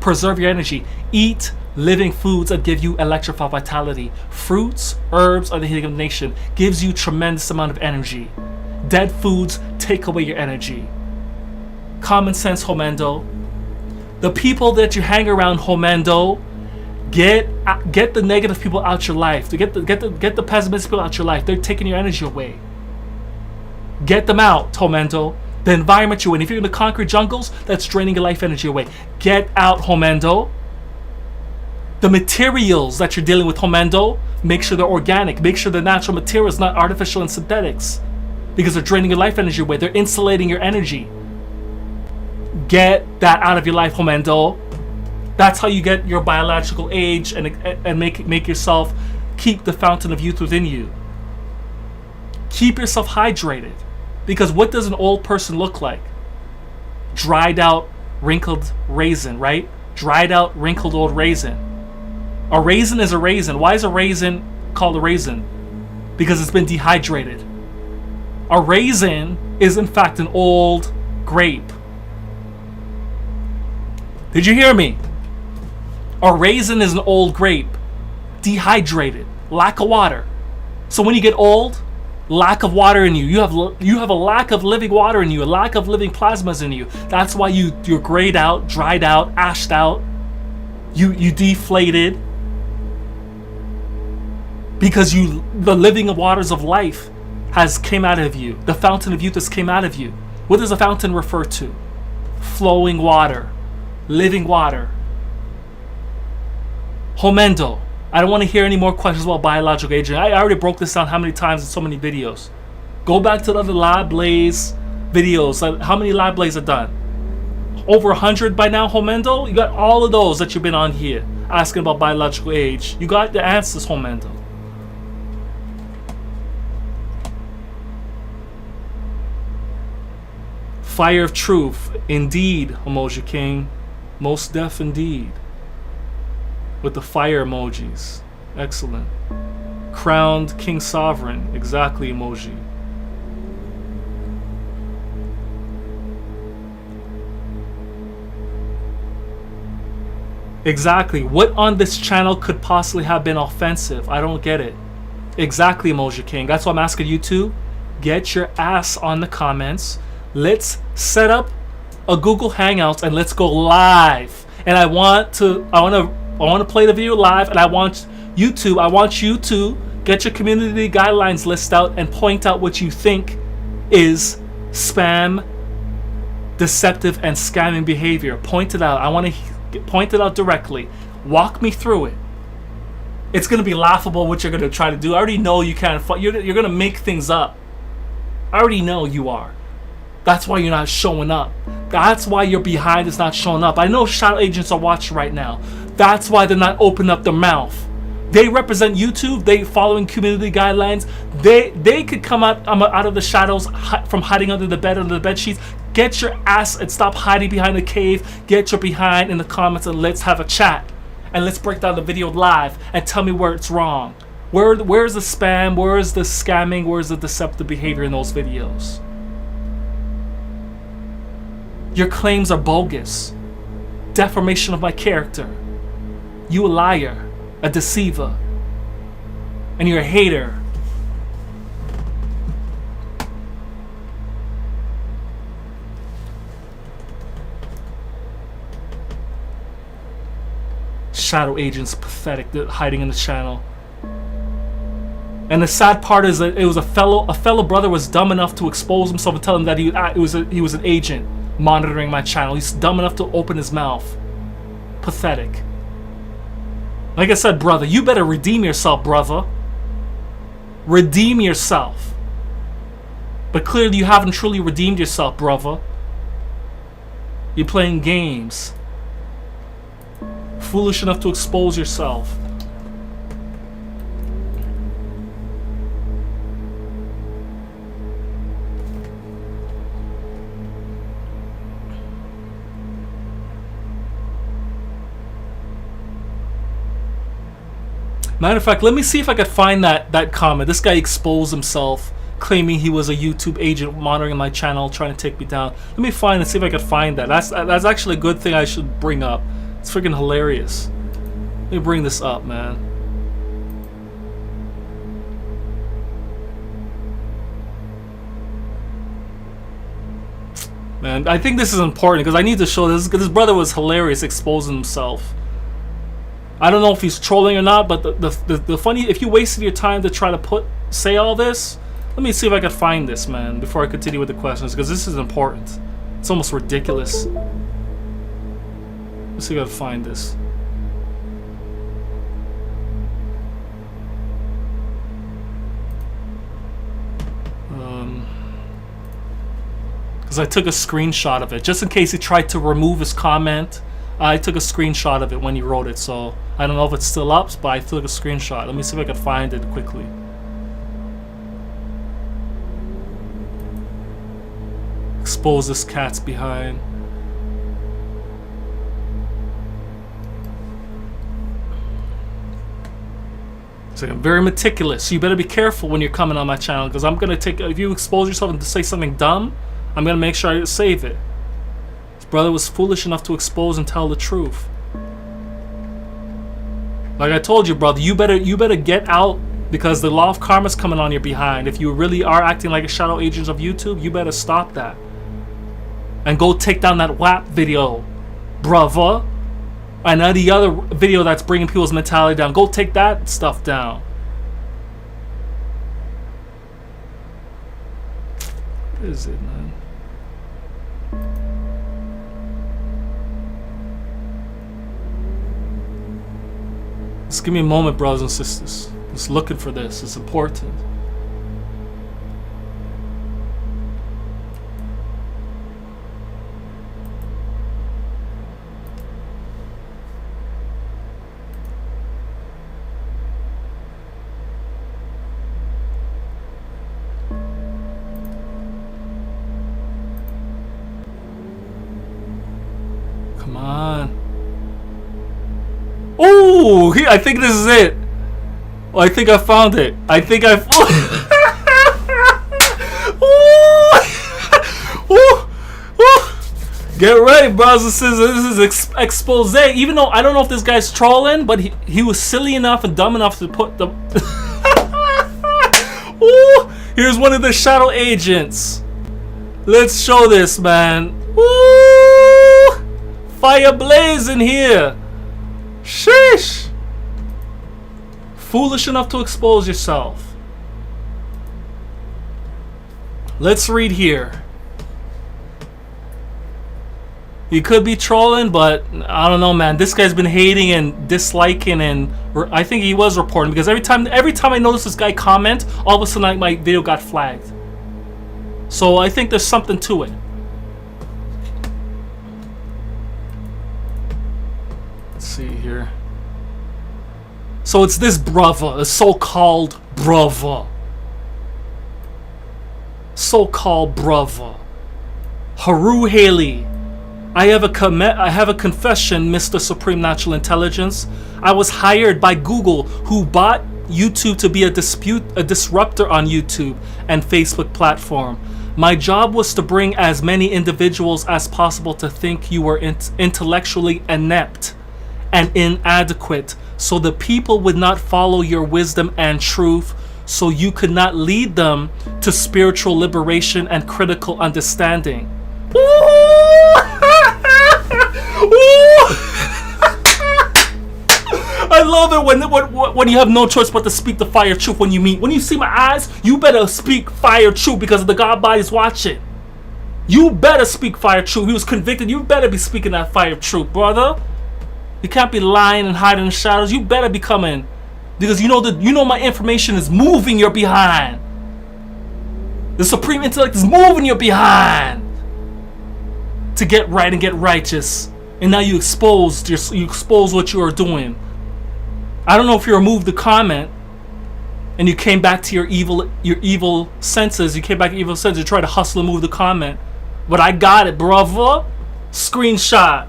preserve your energy. Eat living foods that give you electrified vitality. Fruits, herbs are the healing of the nation. Gives you tremendous amount of energy. Dead foods take away your energy. Common sense, Homendo. The people that you hang around, Homendo, get the negative people out your life. Get the pessimistic people out your life. They're taking your energy away. Get them out, Homendo. The environment you're in. If you're in the concrete jungles, that's draining your life energy away. Get out, Homendo. The materials that you're dealing with, Homendo, make sure they're organic. Make sure they're natural materials, not artificial and synthetics. Because they're draining your life energy away. They're insulating your energy. Get that out of your life, Homendo. That's how you get your biological age and make yourself keep the fountain of youth within you. Keep yourself hydrated. Because what does an old person look like? Dried out, wrinkled raisin, right? Dried out, wrinkled old raisin. A raisin is a raisin. Why is a raisin called a raisin? Because it's been dehydrated. A raisin is in fact an old grape. Did you hear me? A raisin is an old grape. Dehydrated. Lack of water. So when you get old, lack of water in you. You have a lack of living water in you, a lack of living plasmas in you. That's why you're grayed out, dried out, ashed out. You deflated. Because the living waters of life has came out of you. The fountain of youth has came out of you. What does a fountain refer to? Flowing water. Living water. Homendo. I don't want to hear any more questions about biological aging. I already broke this down how many times in so many videos. Go back to the other Li-Blaze videos. How many Li-Blaze are done? Over 100 by now, Homendo? You got all of those that you've been on here asking about biological age. You got the answers, Homendo. Fire of truth. Indeed, Emoji King. Most deaf indeed. With the fire emojis. Excellent. Crowned King Sovereign. Exactly, emoji. Exactly. What on this channel could possibly have been offensive? I don't get it. Exactly, Emoji King. That's why I'm asking you to get your ass on the comments. Let's set up a Google Hangouts and let's go live. And I want to play the video live, and I want you to get your community guidelines list out and point out what you think is spam, deceptive, and scamming behavior. Point it out. I want to point it out directly. Walk me through it. It's going to be laughable what you're going to try to do. I already know you can't. You're going to make things up. I already know you are. That's why you're not showing up. That's why your behind is not showing up. I know shadow agents are watching right now. That's why they're not opening up their mouth. They represent YouTube. They following community guidelines. They could come out of the shadows from hiding under the bed, under the bed sheets. Get your ass and stop hiding behind the cave. Get your behind in the comments and let's have a chat. And let's break down the video live and tell me where it's wrong. Where's the spam? Where's the scamming? Where's the deceptive behavior in those videos? Your claims are bogus. Deformation of my character. You a liar, a deceiver, and you're a hater. Shadow agents, pathetic, they're hiding in the channel. And the sad part is that it was a fellow brother was dumb enough to expose himself and tell him that he was an agent. monitoring my channel. He's dumb enough to open his mouth. Pathetic. Like I said, brother, you better redeem yourself, brother. Redeem yourself. But clearly you haven't truly redeemed yourself, brother. You're playing games. Foolish enough to expose yourself. Matter of fact, let me see if I could find that comment. This guy exposed himself, claiming he was a YouTube agent monitoring my channel, trying to take me down. Let me find and see if I could find that. That's actually a good thing I should bring up. It's freaking hilarious. Let me bring this up, man. Man, I think this is important because I need to show this. This brother was hilarious exposing himself. I don't know if he's trolling or not, but the funny, if you wasted your time to try to say all this, let me see if I can find this, man, before I continue with the questions, because this is important. It's almost ridiculous. Let's see if I can find this. Because I took a screenshot of it, just in case he tried to remove his comment. I took a screenshot of it when he wrote it, so I don't know if it's still up, but I took a screenshot. Let me see if I can find it quickly. Expose this cat's behind. So I'm very meticulous, so you better be careful when you're coming on my channel, because I'm gonna take, if you expose yourself and say something dumb, I'm gonna make sure I save it. His brother was foolish enough to expose and tell the truth. Like I told you, brother, you better get out, because the law of karma's coming on your behind. If you really are acting like a shadow agent of YouTube, you better stop that. And go take down that WAP video, brother. And any other video that's bringing people's mentality down. Go take that stuff down. What is it, man? Just give me a moment, brothers and sisters. Just looking for this. It's important. Come on. Oh, I think this is it. Oh, I think I found it. I think I Get ready, brothers and sisters. This is expose. Even though I don't know if this guy's trolling, but he was silly enough and dumb enough to put the Ooh, here's one of the shadow agents. Let's show this, man. Woo! Fire blazing here. Sheesh. Foolish enough to expose yourself. Let's read here. He could be trolling, but I don't know, man. This guy's been hating and disliking, and I think he was reporting, because every time I notice this guy comment, all of a sudden my video got flagged. So I think there's something to it. Let's see here. So it's this brother, a so-called brother. So-called brother. Haru Haley. I have a confession, Mr. Supreme Natural Intelligence. I was hired by Google, who bought YouTube to be a disruptor on YouTube and Facebook platform. My job was to bring as many individuals as possible to think you were intellectually inept and inadequate, so the people would not follow your wisdom and truth, so you could not lead them to spiritual liberation and critical understanding. I love it when you have no choice but to speak the fire truth when you see my eyes. You better speak fire truth, because the God body's watching. You better speak fire truth. He was convicted. You better be speaking that fire truth, brother. You can't be lying and hiding in the shadows. You better be coming, because you know my information is moving your behind. The supreme intellect is moving your behind to get right and get righteous. And now you expose what you are doing. I don't know if you removed the comment and you came back to your evil senses. You came back to evil senses. You tried to hustle and move the comment, but I got it, brother. Screenshot.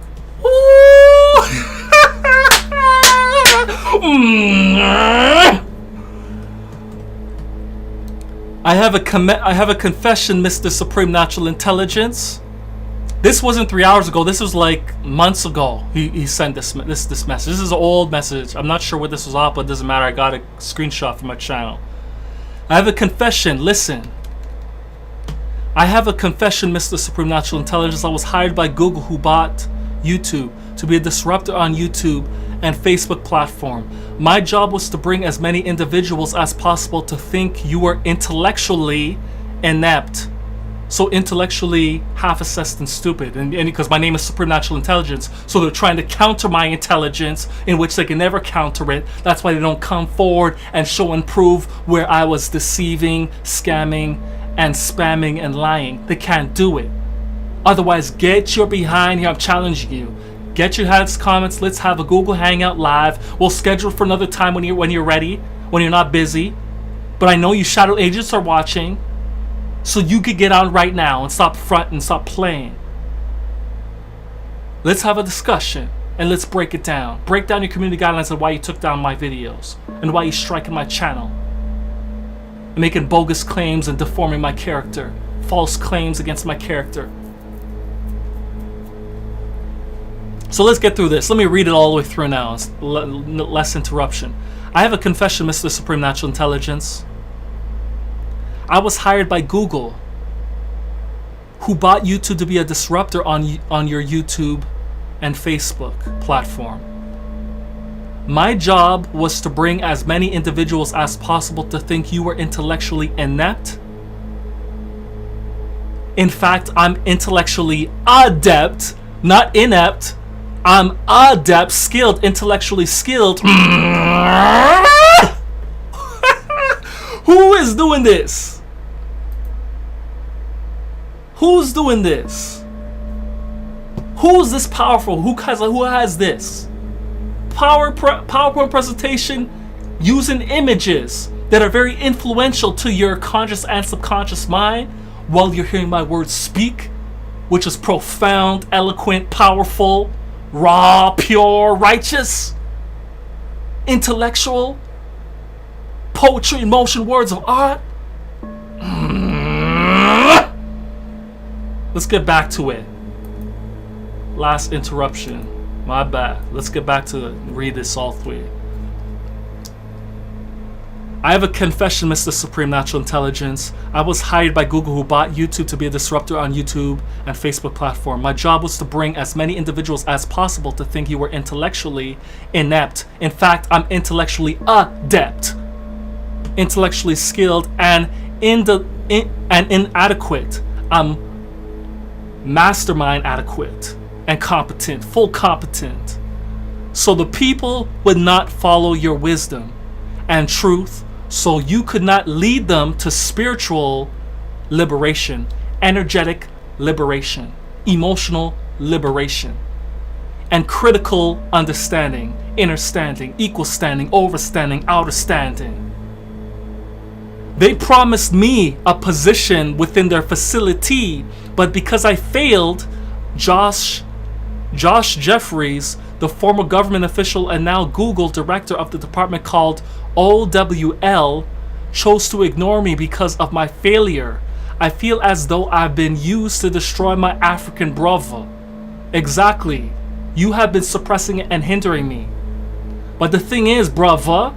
I have a confession, Mr. Supreme Natural Intelligence. This wasn't 3 hours ago. This was like months ago. He sent this message. This is an old message. I'm not sure what this was off, but it doesn't matter. I got a screenshot from my channel. I have a confession. Listen. I have a confession, Mr. Supreme Natural Intelligence. I was hired by Google, who bought YouTube, to be a disruptor on YouTube and Facebook platform. My job was to bring as many individuals as possible to think you were intellectually inept. So intellectually half-assessed and stupid, and because my name is Supreme Natural Intelligence, so they're trying to counter my intelligence, in which they can never counter it. That's why they don't come forward and show and prove where I was deceiving, scamming, and spamming and lying. They can't do it. Otherwise, get your behind here. I'm challenging you. Get your heads, comments. Let's have a Google Hangout live. We'll schedule for another time when you're ready, when you're not busy. But I know you shadow agents are watching. So you could get on right now and stop fronting, stop playing. Let's have a discussion and let's break it down. Break down your community guidelines and why you took down my videos and why you striking my channel and making bogus claims and deforming my character, false claims against my character. So let's get through this. Let me read it all the way through now. It's less interruption. I have a confession, Mr. Supreme Natural Intelligence. I was hired by Google, who bought YouTube to be a disruptor on your YouTube and Facebook platform. My job was to bring as many individuals as possible to think you were intellectually inept. In fact, I'm intellectually adept, not inept. I'm adept, skilled, intellectually skilled. Who is doing this? Who's doing this? Who's this powerful? Who has this? PowerPoint presentation using images that are very influential to your conscious and subconscious mind while you're hearing my words speak, which is profound, eloquent, powerful, raw, pure, righteous, intellectual, poetry in motion, words of art. Let's get back to it. Last interruption. My bad. Let's get back to it and read this all through. I have a confession, Mr. Supreme Natural Intelligence. I was hired by Google, who bought YouTube to be a disruptor on YouTube and Facebook platform. My job was to bring as many individuals as possible to think you were intellectually inept. In fact, I'm intellectually adept, intellectually skilled, and inadequate. I'm mastermind adequate and competent, full competent. So the people would not follow your wisdom and truth, so you could not lead them to spiritual liberation, energetic liberation, emotional liberation, and critical understanding, inner standing, equal standing, overstanding, outer standing. They promised me a position within their facility, but because I failed, Josh Jeffries, the former government official and now Google director of the department called O.W.L., chose to ignore me because of my failure. I feel as though I've been used to destroy my African brother. Exactly. You have been suppressing it and hindering me. But the thing is, brother,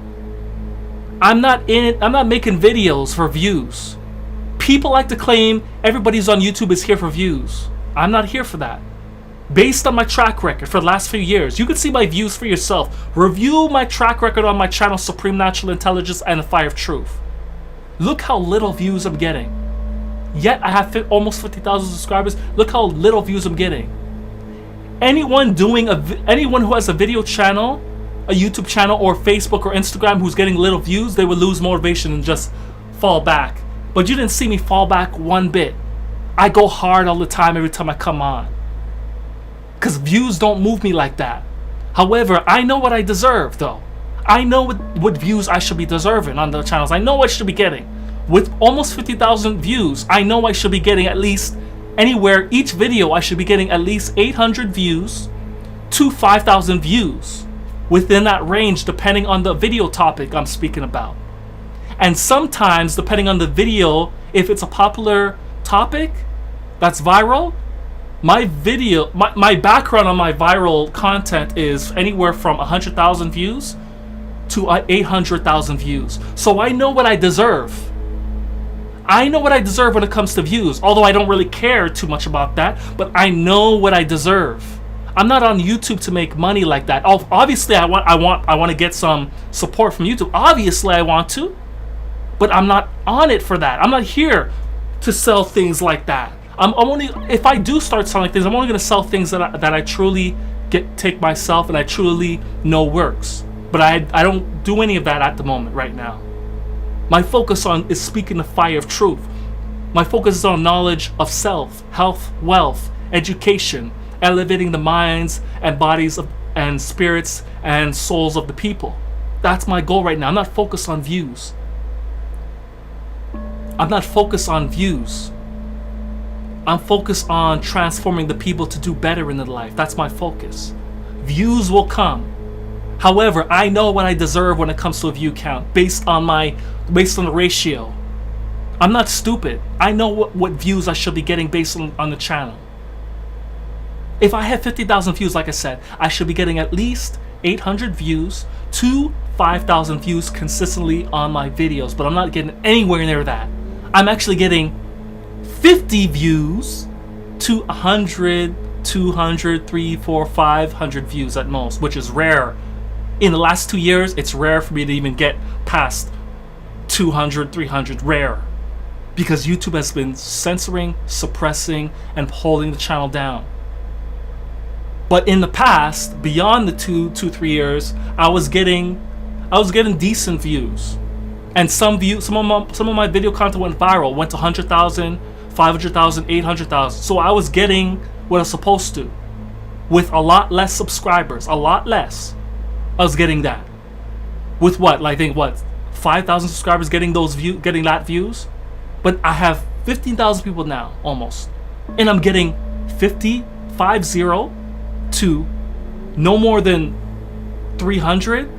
I'm not making videos for views. People like to claim everybody's on YouTube is here for views. I'm not here for that. Based on my track record for the last few years, you can see my views for yourself. Review my track record on my channel, Supreme Natural Intelligence and the Fire of Truth. Look how little views I'm getting. Yet I have almost 50,000 subscribers. Look how little views I'm getting. Anyone who has a video channel, a YouTube channel, or Facebook or Instagram who's getting little views, they would lose motivation and just fall back. But you didn't see me fall back one bit. I go hard all the time every time I come on. Because views don't move me like that. However, I know what I deserve though. I know what views I should be deserving on the channels. I know what I should be getting. With almost 50,000 views, I know I should be getting at least anywhere, each video I should be getting at least 800 views to 5,000 views. Within that range, depending on the video topic I'm speaking about. And sometimes, depending on the video, if it's a popular topic that's viral, my background on my viral content is anywhere from 100,000 views to 800,000 views. So I know what I deserve. I know what I deserve when it comes to views, although I don't really care too much about that, but I know what I deserve. I'm not on YouTube to make money like that. Obviously, I want to get some support from YouTube. Obviously, I want to, but I'm not on it for that. I'm not here to sell things like that. I'm only, if I do start selling things, I'm only going to sell things that I truly take myself and I truly know works. But I don't do any of that at the moment right now. My focus is speaking the fire of truth. My focus is on knowledge of self, health, wealth, education, elevating the minds and bodies and spirits and souls of the people. That's my goal right now. I'm not focused on views. I'm not focused on views. I'm focused on transforming the people to do better in their life. That's my focus. Views will come. However, I know what I deserve when it comes to a view count based on the ratio. I'm not stupid. I know what views I should be getting based on the channel. If I have 50,000 views, like I said, I should be getting at least 800 views to 5,000 views consistently on my videos, but I'm not getting anywhere near that. I'm actually getting 50 views to 100, 200, 300, 400, 500 views at most, which is rare. In the last 2 years, it's rare for me to even get past 200, 300, rare. Because YouTube has been censoring, suppressing, and holding the channel down. But in the past, beyond the 3 years, I was getting decent views, and some of my video content went viral, went to 100,000, 500,000, 800,000. So I was getting what I was supposed to, with a lot less subscribers, a lot less. I was getting that, with what, I think 5,000 subscribers getting that views, but I have 15,000 people now almost, and I'm getting 50 to no more than 300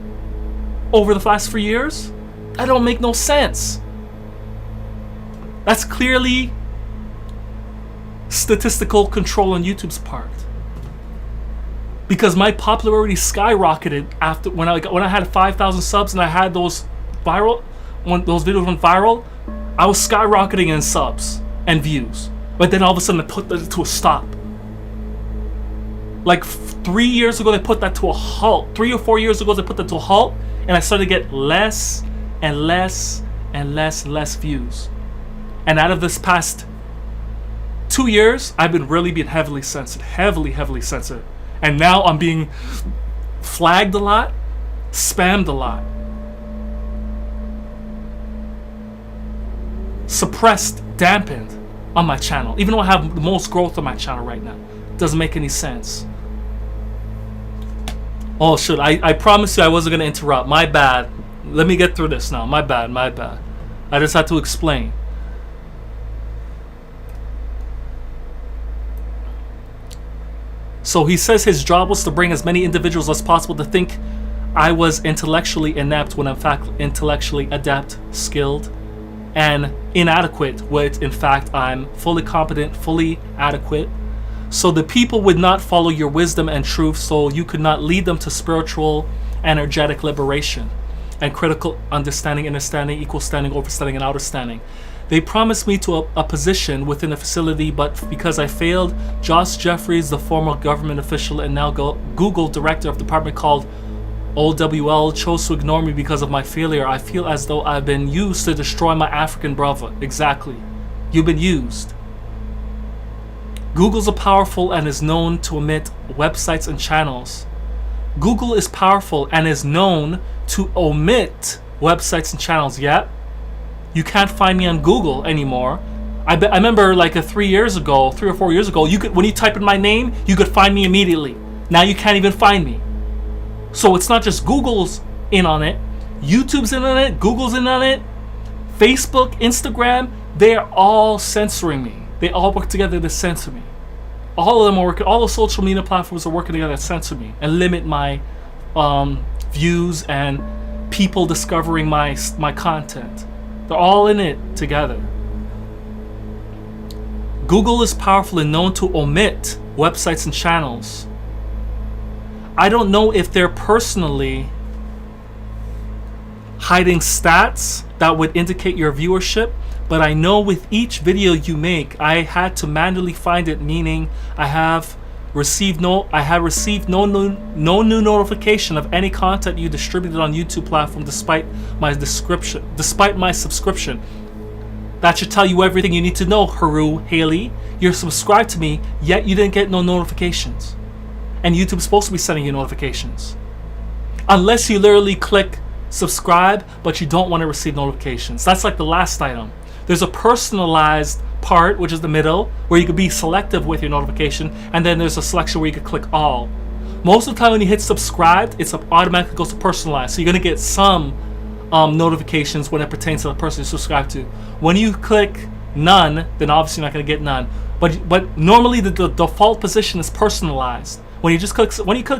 over the last 3 years. That don't make no sense. That's clearly statistical control on YouTube's part. Because my popularity skyrocketed after when I had 5,000 subs and I had those viral, when those videos went viral, I was skyrocketing in subs and views. But then all of a sudden I put that to a stop. Like 3 years ago, they put that to a halt. 3 or 4 years ago, they put that to a halt, and I started to get less and less and less views. And out of this past 2 years, I've been really being heavily censored, heavily censored. And now I'm being flagged a lot, spammed a lot, suppressed, dampened on my channel, even though I have the most growth on my channel right now. Doesn't make any sense. Oh shit, I promised you I wasn't gonna interrupt. My bad. Let me get through this now. My bad. I just had to explain. So he says his job was to bring as many individuals as possible to think I was intellectually inept when in fact intellectually adept, skilled, and inadequate, when in fact I'm fully competent, fully adequate. So the people would not follow your wisdom and truth, so you could not lead them to spiritual, energetic liberation and critical understanding, understanding, equal standing, overstanding, and outerstanding. They promised me to a position within the facility, but because I failed, Josh Jeffries, the former government official and now Google director of the department called O.W.L, chose to ignore me because of my failure. I feel as though I've been used to destroy my African brother. Exactly. You've been used. Google's powerful and is known to omit websites and channels. Google is powerful and is known to omit websites and channels. Yep. You can't find me on Google anymore. I remember like 3 or 4 years ago, you could, when you type in my name, you could find me immediately. Now you can't even find me. So it's not just Google's in on it, YouTube's in on it, Google's in on it, Facebook, Instagram, they are all censoring me. They all work together to censor me. All of them are working, all the social media platforms are working together to censor me and limit my views and people discovering my content. They're all in it together. Google is powerful and known to omit websites and channels. I don't know if they're personally hiding stats that would indicate your viewership, but I know with each video you make, I had to manually find it, meaning I had received no new notification of any content you distributed on YouTube platform despite my subscription. That should tell you everything you need to know, Haley. You're subscribed to me, yet you didn't get no notifications. And YouTube's supposed to be sending you notifications. Unless you literally click subscribe, but you don't want to receive notifications. That's like the last item. There's a personalized part, which is the middle, where you could be selective with your notification, and then there's a selection where you could click all. Most of the time when you hit subscribe, it's automatically goes to personalized. So you're going to get some notifications when it pertains to the person you subscribe to. When you click none, then obviously you're not going to get none. But normally the default position is personalized. When you click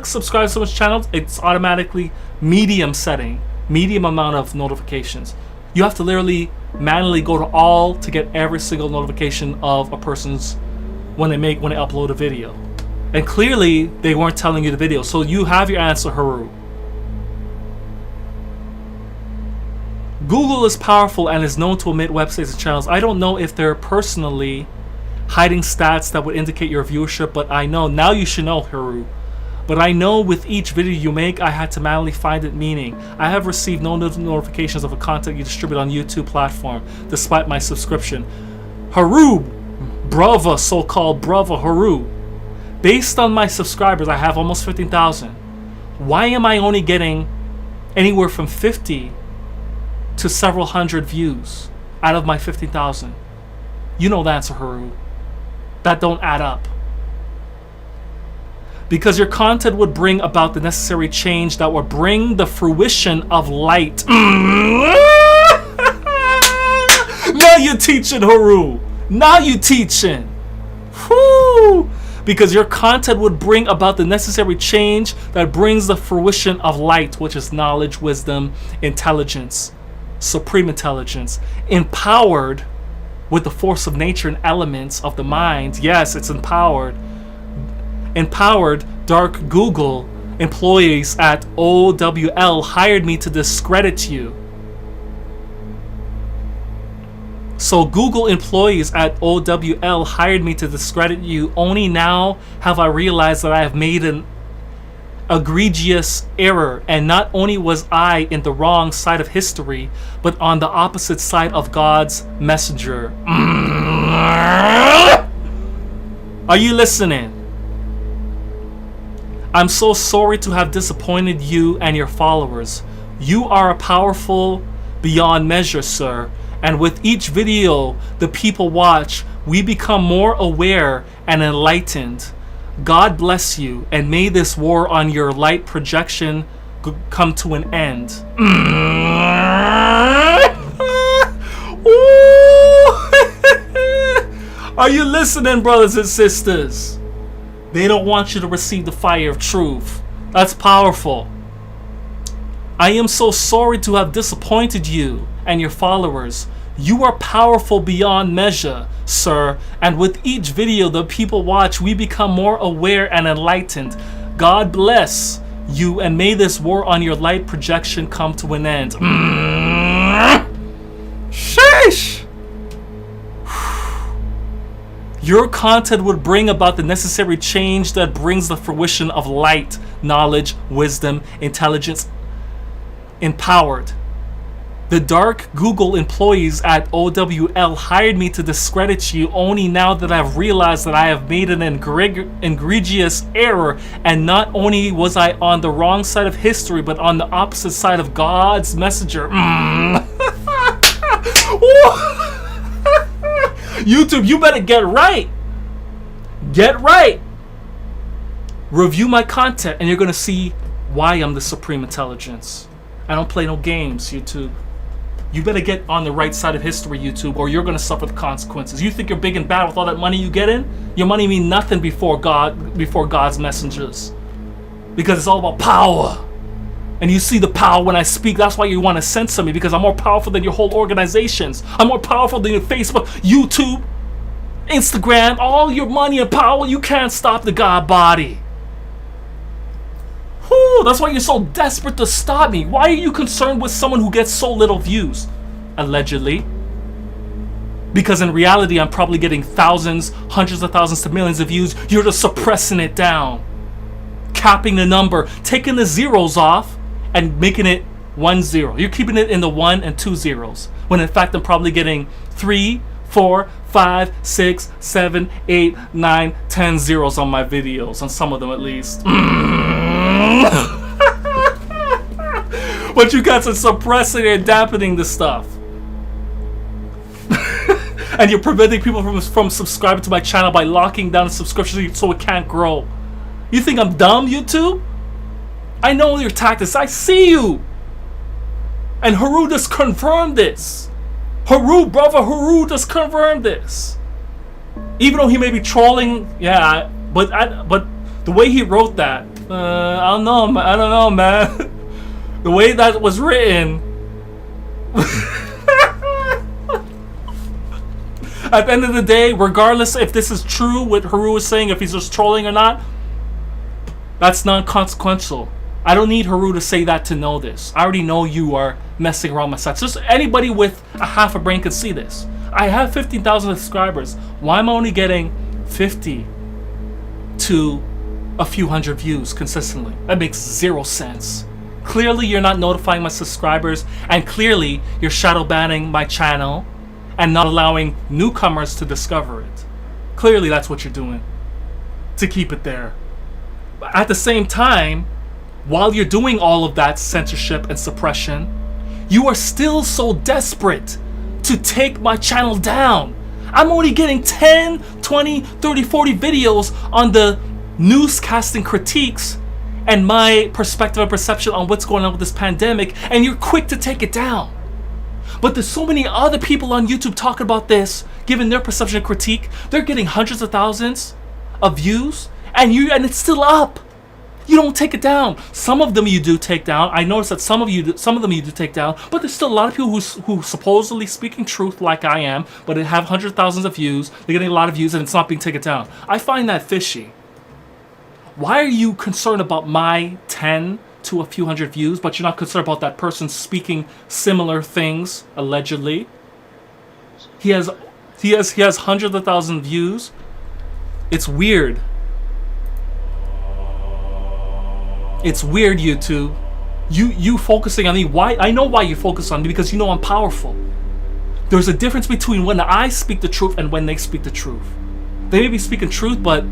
subscribe to someone's channel, it's automatically medium setting, medium amount of notifications. You have to literally manually go to all to get every single notification of a person's when they upload a video. And clearly they weren't telling you the video, so you have your answer, Haru. Google is powerful and is known to omit websites and channels. I don't know if they're personally hiding stats that would indicate your viewership, but I know, now you should know, Haru. But I know with each video you make, I had to manually find it, meaning I have received no notifications of a content you distribute on YouTube platform, despite my subscription. Haru, brava, so-called brava, Haru. Based on my subscribers, I have almost 15,000. Why am I only getting anywhere from 50 to several hundred views out of my 15,000? You know the answer, Haru. That don't add up. Because your content would bring about the necessary change that would bring the fruition of light. Now you're teaching, Haru. Now you teaching. Whoo! Because your content would bring about the necessary change that brings the fruition of light, which is knowledge, wisdom, intelligence, supreme intelligence, empowered with the force of nature and elements of the mind. Yes, it's empowered. Empowered dark Google employees at O.W.L. hired me to discredit you. So Google employees at O.W.L. hired me to discredit you. Only now have I realized that I have made an egregious error, and not only was I in the wrong side of history, but on the opposite side of God's messenger. Are you listening? I'm so sorry to have disappointed you and your followers. You are powerful beyond measure, sir. And with each video the people watch, we become more aware and enlightened. God bless you, and may this war on your light projection come to an end. Are you listening, brothers and sisters? They don't want you to receive the fire of truth. That's powerful. I am so sorry to have disappointed you and your followers. You are powerful beyond measure, sir. And with each video the people watch, we become more aware and enlightened. God bless you, and may this war on your light projection come to an end. Sheesh! Your content would bring about the necessary change that brings the fruition of light, knowledge, wisdom, intelligence, empowered The dark Google employees at O.W.L. hired me to discredit you only now that I've realized that I have made an egregious error, and not only was I on the wrong side of history, but on the opposite side of God's messenger. YouTube, you better get right. Get right. Review my content and you're going to see why I'm the supreme intelligence. I don't play no games, YouTube. You better get on the right side of history, YouTube, or you're going to suffer the consequences. You think you're big and bad with all that money you get in? Your money mean nothing before God's messengers. Because it's all about power. And you see the power when I speak. That's why you want to censor me, because I'm more powerful than your whole organizations. I'm more powerful than your Facebook, YouTube, Instagram, all your money and power. You can't stop the God body. Whew, that's why you're so desperate to stop me. Why are you concerned with someone who gets so little views? Allegedly. Because in reality, I'm probably getting thousands, hundreds of thousands to millions of views. You're just suppressing it down. Capping the number. Taking the zeros off and making it 1-0. You're keeping it in the 1 and 2 zeros. When in fact, I'm probably getting 3, 4, 5, 6, 7, 8, 9, 10 zeros on my videos. On some of them at least. But you guys are suppressing and dampening the stuff. And you're preventing people from subscribing to my channel by locking down the subscription so it can't grow. You think I'm dumb, YouTube? I know your tactics. I see you. And Haru just confirmed this. Brother Haru just confirmed this. Even though he may be trolling, yeah, but the way he wrote that, I don't know, man. The way that was written. At the end of the day, regardless if this is true, what Haru is saying, if he's just trolling or not, that's non-consequential. I don't need Haru to say that to know this. I already know you are messing around my sites. Just anybody with a half a brain can see this. I have 15,000 subscribers. Why am I only getting 50 to a few hundred views consistently? That makes zero sense. Clearly, you're not notifying my subscribers, and clearly, you're shadow banning my channel and not allowing newcomers to discover it. Clearly, that's what you're doing to keep it there. But at the same time, while you're doing all of that censorship and suppression, you are still so desperate to take my channel down. I'm only getting 10, 20, 30, 40 videos on the newscasting critiques and my perspective and perception on what's going on with this pandemic, and you're quick to take it down. But there's so many other people on YouTube talking about this, giving their perception and critique. They're getting hundreds of thousands of views, and it's still up. You don't take it down. Some of them you do take down. I noticed that some of them you do take down, but there's still a lot of people who supposedly speaking truth like I am, but they have hundreds of thousands of views. They're getting a lot of views, and it's not being taken down. I find that fishy. Why are you concerned about my 10 to a few hundred views, but you're not concerned about that person speaking similar things, allegedly? He has hundreds of thousands of views. It's weird. It's weird, YouTube. You focusing on me. Why? I know why you focus on me, because you know I'm powerful. There's a difference between when I speak the truth and when they speak the truth. They may be speaking truth, but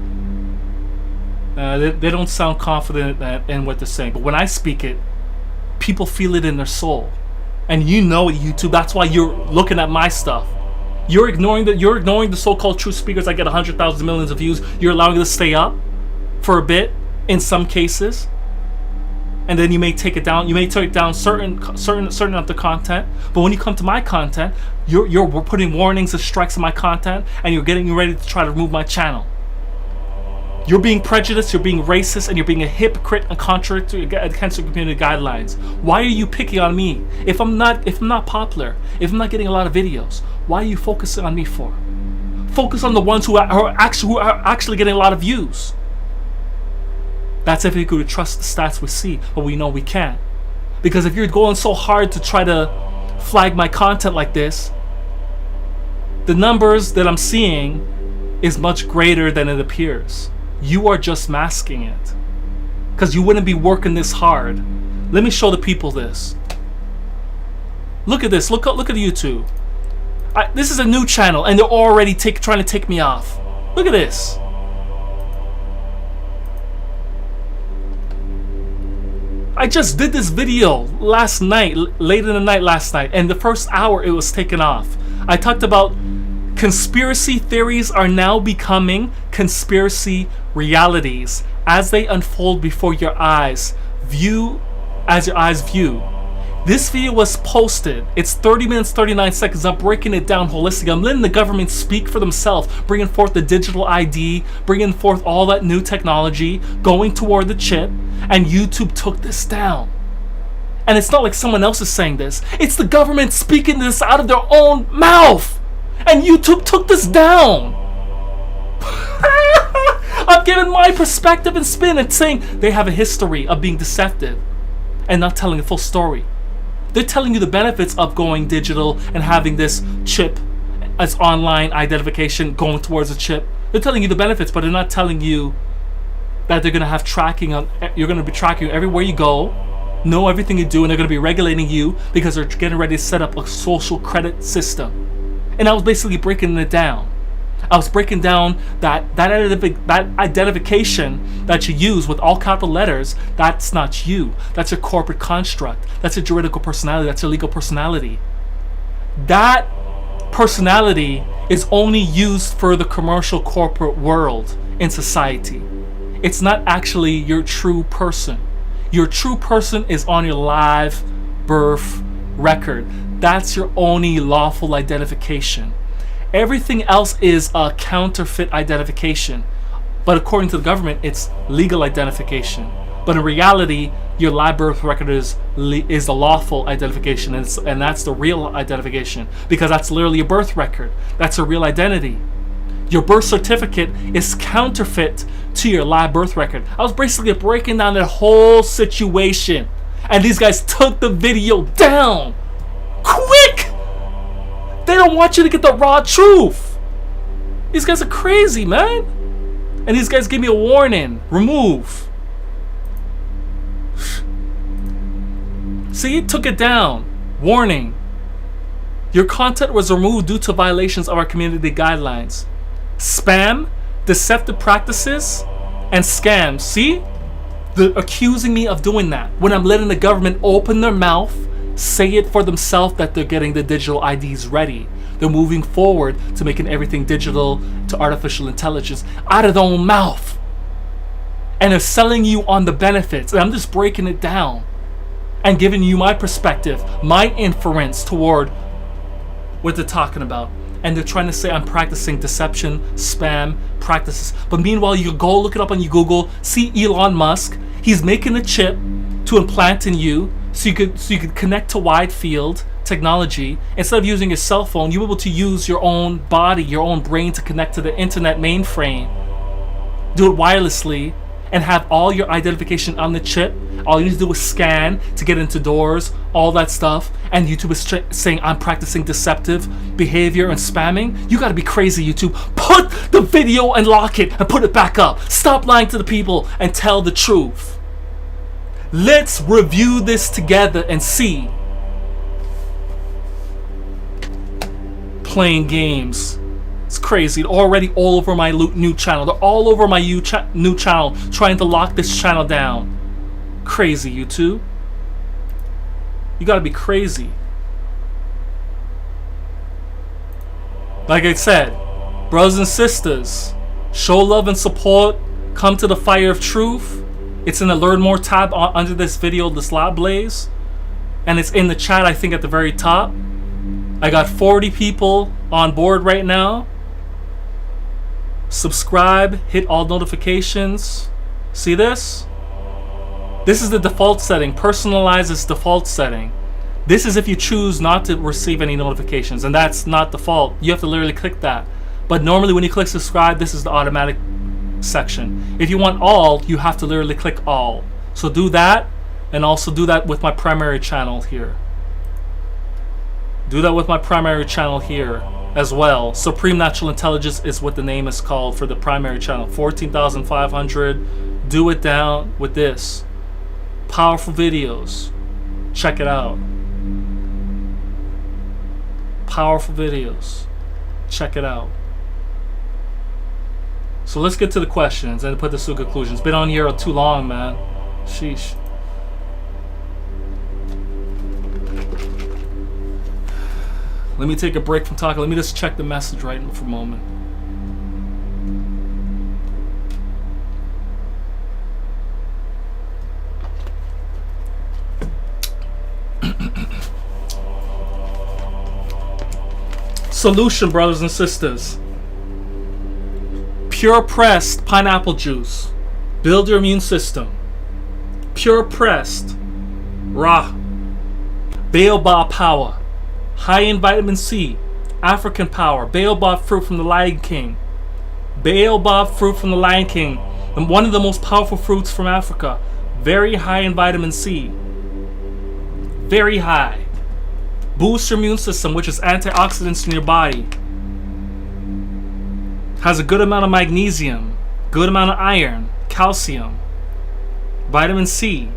they don't sound confident in what they're saying. But when I speak it, people feel it in their soul. And you know it, YouTube. That's why you're looking at my stuff. You're ignoring the so-called truth speakers. I get 100,000 millions of views. You're allowing it to stay up for a bit in some cases. And then you may take it down. You may take down certain of the content. But when you come to my content, you're putting warnings and strikes on my content, and you're getting ready to try to remove my channel. You're being prejudiced, you're being racist, and you're being a hypocrite and contradictory against the community guidelines. Why are you picking on me? If I'm not popular, if I'm not getting a lot of videos, why are you focusing on me for? Focus on the ones who are actually getting a lot of views. That's if you could trust the stats we see, but we know we can't. Because if you're going so hard to try to flag my content like this, the numbers that I'm seeing is much greater than it appears. You are just masking it. Because you wouldn't be working this hard. Let me show the people this. Look at this. Look at YouTube. This is a new channel, and they're already trying to take me off. Look at this. I just did this video last night, late in the night last night, and the first hour it was taken off. I talked about conspiracy theories are now becoming conspiracy realities as they unfold before your eyes. View as your eyes view. This video was posted. It's 30 minutes, 39 seconds. I'm breaking it down holistically. I'm letting the government speak for themselves, bringing forth the digital ID, bringing forth all that new technology, going toward the chip, and YouTube took this down. And it's not like someone else is saying this. It's the government speaking this out of their own mouth. And YouTube took this down. I'm giving my perspective and spin and saying they have a history of being deceptive and not telling the full story. They're telling you the benefits of going digital and having this chip as online identification going towards a chip. They're telling you the benefits, but they're not telling you that they're going to have tracking on. You're going to be tracking you everywhere you go, know everything you do, and they're going to be regulating you because they're getting ready to set up a social credit system. And I was basically breaking it down. I was breaking down that identification that you use with all capital letters, that's not you. That's your corporate construct. That's your juridical personality. That's your legal personality. That personality is only used for the commercial corporate world in society. It's not actually your true person. Your true person is on your live birth record. That's your only lawful identification. Everything else is a counterfeit identification. But according to the government, it's legal identification. But in reality, your live birth record is the lawful identification, and that's the real identification, because that's literally a birth record. That's a real identity. Your birth certificate is counterfeit to your live birth record. I was basically breaking down that whole situation, and these guys took the video down quick. They don't want you to get the raw truth. These guys are crazy, man. And these guys gave me a warning. Remove. See, took it down. Warning. Your content was removed due to violations of our community guidelines. Spam, deceptive practices, and scams. See? They're accusing me of doing that when I'm letting the government open their mouth, say it for themselves that they're getting the digital IDs ready. They're moving forward to making everything digital to artificial intelligence out of their own mouth. And they're selling you on the benefits. And I'm just breaking it down and giving you my perspective, my inference toward what they're talking about. And they're trying to say I'm practicing deception, spam practices. But meanwhile, you go look it up on your Google, see Elon Musk. He's making a chip to implant in you so you could connect to wide field technology. Instead of using your cell phone, you're able to use your own body, your own brain to connect to the internet mainframe. Do it wirelessly and have all your identification on the chip. All you need to do is scan to get into doors, all that stuff. And YouTube is saying I'm practicing deceptive behavior and spamming. You gotta be crazy, YouTube. Put the video and lock it and put it back up. Stop lying to the people and tell the truth. Let's review this together and see. Playing games. It's crazy. They're already all over my new channel. They're all over my new channel trying to lock this channel down. Crazy, YouTube. You gotta be crazy. Like I said, brothers and sisters, show love and support. Come to the fire of truth. It's in the Learn More tab under this video, this live blaze. And it's in the chat, I think, at the very top. I got 40 people on board right now. Subscribe, hit all notifications. See this? This is the default setting. Personalize this default setting. This is if you choose not to receive any notifications, and that's not default. You have to literally click that. But normally when you click subscribe, this is the automatic section. If you want all, you have to literally click all. So do that, and also do that with my primary channel here. Do that with my primary channel here as well. Supreme Natural Intelligence is what the name is called for the primary channel. 14,500. Do it down with this. Powerful videos. Check it out. Powerful videos. Check it out. So let's get to the questions and put this to a conclusion. It's been on here too long, man. Sheesh. Let me take a break from talking. Let me just check the message right for a moment. Solution, brothers and sisters. Pure pressed pineapple juice. Build your immune system. Pure pressed raw baobab power. High in vitamin C. African power. Baobab fruit from the Lion King. Baobab fruit from the Lion King. And one of the most powerful fruits from Africa. Very high in vitamin C. Very high. Boosts your immune system, which is antioxidants in your body. Has a good amount of magnesium, good amount of iron, calcium, vitamin C.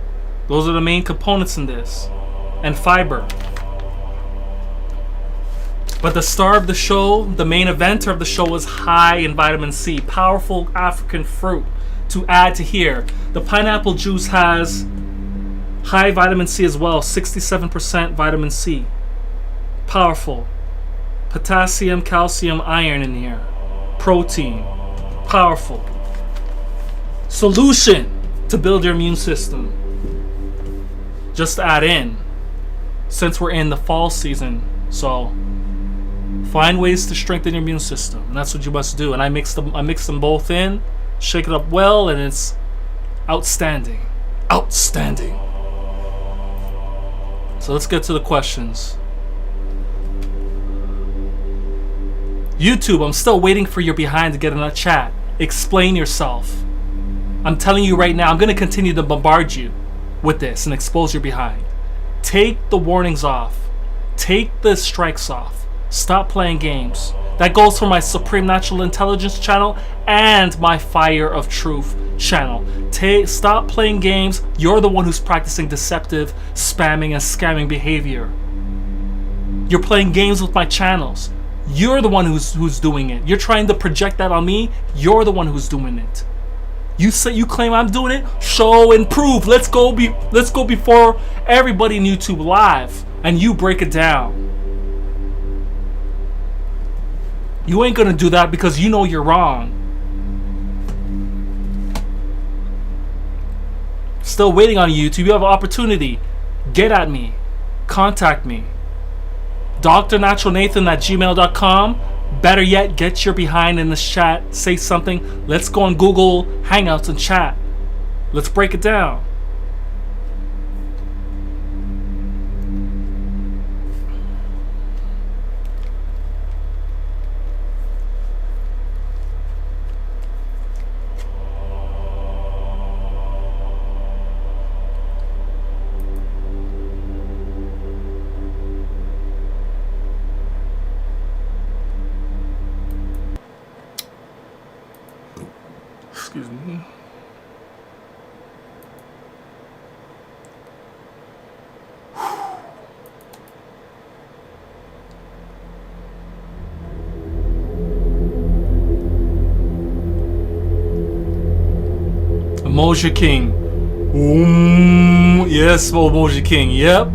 Those are the main components in this. And fiber. But the star of the show, the main eventer of the show, is high in vitamin C. Powerful African fruit to add to here. The pineapple juice has high vitamin C as well. 67% vitamin C. Powerful. Potassium, calcium, iron in here. Protein. Powerful. Solution to build your immune system. Just to add in, since we're in the fall season, so find ways to strengthen your immune system, and that's what you must do. And I mix them both in, shake it up well, and it's outstanding. Outstanding. So let's get to the questions. YouTube, I'm still waiting for your behind to get in that chat. Explain yourself. I'm telling you right now, I'm going to continue to bombard you with this and expose your behind. Take the warnings off. Take the strikes off. Stop playing games. That goes for my Supreme Natural Intelligence channel and my Fire of Truth channel. Stop playing games. You're the one who's practicing deceptive, spamming, and scamming behavior. You're playing games with my channels. You're the one who's doing it. You're trying to project that on me. You're the one who's doing it. You claim I'm doing it. Show and prove. Let's go before everybody in YouTube live, and you break it down. You ain't gonna do that because you know you're wrong. Still waiting on YouTube. You have an opportunity. Get at me. Contact me. drnaturalnathan@gmail.com. Better yet, get your behind in this chat. Say something. Let's go on Google Hangouts and chat. Let's break it down. Excuse me. Emoji King. Yes, Emoji King. Yep.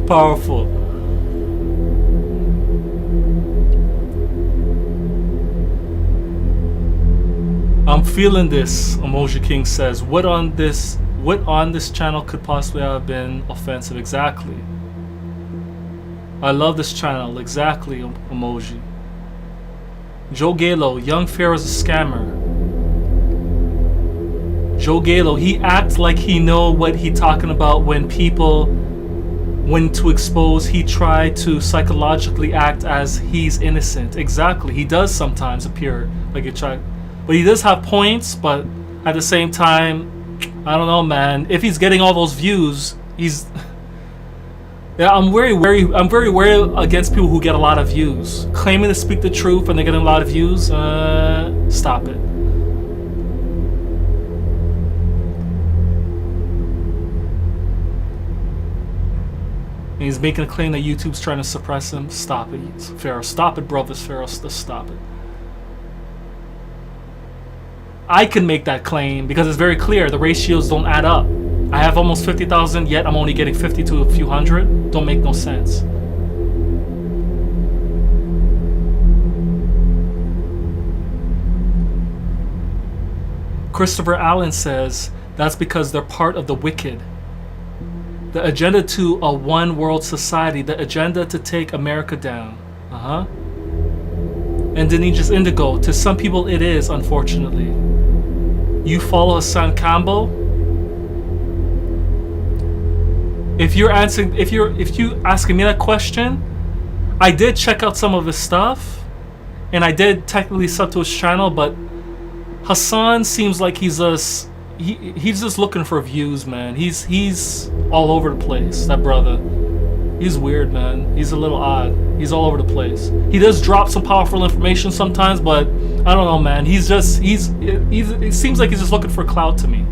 Powerful. I'm feeling this, Emoji King says. What on this channel could possibly have been offensive? Exactly. I love this channel. Exactly, Emoji. Joe Galo, Young Fair is a scammer. Joe Galo, he acts like he know what he talking about when to expose, he try to psychologically act as he's innocent. Exactly. He does sometimes appear like a child. But he does have points, but at the same time, I don't know, man. If he's getting all those views, it's Yeah, I'm very wary. I'm very wary against people who get a lot of views, claiming to speak the truth and they're getting a lot of views. Stop it. And he's making a claim that YouTube's trying to suppress him. Stop it, Pharaoh. Stop it, brothers. Pharaoh, stop it. I can make that claim because it's very clear. The ratios don't add up. I have almost 50,000, yet I'm only getting 50 to a few hundred. Don't make no sense. Christopher Allen says that's because they're part of the wicked. The agenda to a one world society, the agenda to take America down. And Denijus Indigo, to some people it is, unfortunately. You follow Hassan Campbell? If you asking me that question, I did check out some of his stuff, and I did technically sub to his channel, but Hassan seems like he's just looking for views, man. He's all over the place, that brother. He's weird, man. He's a little odd. He's all over the place. He does drop some powerful information sometimes, but I don't know, man. It seems like he's just looking for clout to me.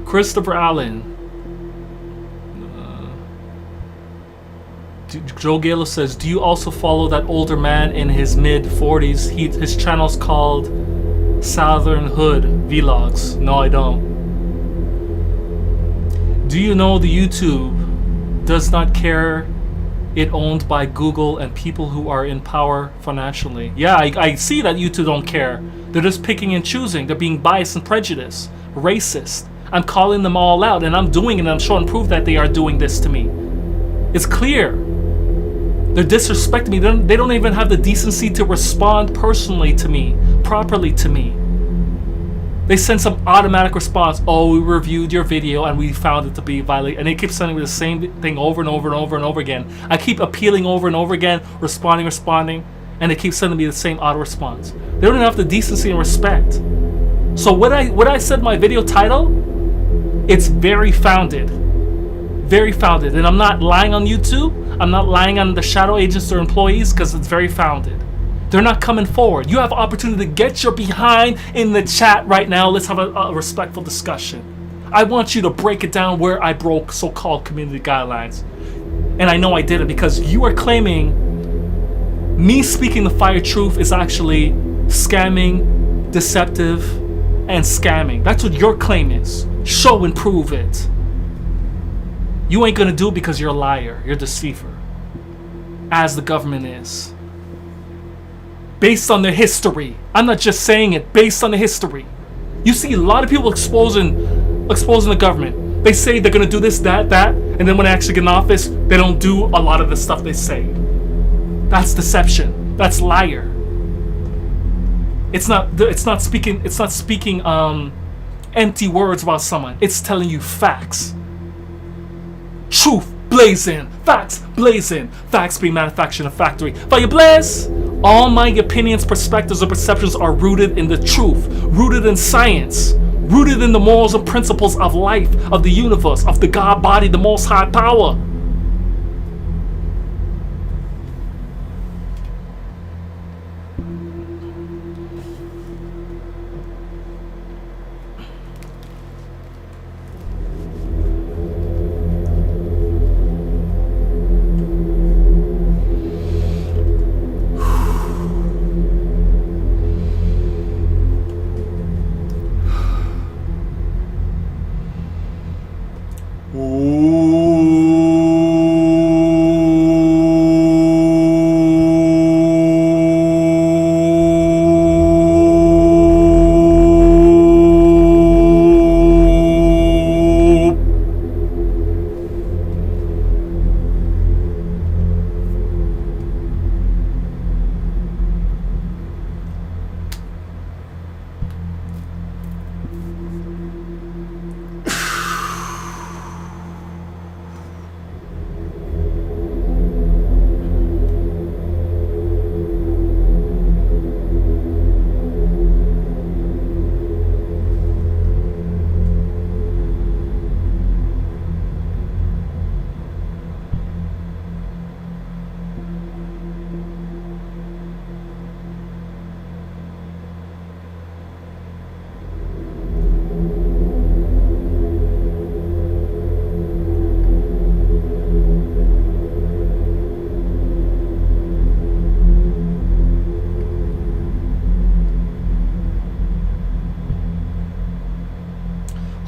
Christopher Allen. Joe Galo says, do you also follow that older man in his mid-40s? His channel's called Southern Hood Vlogs. No, I don't. Do you know the YouTube does not care it owned by Google and people who are in power financially? Yeah, I see that YouTube don't care. They're just picking and choosing. They're being biased and prejudiced, racist. I'm calling them all out, and I'm doing it, and I'm showing proof that they are doing this to me. It's clear. They're disrespecting me. They don't even have the decency to respond personally to me, properly to me. They send some automatic response. Oh, we reviewed your video and we found it to be violent. And they keep sending me the same thing over and over and over and over again. I keep appealing over and over again, responding, and they keep sending me the same auto response. They don't even have the decency and respect. So what I said in my video title, it's very founded. Very founded. And I'm not lying on YouTube. I'm not lying on the shadow agents or employees, because it's very founded. They're not coming forward. You have opportunity to get your behind in the chat right now. Let's have a respectful discussion. I want you to break it down where I broke so-called community guidelines. And I know I did it because you are claiming me speaking the fire truth is actually scamming, deceptive, and scamming. That's what your claim is. Show and prove it. You ain't gonna do it because you're a liar. You're a deceiver. As the government is. Based on their history. I'm not just saying it. Based on the history. You see a lot of people exposing the government. They say they're gonna do this, that, and then when they actually get in office, they don't do a lot of the stuff they say. That's deception. That's liar. It's not speaking empty words about someone. It's telling you facts. Truth blazing, facts blazing, facts being manufactured in a factory. Fire blaze! All my opinions, perspectives, or perceptions are rooted in the truth, rooted in science, rooted in the morals and principles of life, of the universe, of the God body, the most high power.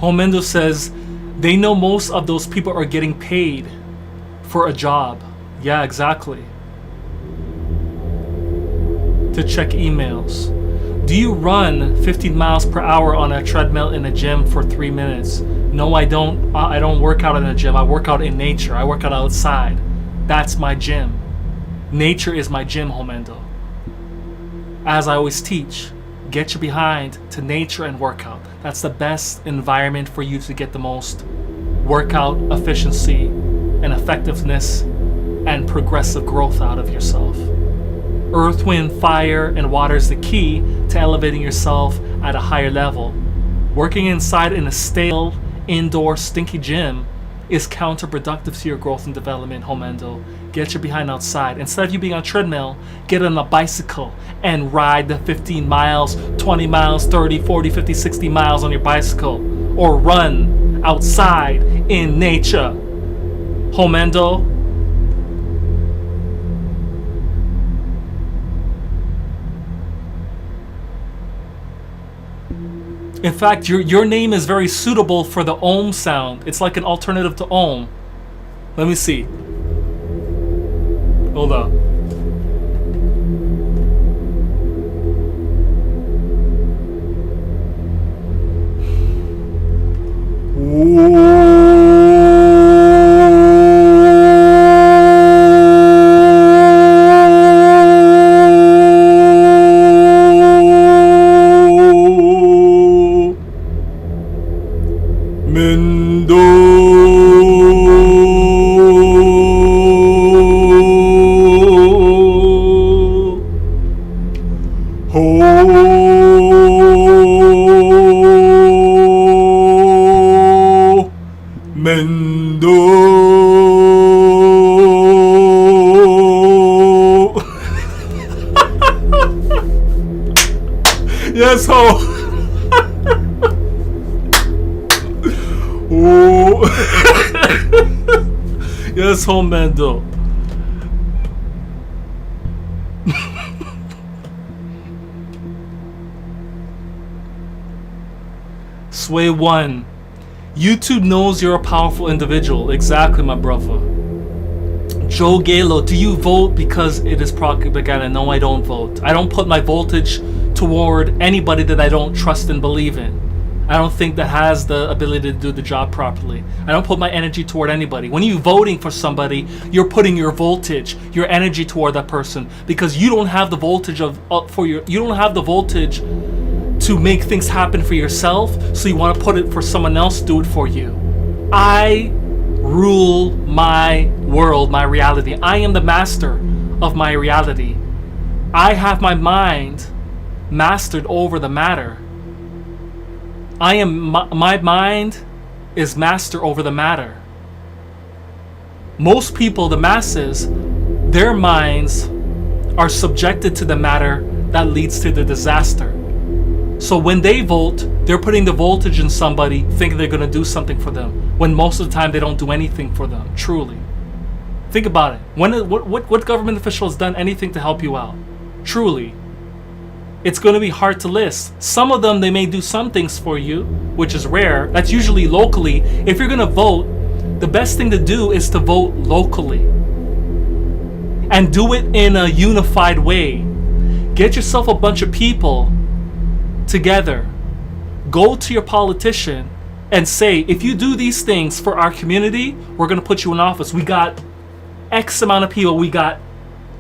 Homendo says they know most of those people are getting paid for a job. Yeah, exactly. To check emails. Do you run 15 miles per hour on a treadmill in a gym for 3 minutes? No, I don't. I don't work out in a gym. I work out in nature. I work out outside. That's my gym. Nature is my gym, Homendo. As I always teach, get your behind to nature and workout. That's the best environment for you to get the most workout efficiency and effectiveness and progressive growth out of yourself. Earth, wind, fire, and water is the key to elevating yourself at a higher level. Working inside in a stale, indoor, stinky gym is counterproductive to your growth and development, Homendo. Get your behind outside. Instead of you being on a treadmill, get on a bicycle and ride the 15 miles, 20 miles, 30, 40, 50, 60 miles on your bicycle. Or run outside in nature. Homendo. In fact, your name is very suitable for the Om sound. It's like an alternative to Om. Let me see. Hold up. Yes, ho. Yes, ho, Mendo. Sway 1. YouTube knows you're a powerful individual. Exactly, my brother. Joe Galo, do you vote because it is propaganda? No, I don't vote. I don't put my voltage toward anybody that I don't trust and believe in. I don't think that has the ability to do the job properly. I don't put my energy toward anybody. When you're voting for somebody, you're putting your voltage, your energy toward that person, because you don't have the voltage you don't have the voltage to make things happen for yourself, so you want to put it for someone else to do it for you. I rule my world, my reality. I am the master of my reality. I have my mind mastered over the matter. My mind is master over the matter. Most people, the masses, their minds are subjected to the matter that leads to the disaster. So when they vote, they're putting the voltage in somebody thinking they're going to do something for them, when most of the time they don't do anything for them, truly. Think about it. What government official has done anything to help you out? Truly. It's going to be hard to list. Some of them, they may do some things for you, which is rare. That's usually locally. If you're going to vote, the best thing to do is to vote locally. And do it in a unified way. Get yourself a bunch of people together. Go to your politician and say, if you do these things for our community, we're going to put you in office. We got X amount of people. We got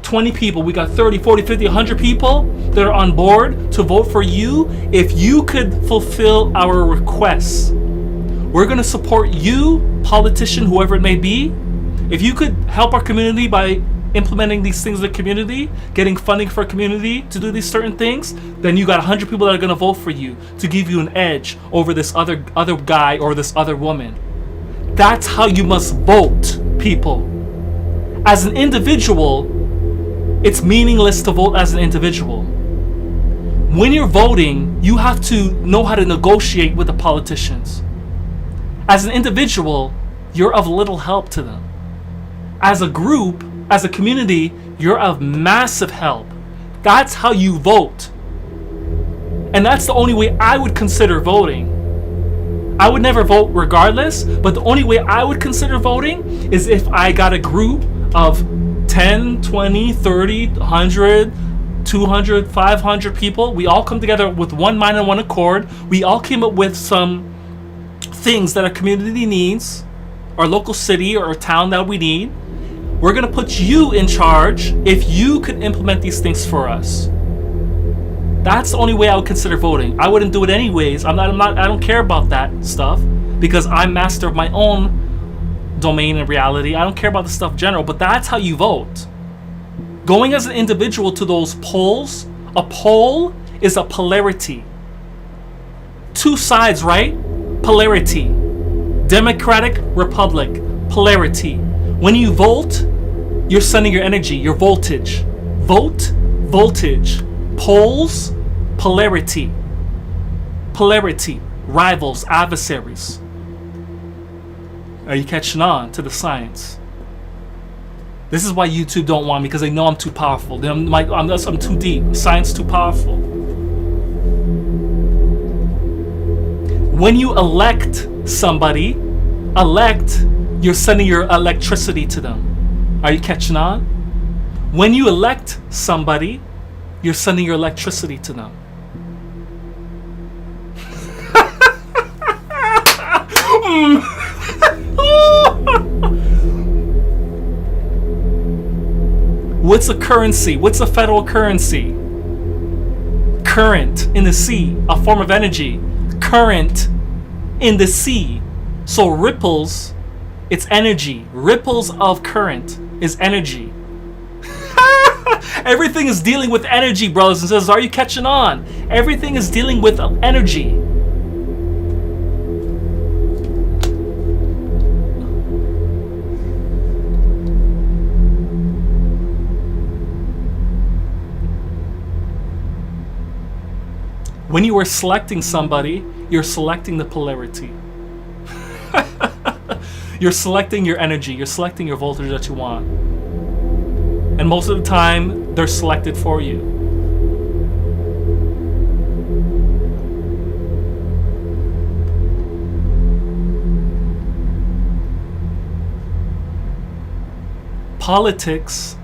20 people, we got 30, 40, 50, 100 people that are on board to vote for you. If you could fulfill our requests, we're going to support you, politician, whoever it may be. If you could help our community by implementing these things in the community, getting funding for a community to do these certain things, then you got 100 people that are going to vote for you to give you an edge over this other guy or this other woman. That's how you must vote, people. As an individual, it's meaningless to vote as an individual. When you're voting, you have to know how to negotiate with the politicians. As an individual, you're of little help to them. As a group, as a community, you're of massive help. That's how you vote. And that's the only way I would consider voting. I would never vote regardless, but the only way I would consider voting is if I got a group of 10, 20, 30, 100, 200, 500 people. We all come together with one mind and one accord. We all came up with some things that our community needs, our local city or town that we need. We're gonna put you in charge if you could implement these things for us. That's the only way I would consider voting. I wouldn't do it anyways. I don't care about that stuff because I'm master of my own domain and reality. I don't care about the stuff general, but that's how you vote. Going as an individual to those polls, a poll is a polarity. Two sides, right? Polarity. Democratic, Republic, polarity. When you vote, you're sending your energy, your voltage. Vote, voltage. Polls, polarity. Polarity. Rivals, adversaries. Are you catching on to the science? This is why YouTube don't want me, because they know I'm too powerful. I'm too deep. Science too powerful. When you elect somebody, you're sending your electricity to them. Are you catching on? When you elect somebody, you're sending your electricity to them. What's a currency? What's a federal currency? Current in the sea, a form of energy. Current in the sea. So ripples, it's energy. Ripples of current is energy. Everything is dealing with energy, brothers and sisters. Are you catching on? Everything is dealing with energy. When you are selecting somebody, you're selecting the polarity. You're selecting your energy. You're selecting your voltage that you want. And most of the time, they're selected for you. Politics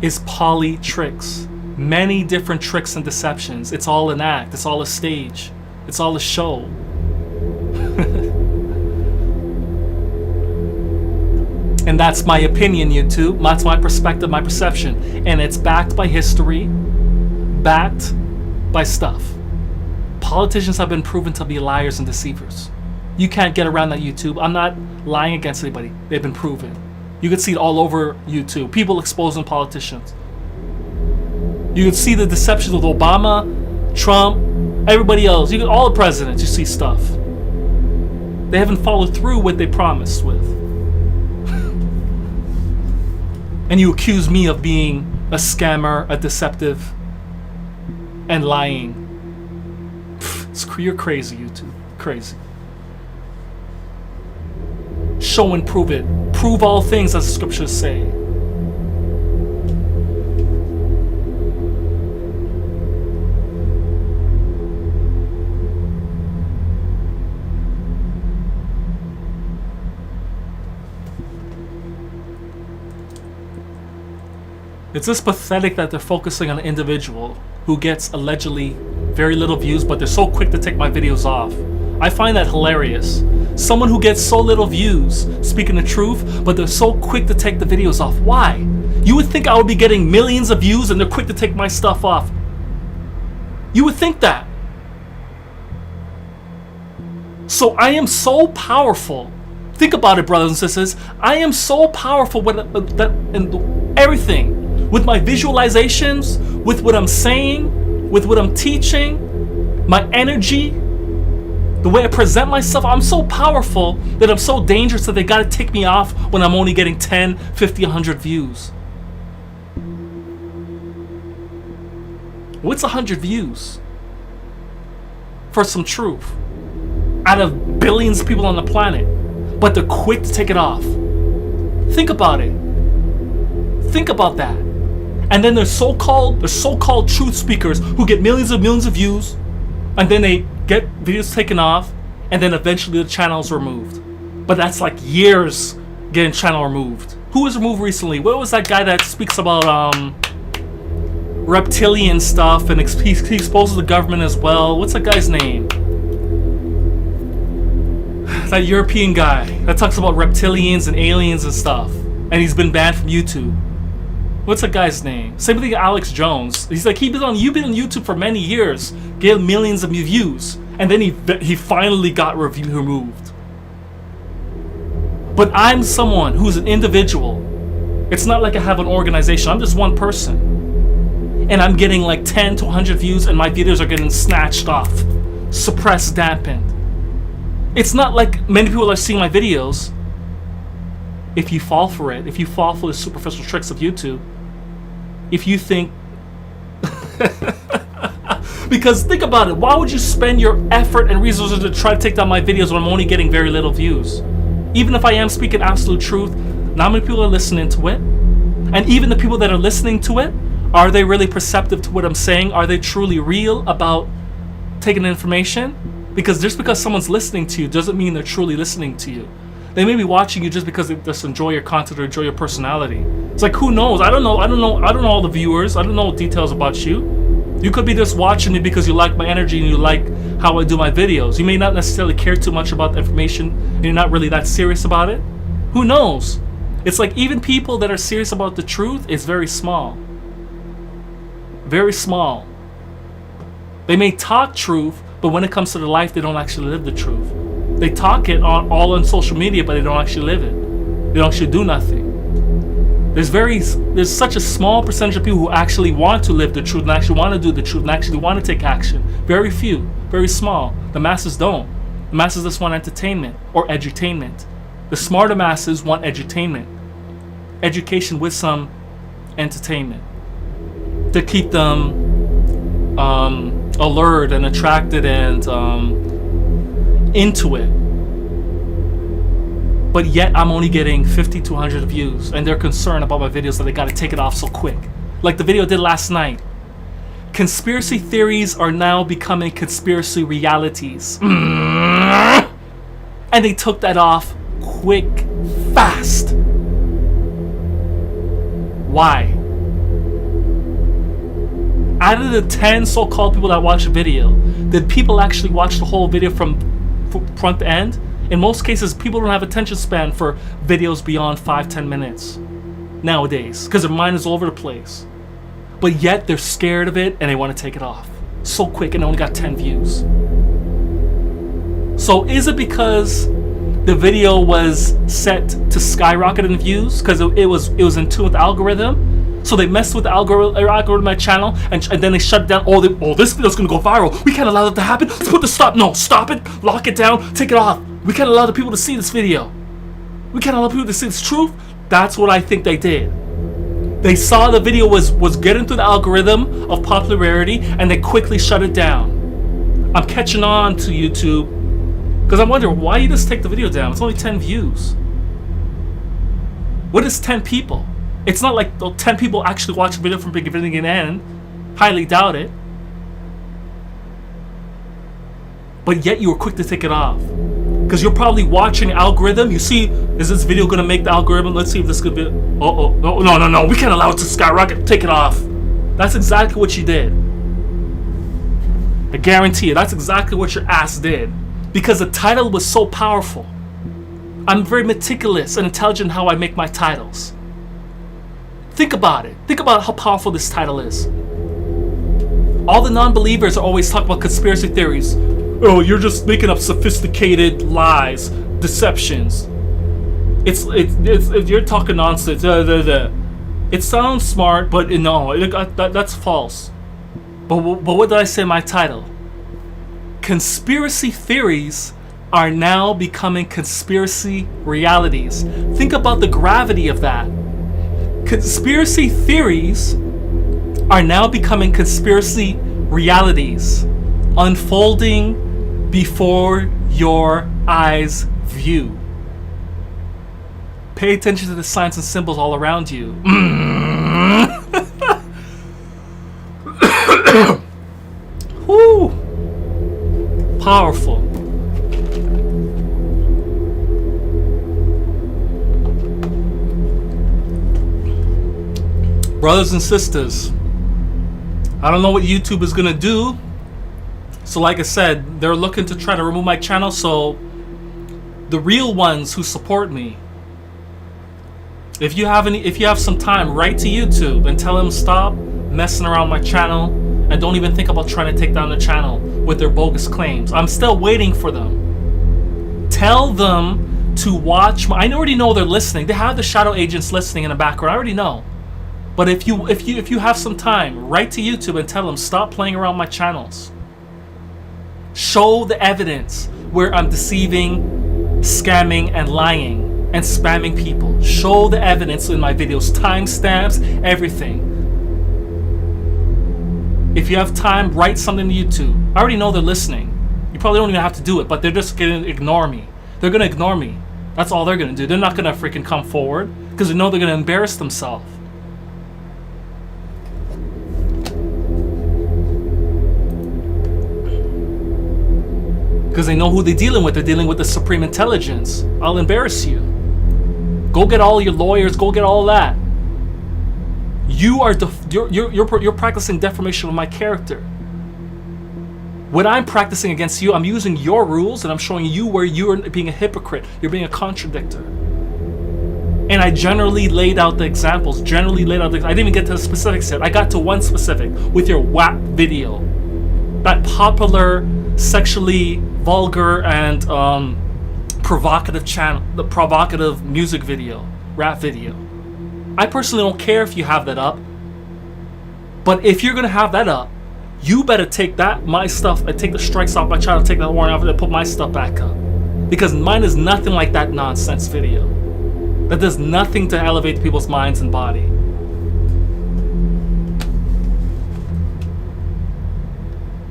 is polytricks. Many different tricks and deceptions. It's all an act. It's all a stage. It's all a show. And that's my opinion, YouTube. That's my perspective, my perception. And it's backed by history, backed by stuff. Politicians have been proven to be liars and deceivers. You can't get around that, YouTube. I'm not lying against anybody. They've been proven. You can see it all over YouTube. People exposing politicians. You can see the deception with Obama, Trump, everybody else. You can, all the presidents, you see stuff. They haven't followed through what they promised with. And you accuse me of being a scammer, a deceptive, and lying. You're crazy, YouTube. Crazy. Show and prove it. Prove all things, as the scriptures say. It's just pathetic that they're focusing on an individual who gets allegedly very little views, but they're so quick to take my videos off. I find that hilarious. Someone who gets so little views, speaking the truth, but they're so quick to take the videos off. Why? You would think I would be getting millions of views and they're quick to take my stuff off. You would think that. So I am so powerful. Think about it, brothers and sisters. I am so powerful with that and everything. With my visualizations, with what I'm saying, with what I'm teaching, my energy, the way I present myself, I'm so powerful that I'm so dangerous that they gotta take me off when I'm only getting 10, 50, 100 views. What's 100 views? For some truth. Out of billions of people on the planet. But they're quick to take it off. Think about it. Think about that. And then there's so-called truth speakers who get millions of views, and then they get videos taken off, and then eventually the channel's removed. But that's like years getting channel removed. Who was removed recently? What was that guy that speaks about reptilian stuff and he exposes the government as well? What's that guy's name? That European guy that talks about reptilians and aliens and stuff, and he's been banned from YouTube. What's that guy's name? Same thing with Alex Jones. He's like, you've been on YouTube for many years, getting millions of views, and then he finally got removed. But I'm someone who's an individual. It's not like I have an organization. I'm just one person, and I'm getting like 10 to 100 views, and my videos are getting snatched off, suppressed, dampened. It's not like many people are seeing my videos. If you fall for it, if you fall for the superficial tricks of YouTube, if you think... Because think about it, why would you spend your effort and resources to try to take down my videos when I'm only getting very little views? Even if I am speaking absolute truth, not many people are listening to it. And even the people that are listening to it, are they really perceptive to what I'm saying? Are they truly real about taking information? Because just because someone's listening to you doesn't mean they're truly listening to you. They may be watching you just because they just enjoy your content or enjoy your personality. It's like, who knows? I don't know all the viewers. I don't know details about you. You could be just watching me because you like my energy and you like how I do my videos. You may not necessarily care too much about the information and you're not really that serious about it. Who knows? It's like even people that are serious about the truth is very small. Very small. They may talk truth, but when it comes to their life, they don't actually live the truth. They talk it all on social media, but they don't actually live it. They don't actually do nothing. There's such a small percentage of people who actually want to live the truth and actually want to do the truth and actually want to take action. Very few, very small. The masses don't. The masses just want entertainment or edutainment. The smarter masses want edutainment. Education with some entertainment to keep them alert and attracted and into it. But yet I'm only getting 50 to 100 views, and they're concerned about my videos that they gotta take it off so quick. Like the video I did last night. Conspiracy theories are now becoming conspiracy realities. And they took that off quick, fast. Why? Out of the 10 so-called people that watched the video, did people actually watch the whole video from front to end? In most cases, people don't have attention span for videos beyond 5-10 minutes nowadays because their mind is all over the place. But yet they're scared of it and they want to take it off so quick and only got 10 views. So is it because the video was set to skyrocket in views because it was in tune with the algorithm? So they messed with the algorithm of my channel, and then they shut it down. This video's gonna go viral. We can't allow that to happen. Let's put the stop. No, stop it. Lock it down. Take it off. We can't allow the people to see this video. We can't allow people to see this truth. That's what I think they did. They saw the video was getting through the algorithm of popularity, and they quickly shut it down. I'm catching on to YouTube because I'm wondering why you just take the video down. It's only 10 views. What is 10 people? It's not like 10 people actually watch the video from beginning to end. Highly doubt it. But yet you were quick to take it off. Because you're probably watching the algorithm. You see, is this video going to make the algorithm? Let's see if this could be... No. We can't allow it to skyrocket. Take it off. That's exactly what you did. I guarantee you, that's exactly what your ass did. Because the title was so powerful. I'm very meticulous and intelligent in how I make my titles. Think about it. Think about how powerful this title is. All the non-believers are always talking about conspiracy theories. Oh, you're just making up sophisticated lies, deceptions. It's you're talking nonsense. It sounds smart, but no, that's false. But what did I say in my title? Conspiracy theories are now becoming conspiracy realities. Think about the gravity of that. Conspiracy theories are now becoming conspiracy realities, unfolding before your eyes' view. Pay attention to the signs and symbols all around you. Whew. Powerful. Brothers and sisters, I don't know what YouTube is gonna do. So like I said, they're looking to try to remove my channel. So the real ones who support me, if you have some time, write to YouTube and tell them stop messing around my channel and don't even think about trying to take down the channel with their bogus claims. I'm still waiting for them. Tell them to watch I already know they're listening. They have the shadow agents listening in the background. I already know. But if you have some time, write to YouTube and tell them stop playing around my channels. Show the evidence where I'm deceiving, scamming, and lying and spamming people. Show the evidence in my videos, timestamps, everything. If you have time, write something to YouTube. I already know they're listening. You probably don't even have to do it, but they're just gonna ignore me. They're gonna ignore me. That's all they're gonna do. They're not gonna freaking come forward because they know they're gonna embarrass themselves. Because they know who they're dealing with. They're dealing with the Supreme Intelligence. I'll embarrass you. Go get all your lawyers. Go get all that. You're practicing defamation of my character. When I'm practicing against you, I'm using your rules and I'm showing you where you're being a hypocrite. You're being a contradictor. And I generally laid out the examples. I didn't even get to the specifics yet. I got to one specific with your WAP video. That popular, sexually vulgar and provocative channel, the provocative music video, rap video. I personally don't care if you have that up, but if you're gonna have that up, you better take my stuff and take the strikes off my channel, take that warning off, and put my stuff back up, because mine is nothing like that nonsense video. That does nothing to elevate people's minds and body.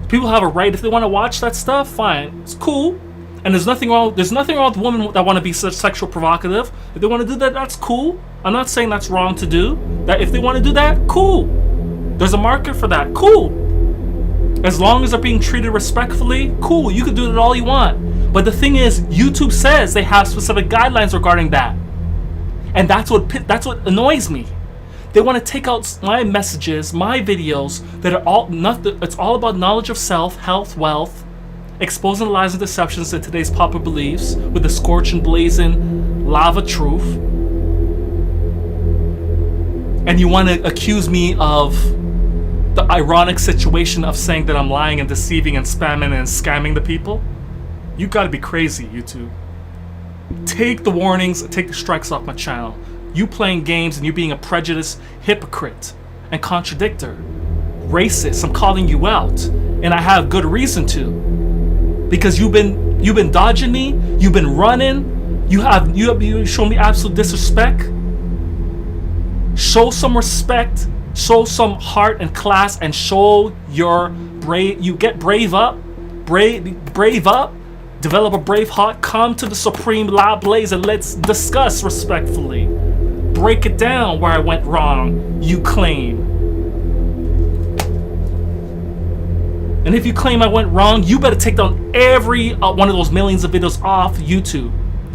People have a right, if they want to watch that stuff, fine, it's cool. And there's nothing wrong with women that want to be such sexual provocative. If they want to do that, that's cool. I'm not saying that's wrong to do. That if they want to do that, cool. There's a market for that, cool. As long as they're being treated respectfully, cool. You can do it all you want. But the thing is, YouTube says they have specific guidelines regarding that, and that's what annoys me. They want to take out my messages, my videos that are all it's all about knowledge of self, health, wealth, exposing the lies and deceptions in today's popular beliefs with the scorching, blazing lava truth. And you want to accuse me of the ironic situation of saying that I'm lying and deceiving and spamming and scamming the people? You gotta be crazy, YouTube. Take the warnings, take the strikes off my channel. You playing games and you being a prejudiced hypocrite and contradictor, racist. I'm calling you out, and I have good reason to, because you've been dodging me. You've been running. You shown me absolute disrespect. Show some respect. Show some heart and class, and show your brave. You get brave up, brave up. Develop a brave heart. Come to the Supreme Lab Blaze and let's discuss respectfully. Break it down where I went wrong, you claim. And if you claim I went wrong, you better take down every one of those millions of videos off YouTube.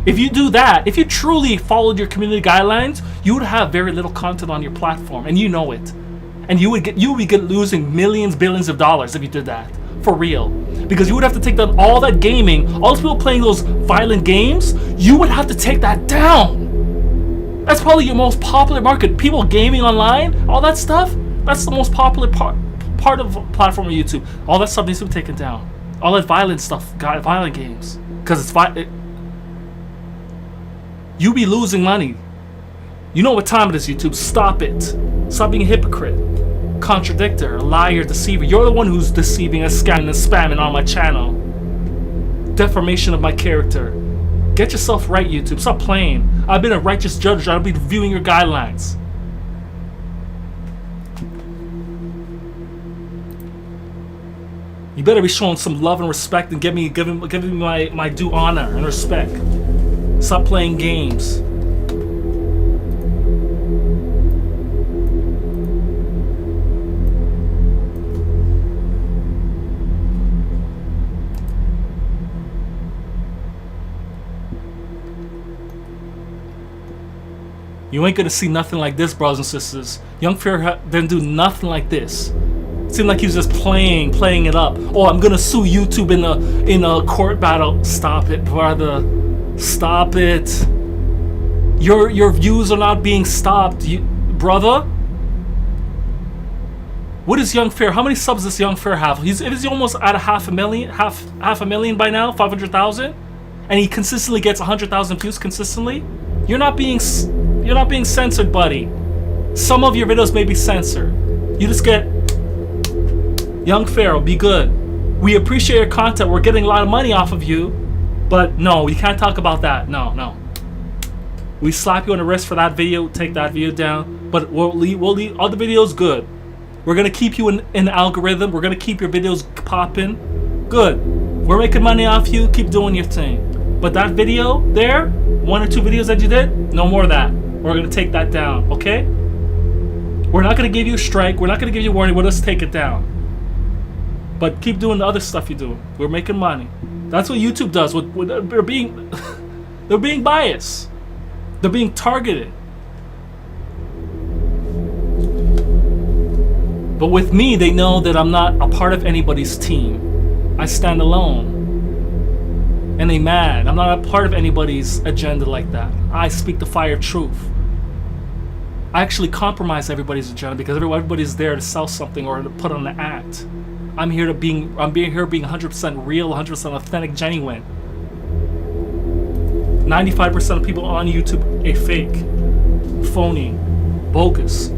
If you do that, if you truly followed your community guidelines, you would have very little content on your platform, and you know it. And you would be losing millions, billions of dollars if you did that. For real. Because you would have to take down all that gaming, all those people playing those violent games, you would have to take that down. That's probably your most popular market. People gaming online, all that stuff, that's the most popular part of the platform of YouTube. All that stuff needs to be taken down. All that violent stuff, violent games. Because it's you be losing money. You know what time it is, YouTube. Stop it. Stop being a hypocrite, contradictor, liar, deceiver. You're the one who's deceiving and scamming and spamming on my channel. Defamation of my character. Get yourself right, YouTube. Stop playing. I've been a righteous judge. I'll be reviewing your guidelines. You better be showing some love and respect and giving me my due honor and respect. Stop playing games. You ain't gonna see nothing like this, brothers and sisters. Young Fair didn't do nothing like this. It seemed like he was just playing it up. Oh, I'm gonna sue YouTube in a court battle. Stop it, brother. Stop it. Your views are not being stopped, brother. What is Young Fair? How many subs does Young Fair have? Is he almost at a half a million by now? 500,000, and he consistently gets 100,000 views consistently. You're not being censored, buddy. Some of your videos may be censored. You just get Young Pharaoh. Be good. We appreciate your content. We're getting a lot of money off of you, but no, we can't talk about that. No. We slap you on the wrist for that video. Take that video down. But we'll leave other videos good. We're gonna keep you in the algorithm. We're gonna keep your videos popping. Good. We're making money off you. Keep doing your thing. But that video there, 1 or 2 videos that you did, no more of that. We're gonna take that down, okay? We're not gonna give you a strike. We're not gonna give you a warning. We'll just take it down. But keep doing the other stuff you do. We're making money. That's what YouTube does. They're being biased. They're being targeted. But with me, they know that I'm not a part of anybody's team. I stand alone. And they mad. I'm not a part of anybody's agenda like that. I speak the fire of truth. I actually compromise everybody's agenda because everybody's there to sell something or to put on an act. I'm here being 100% real, 100% authentic, genuine. 95% of people on YouTube are fake, phony, bogus.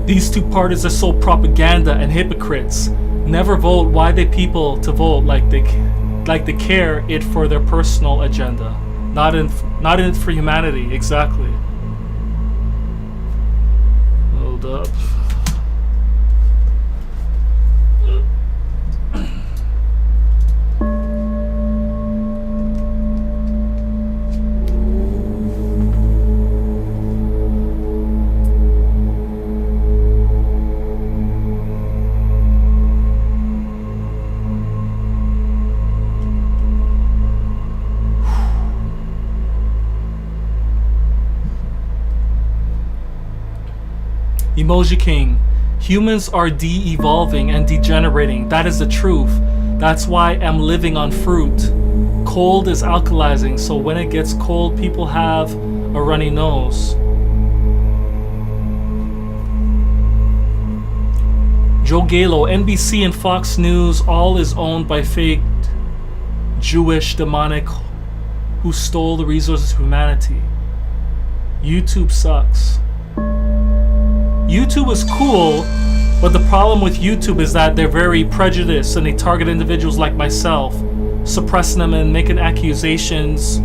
These two parties are so propaganda and hypocrites. Never vote. Why they people to vote like they care it for their personal agenda, not in it for humanity. Exactly. Hold up. Emoji King. Humans are de-evolving and degenerating. That is the truth. That's why I'm living on fruit. Cold is alkalizing, so when it gets cold, people have a runny nose. Joe Galo, NBC and Fox News, all is owned by fake Jewish demonic who stole the resources of humanity. YouTube sucks. YouTube is cool, but the problem with YouTube is that they're very prejudiced and they target individuals like myself, suppressing them and making accusations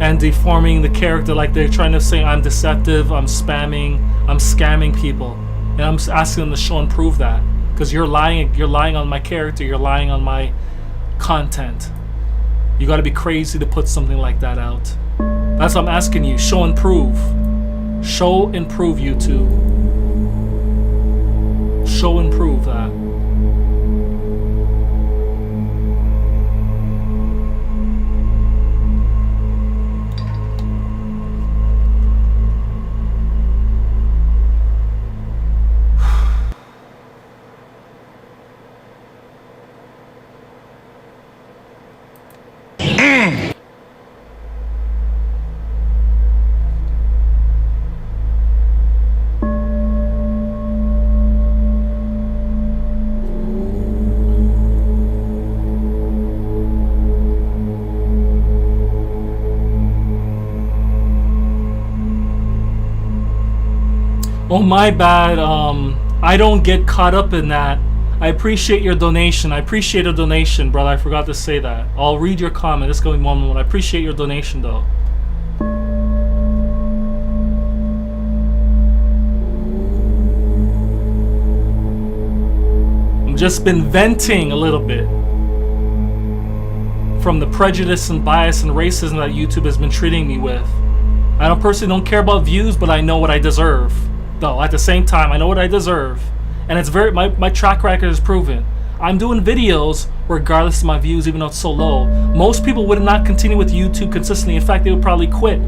and deforming the character, like they're trying to say I'm deceptive, I'm spamming, I'm scamming people. And I'm asking them to show and prove that, because you're lying on my character, you're lying on my content. You got to be crazy to put something like that out. That's what I'm asking you. Show and prove. Show and prove, YouTube. Show and prove that. Oh, my bad. I don't get caught up in that. I appreciate your donation. I appreciate a donation, brother. I forgot to say that. I'll read your comment. It's going one moment. I appreciate your donation, though. I've just been venting a little bit from the prejudice and bias and racism that YouTube has been treating me with. I personally don't care about views, but I know what I deserve. Though at the same time, I know what I deserve, and it's my track record is proven. I'm doing videos regardless of my views, even though it's so low. Most people would not continue with YouTube consistently. In fact, they would probably quit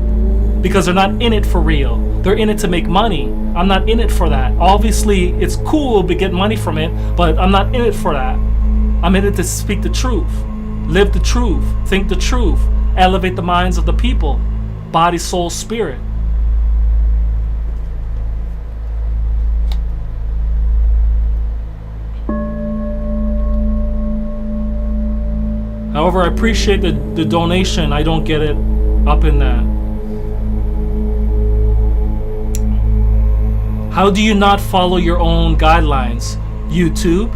because they're not in it for real. They're in it to make money. I'm not in it for that. Obviously, it's cool to get money from it, but I'm not in it for that. I'm in it to speak the truth, live the truth, think the truth, elevate the minds of the people, body, soul, spirit. However, I appreciate the donation. I don't get it up in that. How do you not follow your own guidelines? YouTube?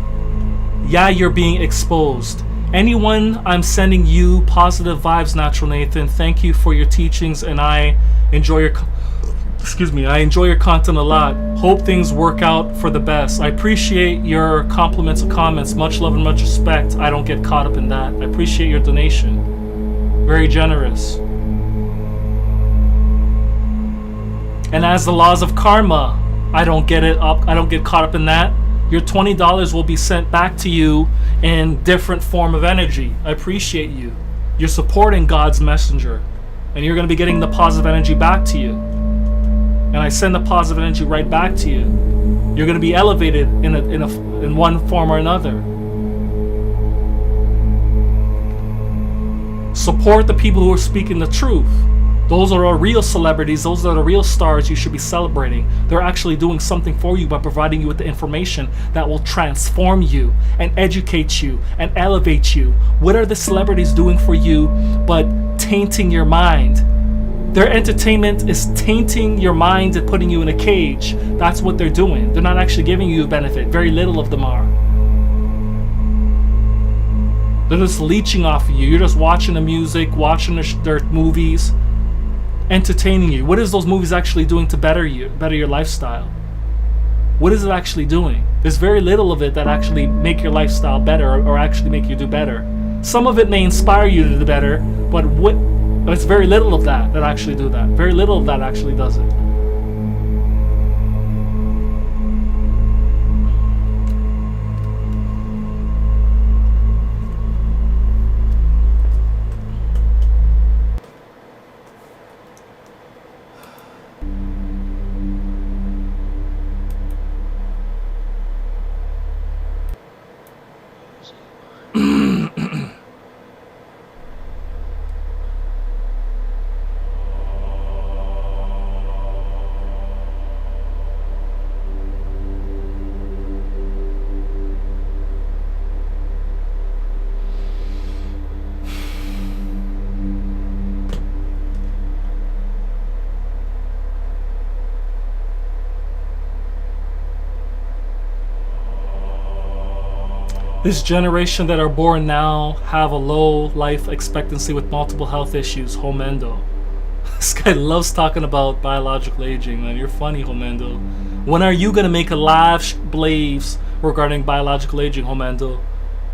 Yeah, you're being exposed. Anyone, I'm sending you positive vibes, Natural Nathan. Thank you for your teachings, and I enjoy your content a lot. Hope things work out for the best. I appreciate your compliments and comments. Much love and much respect. I don't get caught up in that. I appreciate your donation. Very generous. And as the laws of karma, I don't get caught up in that. Your $20 will be sent back to you in different form of energy. I appreciate you. You're supporting God's messenger, and you're going to be getting the positive energy back to you. And I send the positive energy right back to you. You're going to be elevated in one form or another. Support the people who are speaking the truth. Those are real celebrities. Those are the real stars you should be celebrating. They're actually doing something for you by providing you with the information that will transform you and educate you and elevate you. What are the celebrities doing for you but tainting your mind? Their entertainment is tainting your mind and putting you in a cage. That's what they're doing. They're not actually giving you a benefit. Very little of them are. They're just leeching off of you. You're just watching the music, watching their movies, entertaining you. What is those movies actually doing to better your lifestyle? What is it actually doing? There's very little of it that actually make your lifestyle better or actually make you do better. Some of it may inspire you to do better, but it's very little of that actually do that. Very little of that actually does it. This generation that are born now have a low life expectancy with multiple health issues. Homendo. This guy loves talking about biological aging, man. You're funny, Homendo. When are you gonna make a live blaze regarding biological aging, Homendo?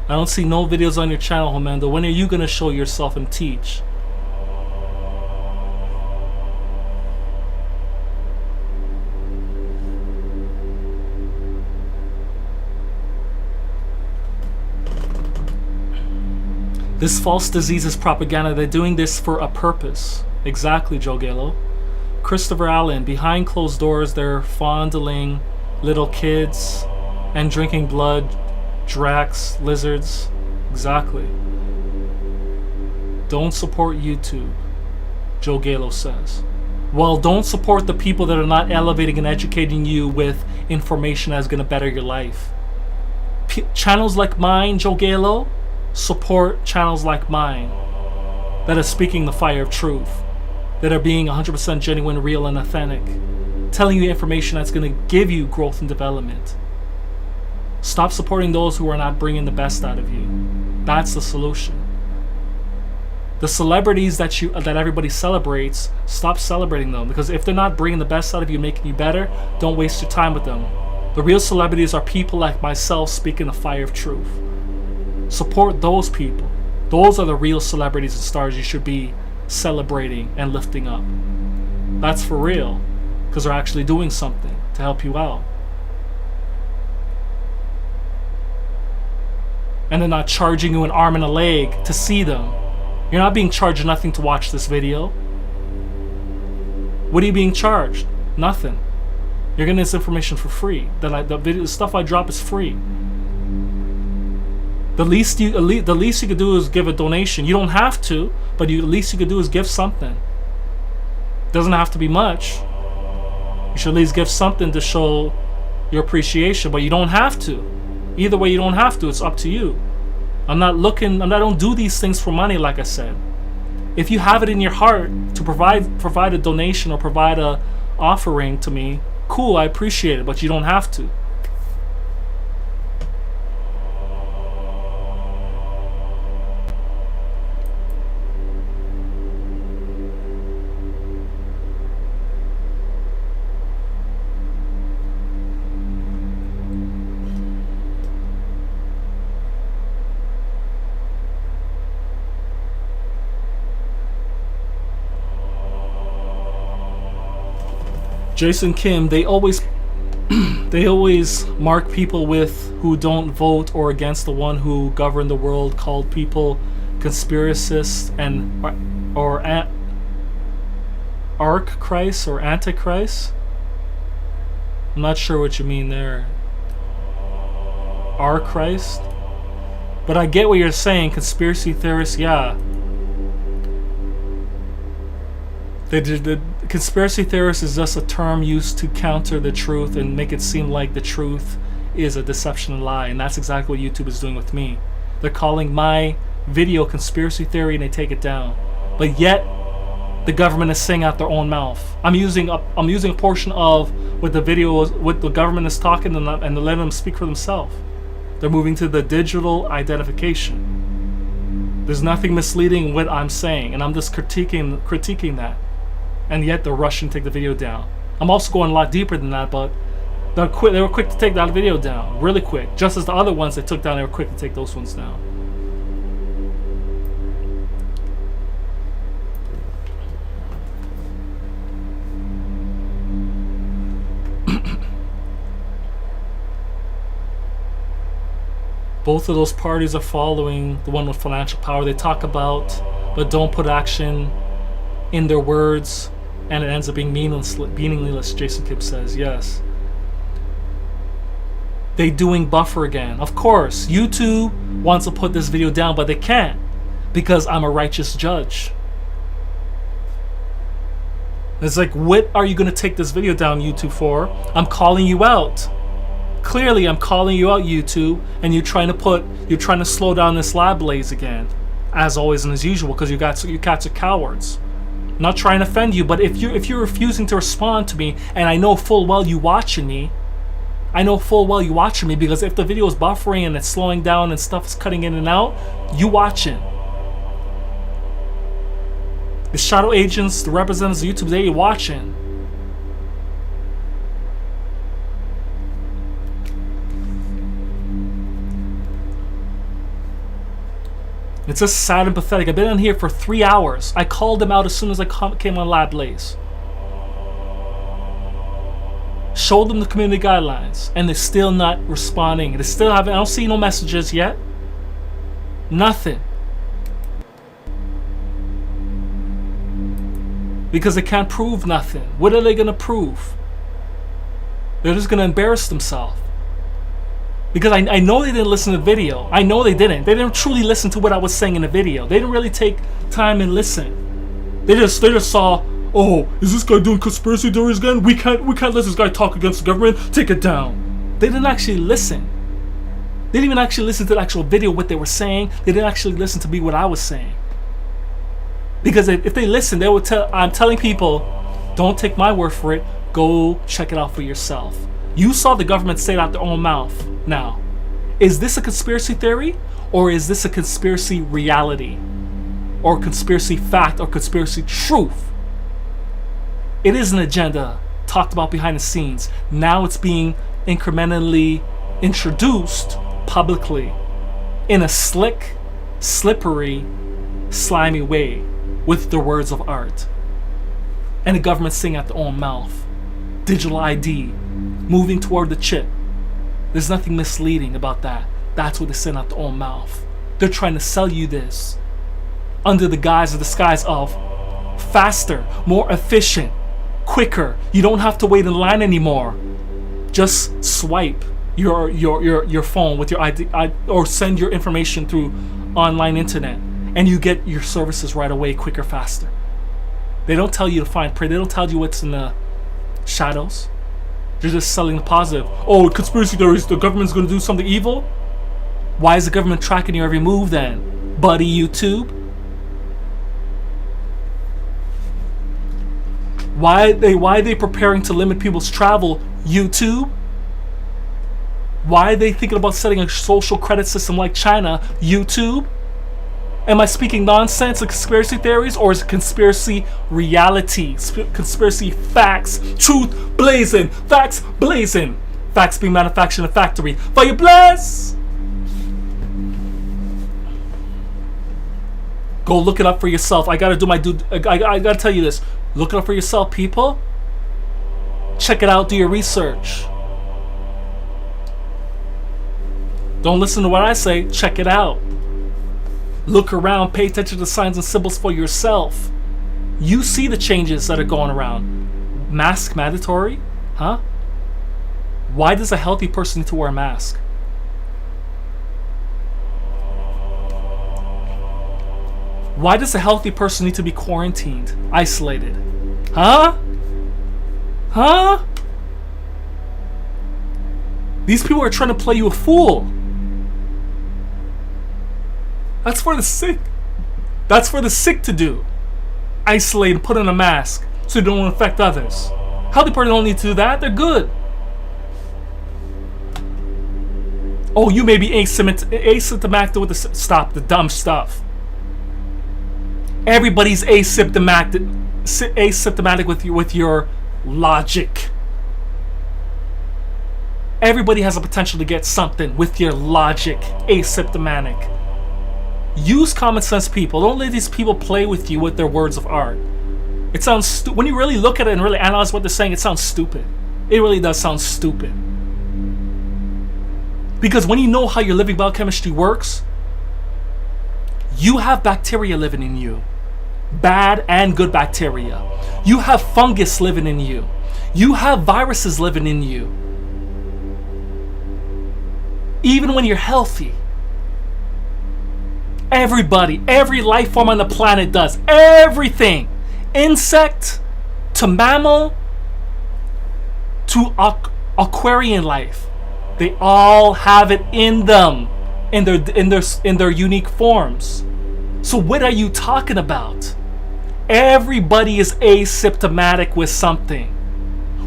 I don't see no videos on your channel, Homendo. When are you gonna show yourself and teach? This false disease is propaganda. They're doing this for a purpose. Exactly, Joe Gallo. Christopher Allen, behind closed doors, they're fondling little kids and drinking blood, Drax, lizards. Exactly. Don't support YouTube, Joe Gallo says. Well, don't support the people that are not elevating and educating you with information that's going to better your life. Channels like mine, Joe Gallo, support channels like mine that are speaking the fire of truth, that are being 100% genuine, real, and authentic, telling you information that's going to give you growth and development. Stop supporting those who are not bringing the best out of you. That's the solution. The celebrities that everybody celebrates, stop celebrating them, because if they're not bringing the best out of you, making you better, don't waste your time with them. The real celebrities are people like myself speaking the fire of truth. Support those people. Those are the real celebrities and stars you should be celebrating and lifting up. That's for real, because they're actually doing something to help you out. And they're not charging you an arm and a leg to see them. You're not being charged nothing to watch this video. What are you being charged? Nothing. You're getting this information for free. The stuff I drop is free. The least you could do is give a donation. You don't have to, but the least you could do is give something. Doesn't have to be much. You should at least give something to show your appreciation, but you don't have to. Either way, you don't have to. It's up to you. I don't do these things for money, like I said. If you have it in your heart to provide a donation or provide a offering to me, cool, I appreciate it, but you don't have to. Jason Kim, they always mark people with who don't vote or against the one who governed the world, called people conspiracists and or Christ or Antichrist. I'm not sure what you mean there. Christ, but I get what you're saying. Conspiracy theorists, yeah. The conspiracy theorist is just a term used to counter the truth and make it seem like the truth is a deception and lie, and that's exactly what YouTube is doing with me. They're calling my video conspiracy theory and they take it down, but yet the government is saying out their own mouth. I'm using a portion of what the video, what the government is talking, and letting them speak for themselves. They're moving to the digital identification. There's nothing misleading in what I'm saying, and I'm just critiquing that. And yet they're rushing to take the video down. I'm also going a lot deeper than that, but they were quick to take that video down, really quick. Just as the other ones they took down, they were quick to take those ones down. Both of those parties are following the one with financial power. They talk about, but don't put action in their words, and it ends up being meaningless, Jason Kim says. Yes. They doing buffer again. Of course, YouTube wants to put this video down, but they can't, because I'm a righteous judge. It's like, what are you going to take this video down, YouTube, for? I'm calling you out. Clearly, I'm calling you out, YouTube, and you're trying to slow down this lab blaze again, as always and as usual, because you cats are cowards. I'm not trying to offend you, but if you're refusing to respond to me, and I know full well you watching me, I know full well you watching me, because if the video is buffering and it's slowing down and stuff is cutting in and out, you watching. The shadow agents, the representatives of YouTube, they watching. It's just sad and pathetic. I've been in here for 3 hours. I called them out as soon as I came on Lab Blaze. Showed them the community guidelines, and they're still not responding. They still haven't. I don't see no messages yet. Nothing. Because they can't prove nothing. What are they gonna prove? They're just gonna embarrass themselves. Because I know they didn't listen to the video. I know they didn't. They didn't truly listen to what I was saying in the video. They didn't really take time and listen. They just saw, oh, is this guy doing conspiracy theories again? We can't let this guy talk against the government. Take it down. They didn't actually listen. They didn't even actually listen to the actual video, what they were saying. They didn't actually listen to me, what I was saying. Because if they listen, they would tell. I'm telling people, don't take my word for it. Go check it out for yourself. You saw the government say it out their own mouth. Now, is this a conspiracy theory, or is this a conspiracy reality, or conspiracy fact, or conspiracy truth? It is an agenda talked about behind the scenes. Now it's being incrementally introduced publicly in a slick, slippery, slimy way with the words of art. And the government saying out their own mouth. Digital ID, moving toward the chip. There's nothing misleading about that. That's what they send out their own mouth. They're trying to sell you this under the disguise of faster, more efficient, quicker. You don't have to wait in line anymore. Just swipe your phone with your ID, or send your information through online internet, and you get your services right away, quicker, faster. They don't tell you to find prey. They don't tell you what's in the shadows. They're just selling the positive. Oh, conspiracy theories, the government's going to do something evil? Why is the government tracking your every move then, buddy YouTube? Why are they preparing to limit people's travel, YouTube? Why are they thinking about setting a social credit system like China, YouTube? Am I speaking nonsense of conspiracy theories, or is it conspiracy reality? Conspiracy facts, truth blazing, facts blazing, facts being manufactured in a factory. Fire bless! Go look it up for yourself. I gotta do my dude. I gotta tell you this. Look it up for yourself, people. Check it out. Do your research. Don't listen to what I say. Check it out. Look around, pay attention to the signs and symbols for yourself. You see the changes that are going around. Mask mandatory? Huh? Why does a healthy person need to wear a mask? Why does a healthy person need to be quarantined, isolated? Huh? Huh? These people are trying to play you a fool. That's for the sick. That's for the sick to do. Isolate and put on a mask so you don't infect others. Healthy people don't need to do that. They're good. Oh, you may be asymptomatic with the... Stop the dumb stuff. Everybody's asymptomatic with your logic. Everybody has a potential to get something with your logic. Asymptomatic. Use common sense, people. Don't let these people play with you with their words of art. It sounds when you really look at it and really analyze what they're saying, it sounds stupid. It really does sound stupid. Because when you know how your living biochemistry works, you have bacteria living in you. Bad and good bacteria. You have fungus living in you. You have viruses living in you. Even when you're healthy. Everybody, every life form on the planet does. Everything. Insect to mammal to aquarian life. They all have it in them in their unique forms. So what are you talking about? Everybody is asymptomatic with something.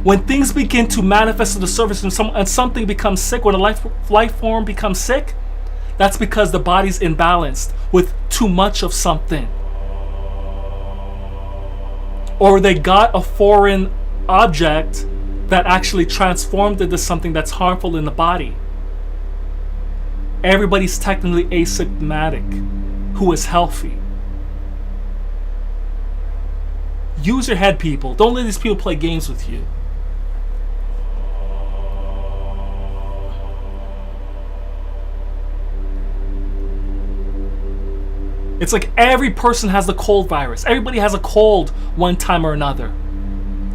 When things begin to manifest to the surface and something becomes sick, when a life form becomes sick, that's because the body's imbalanced with too much of something. Or they got a foreign object that actually transformed into something that's harmful in the body. Everybody's technically asymptomatic who is healthy. Use your head, people. Don't let these people play games with you. It's like every person has the cold virus. Everybody has a cold one time or another.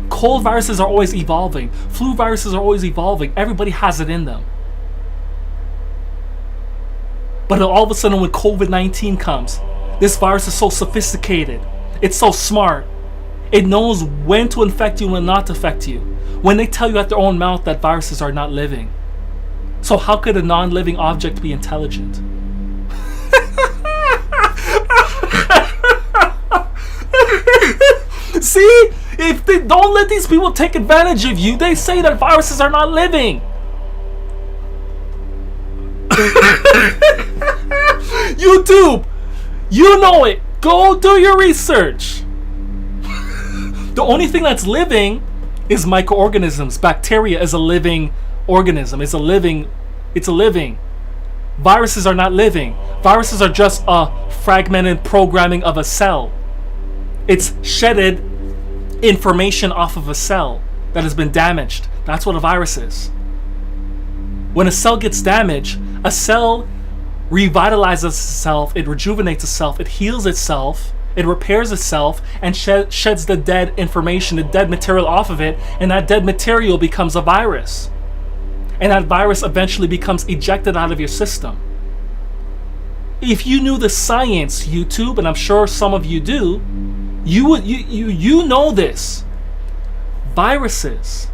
Cold viruses are always evolving. Flu viruses are always evolving. Everybody has it in them. But all of a sudden when COVID-19 comes, this virus is so sophisticated. It's so smart. It knows when to infect you and when not to infect you. When they tell you at their own mouth that viruses are not living. So how could a non-living object be intelligent? See? If they don't let these people take advantage of you, they say that viruses are not living. YouTube, you know it. Go do your research. The only thing that's living is microorganisms. Bacteria is a living organism. It's a living. Viruses are not living. Viruses are just a fragmented programming of a cell. It's shedded information off of a cell that has been damaged. That's what a virus is. When a cell gets damaged, a cell revitalizes itself, it rejuvenates itself, it heals itself, it repairs itself, and sheds the dead information, the dead material off of it, and that dead material becomes a virus. And that virus eventually becomes ejected out of your system. If you knew the science, YouTube, and I'm sure some of you do, you know this. Viruses,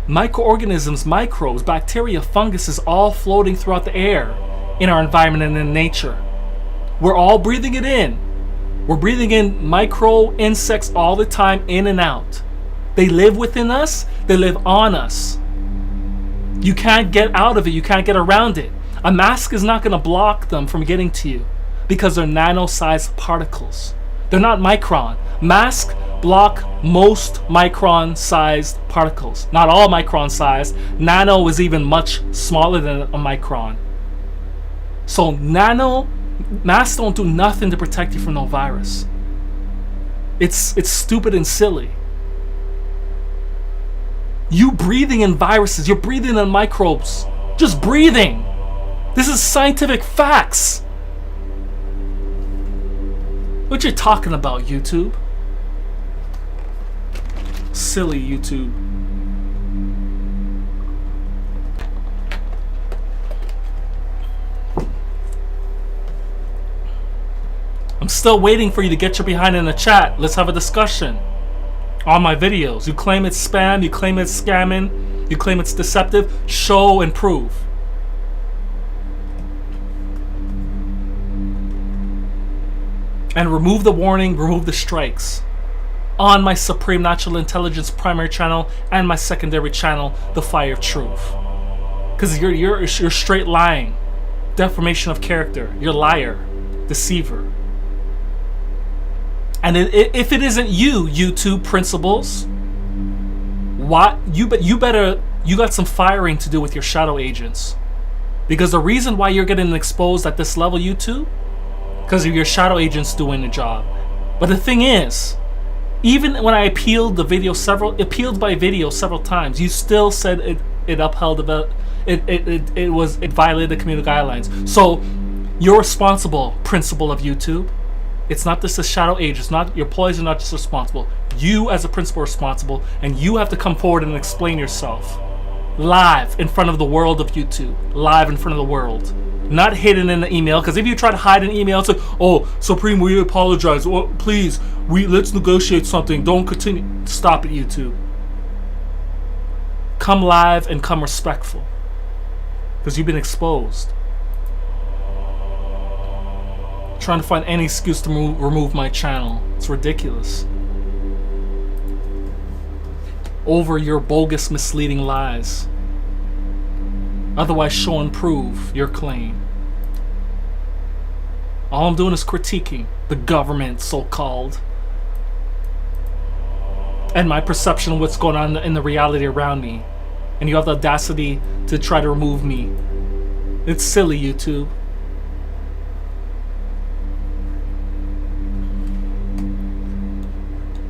microorganisms, microbes, bacteria, fungus is all floating throughout the air in our environment and in nature. We're all breathing it in. We're breathing in micro insects all the time, in and out. They live within us, they live on us. You can't get out of it, you can't get around it. A mask is not going to block them from getting to you because they're nano-sized particles. They're not micron. Masks block most micron-sized particles. Not all micron-sized. Nano is even much smaller than a micron. So masks don't do nothing to protect you from no virus. It's stupid and silly. You breathing in viruses, you're breathing in microbes. Just breathing. This is scientific facts. What you talking about, YouTube? Silly YouTube. I'm still waiting for you to get your behind in the chat. Let's have a discussion on my videos. You claim it's spam, you claim it's scamming, you claim it's deceptive. Show and prove. And remove the warning, remove the strikes on my Supreme Natural Intelligence primary channel and my secondary channel, The Fire of Truth. Because you're straight lying. Defamation of character. You're liar. Deceiver. And if it isn't you, YouTube principals, you got some firing to do with your shadow agents. Because the reason why you're getting exposed at this level, YouTube, because of your shadow agents doing the job. But the thing is, even when I appealed by video several times, you still said it violated the community guidelines. So you're responsible, principal of YouTube. It's not just the shadow agents, not your employees are not just responsible. You as a principal are responsible, and you have to come forward and explain yourself. Live in front of the world of YouTube. Live in front of the world. Not hidden in the email, because if you try to hide an email and say, "Oh, Supreme, we apologize. Oh, please, let's negotiate something. Don't continue." Stop it, YouTube. Come live and come respectful, because you've been exposed. Trying to find any excuse to remove my channel. It's ridiculous. over your bogus, misleading lies. Otherwise, show and prove your claim. All I'm doing is critiquing the government, so-called, and my perception of what's going on in the reality around me. And you have the audacity to try to remove me. It's silly, YouTube.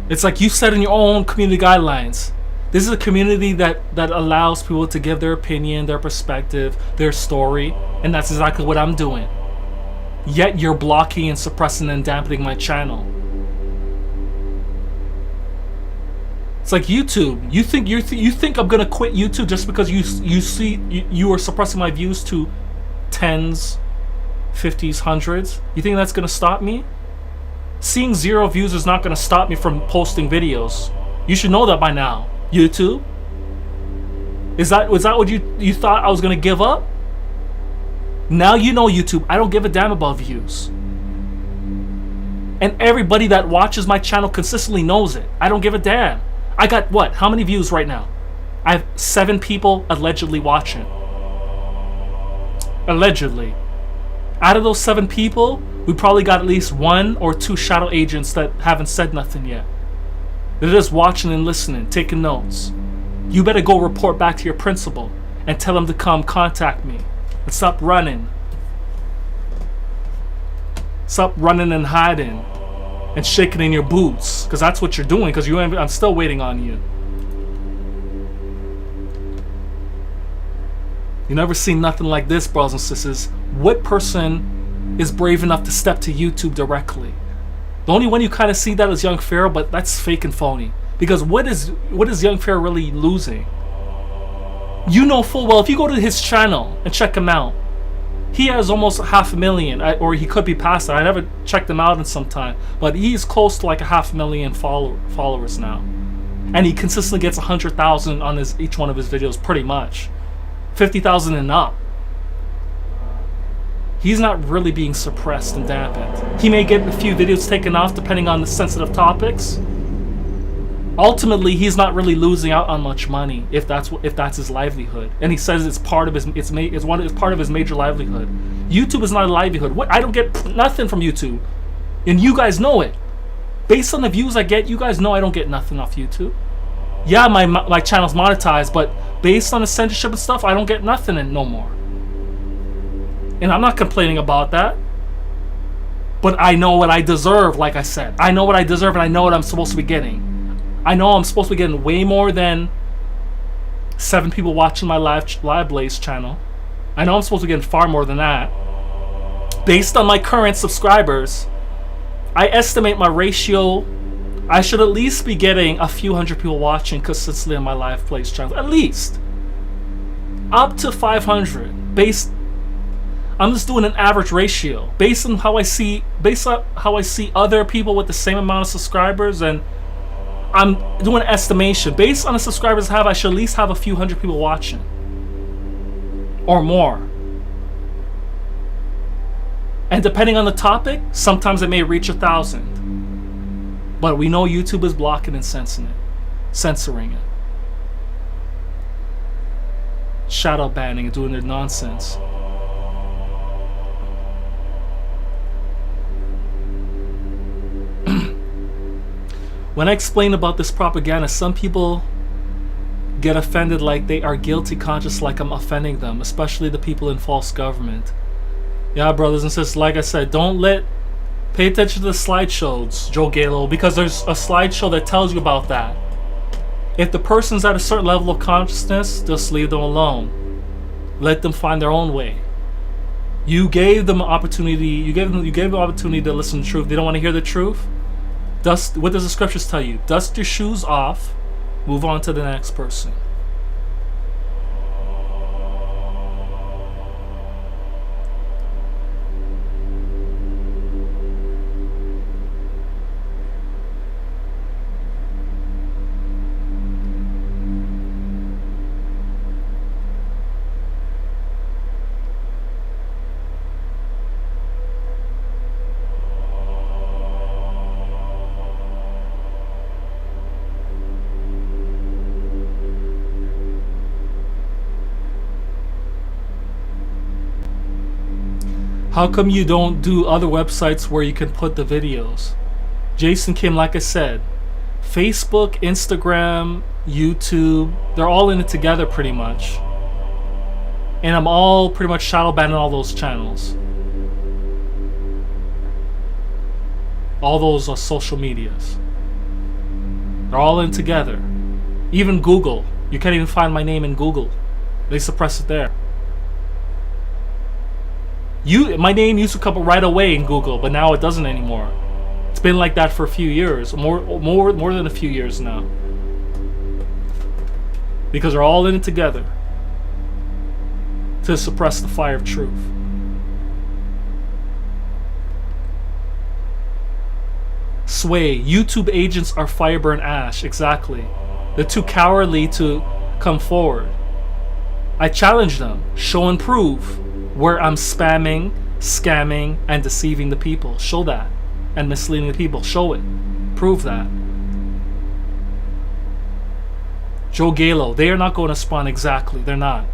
It's like you said in your own community guidelines. This is a community that allows people to give their opinion, their perspective, their story, and that's exactly what I'm doing. Yet you're blocking and suppressing and dampening my channel. It's like YouTube. You think I'm gonna quit YouTube just because you are suppressing my views to tens, 50s, hundreds? You think that's gonna stop me? Seeing 0 views is not gonna stop me from posting videos. You should know that by now, YouTube. Was that what you thought I was gonna give up? Now you know, YouTube, I don't give a damn about views. And everybody that watches my channel consistently knows it. I don't give a damn. I got what? How many views right now? I have 7 people allegedly watching. Allegedly. Out of those 7 people, we probably got at least 1 or 2 shadow agents that haven't said nothing yet. They're just watching and listening, taking notes. You better go report back to your principal and tell him to come contact me. And stop running. Stop running and hiding and shaking in your boots, because that's what you're doing. Because I'm still waiting on you. You never seen nothing like this, brothers and sisters. What person is brave enough to step to YouTube directly? The only one you kind of see that is Young Pharaoh, but that's fake and phony. Because what is Young Pharaoh really losing? You know full well, if you go to his channel and check him out, he has almost 500,000, or he could be past that. I never checked him out in some time, but he's close to like 500,000 followers now, and he consistently gets 100,000 on each one of his videos, pretty much 50,000 and up. He's not really being suppressed and dampened. He may get a few videos taken off depending on the sensitive topics. Ultimately, he's not really losing out on much money if that's his livelihood, and he says it's part of his part of his major livelihood. YouTube is not a livelihood. What? I don't get nothing from YouTube, and you guys know it. Based on the views I get, you guys know I don't get nothing off YouTube. Yeah, my channel's monetized, but based on the censorship and stuff, I don't get nothing in no more. And I'm not complaining about that. But I know what I deserve. Like I said, I know what I deserve, and I know what I'm supposed to be getting. I know I'm supposed to be getting way more than 7 people watching my live Blaze channel. I know I'm supposed to be getting far more than that. Based on my current subscribers, I estimate my ratio, I should at least be getting a few hundred people watching consistently on my live Blaze channel. At least. Up to 500. I'm just doing an average ratio. Based on how I see other people with the same amount of subscribers, and I'm doing an estimation. Based on the subscribers I have, I should at least have a few hundred people watching. Or more. And depending on the topic, sometimes it may reach 1,000. But we know YouTube is blocking and censoring it. Shadow banning and doing their nonsense. When I explain about this propaganda, some people get offended like they are guilty conscious, like I'm offending them, especially the people in false government. Yeah, brothers and sisters, like I said, pay attention to the slideshows, Joe Galo, because there's a slideshow that tells you about that. If the person's at a certain level of consciousness, just leave them alone. Let them find their own way. You gave them an opportunity. You gave them an opportunity to listen to the truth. They don't want to hear the truth. What does the scriptures tell you? Dust your shoes off, move on to the next person. How come you don't do other websites where you can put the videos? Jason Kim, like I said, Facebook, Instagram, YouTube, they're all in it together pretty much. And I'm all pretty much shadow banning all those channels. All those social medias. They're all in together. Even Google. You can't even find my name in Google. They suppress it there. My name used to come up right away in Google, but now it doesn't anymore. It's been like that for a few years. More than a few years now. Because they're all in it together to suppress the fire of truth. Sway, YouTube agents are fireburn ash. Exactly. They're too cowardly to come forward. I challenge them. Show and prove where I'm spamming, scamming, and deceiving the people. Show that. And misleading the people. Show it. Prove that. Joe Galo, they are not going to spawn. Exactly. They're not.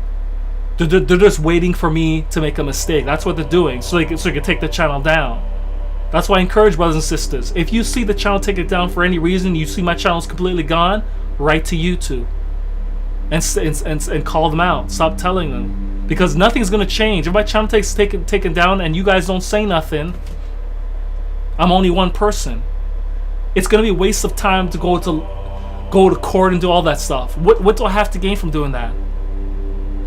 They're just waiting for me to make a mistake. That's what they're doing. So they can take the channel down. That's why I encourage brothers and sisters. If you see the channel take it down for any reason, you see my channel's completely gone, write to YouTube. And call them out. Stop telling them. Because nothing's going to change. If my channel takes taken down and you guys don't say nothing, I'm only one person. It's going to be a waste of time to go to court and do all that stuff. What do I have to gain from doing that?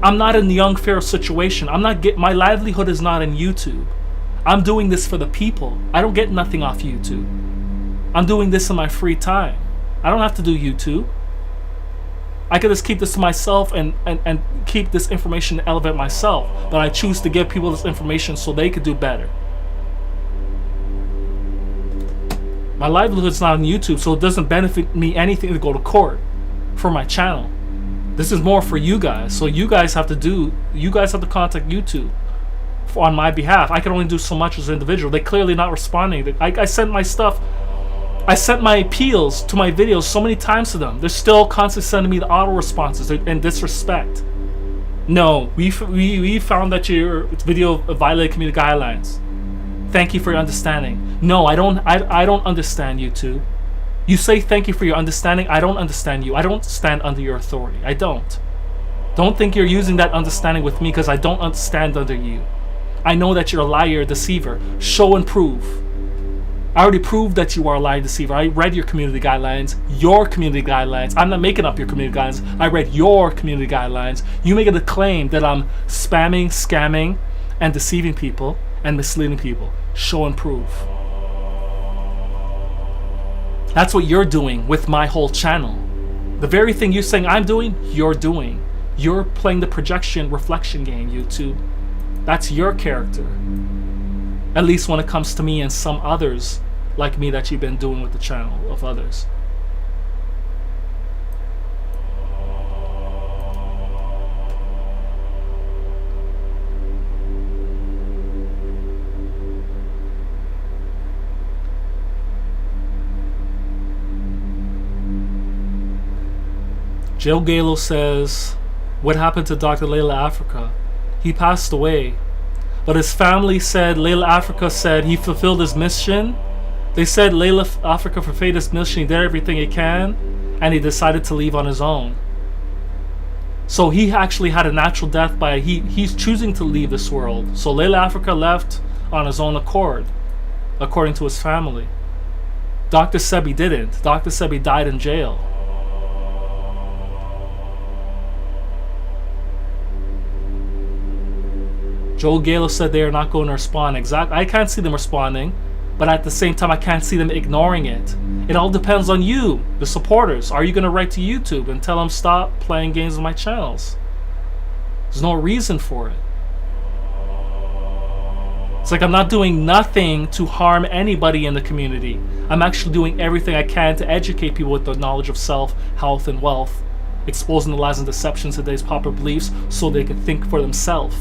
I'm not in the young pharaoh situation. My livelihood is not in YouTube. I'm doing this for the people. I don't get nothing off YouTube. I'm doing this in my free time. I don't have to do YouTube. I could just keep this to myself and keep this information to elevate myself. But I choose to give people this information so they could do better. My livelihood's not on YouTube, so it doesn't benefit me anything to go to court for my channel. This is more for you guys. So you guys have to contact YouTube on my behalf. I can only do so much as an individual. They're clearly not responding. I sent my stuff. I sent my appeals to my videos so many times to them. They're still constantly sending me the auto responses and disrespect. No, we found that your video violated community guidelines. Thank you for your understanding. No, I don't understand YouTube. You say thank you for your understanding. I don't understand you. I don't stand under your authority. I don't. Don't think you're using that understanding with me because I don't stand under you. I know that you're a liar, deceiver. Show and prove. I already proved that you are a liar, deceiver. I read your community guidelines. Your community guidelines. I'm not making up your community guidelines. I read your community guidelines. You make it a claim that I'm spamming, scamming, and deceiving people and misleading people. Show and prove. That's what you're doing with my whole channel. The very thing you're saying I'm doing, you're doing. You're playing the projection reflection game, YouTube. That's your character. At least when it comes to me and some others like me that you've been doing with the channel of others. Joe Galo says, what happened to Dr. Layla Africa? He passed away. But his family said, Layla Africa said he fulfilled his mission. They said Layla Africa fulfilled his mission, he did everything he can, and he decided to leave on his own. So he actually had a natural death by, he's choosing to leave this world. So Layla Africa left on his own accord, according to his family. Dr. Sebi didn't. Dr. Sebi died in jail. Joel Galo said they are not going to respond. Exactly. I can't see them responding, but at the same time, I can't see them ignoring it. It all depends on you, the supporters. Are you going to write to YouTube and tell them stop playing games on my channels? There's no reason for it. It's like I'm not doing nothing to harm anybody in the community. I'm actually doing everything I can to educate people with the knowledge of self, health, and wealth, exposing the lies and deceptions of today's popular beliefs so they can think for themselves.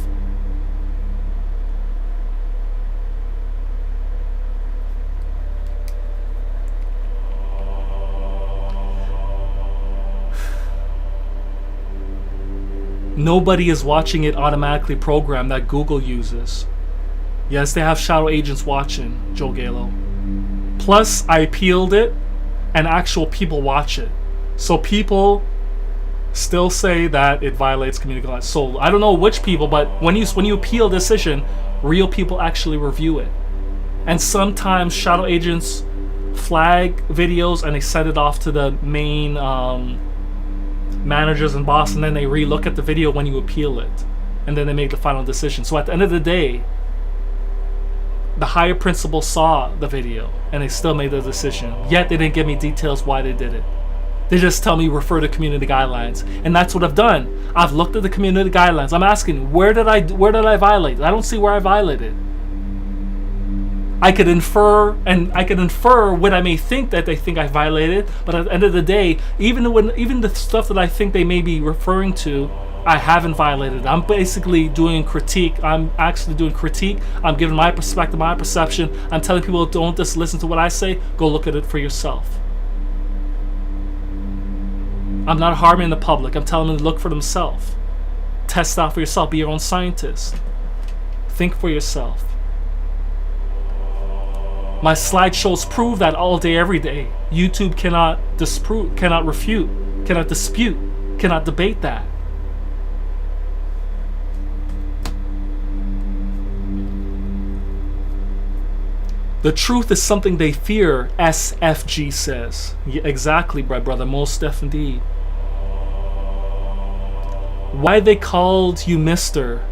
Nobody is watching it automatically programmed that Google uses. Yes, they have shadow agents watching, Joe Galo. Plus, I appealed it, and actual people watch it. So people still say that it violates community guidelines. So I don't know which people, but when you appeal a decision, real people actually review it. And sometimes shadow agents flag videos and they send it off to the main managers and boss, and then they re-look at the video when you appeal it, and then they make the final decision. So at the end of the day, the higher principal saw the video and they still made the decision, yet they didn't give me details why they did it. They just tell me refer to community guidelines, and that's what I've done. I've looked at the community guidelines. I'm asking, where did I violate? I don't see where I violated. I could infer what I may think that they think I violated, but at the end of the day, even the stuff that I think they may be referring to, I haven't violated. I'm basically doing critique. I'm actually doing critique. I'm giving my perspective, my perception. I'm telling people, don't just listen to what I say. Go look at it for yourself. I'm not harming the public. I'm telling them to look for themselves. Test out for yourself. Be your own scientist. Think for yourself. My slideshows prove that all day, every day. YouTube cannot disprove, cannot refute, cannot dispute, cannot debate that. The truth is something they fear, SFG says. Yeah, exactly, my brother, most deaf indeed. Why they called you Mr.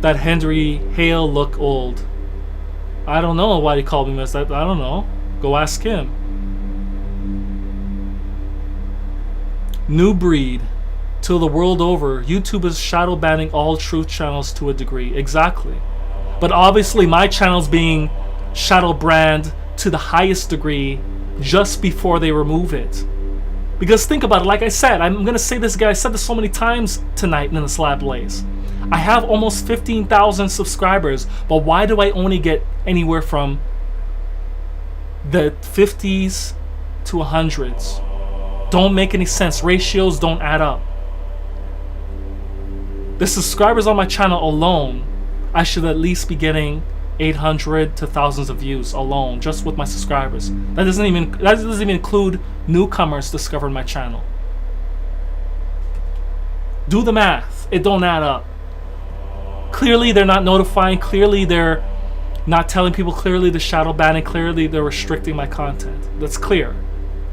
That Henry Hale look old? I don't know why they called me Mr. I don't know. Go ask him. New breed. Till the world over, YouTube is shadow banning all truth channels to a degree. Exactly. But obviously my channel's being shadow brand to the highest degree just before they remove it. Because think about it, like I said, I'm gonna say this again, I said this so many times tonight in this Lab Blaze. I have almost 15,000 subscribers, but why do I only get anywhere from the 50s to 100s? Don't make any sense. Ratios don't add up. The subscribers on my channel alone, I should at least be getting 800 to thousands of views alone, just with my subscribers. That doesn't even include newcomers discovering my channel. Do the math. It don't add up. Clearly they're not notifying, clearly they're not telling people, clearly they're shadow banning, clearly they're restricting my content. That's clear.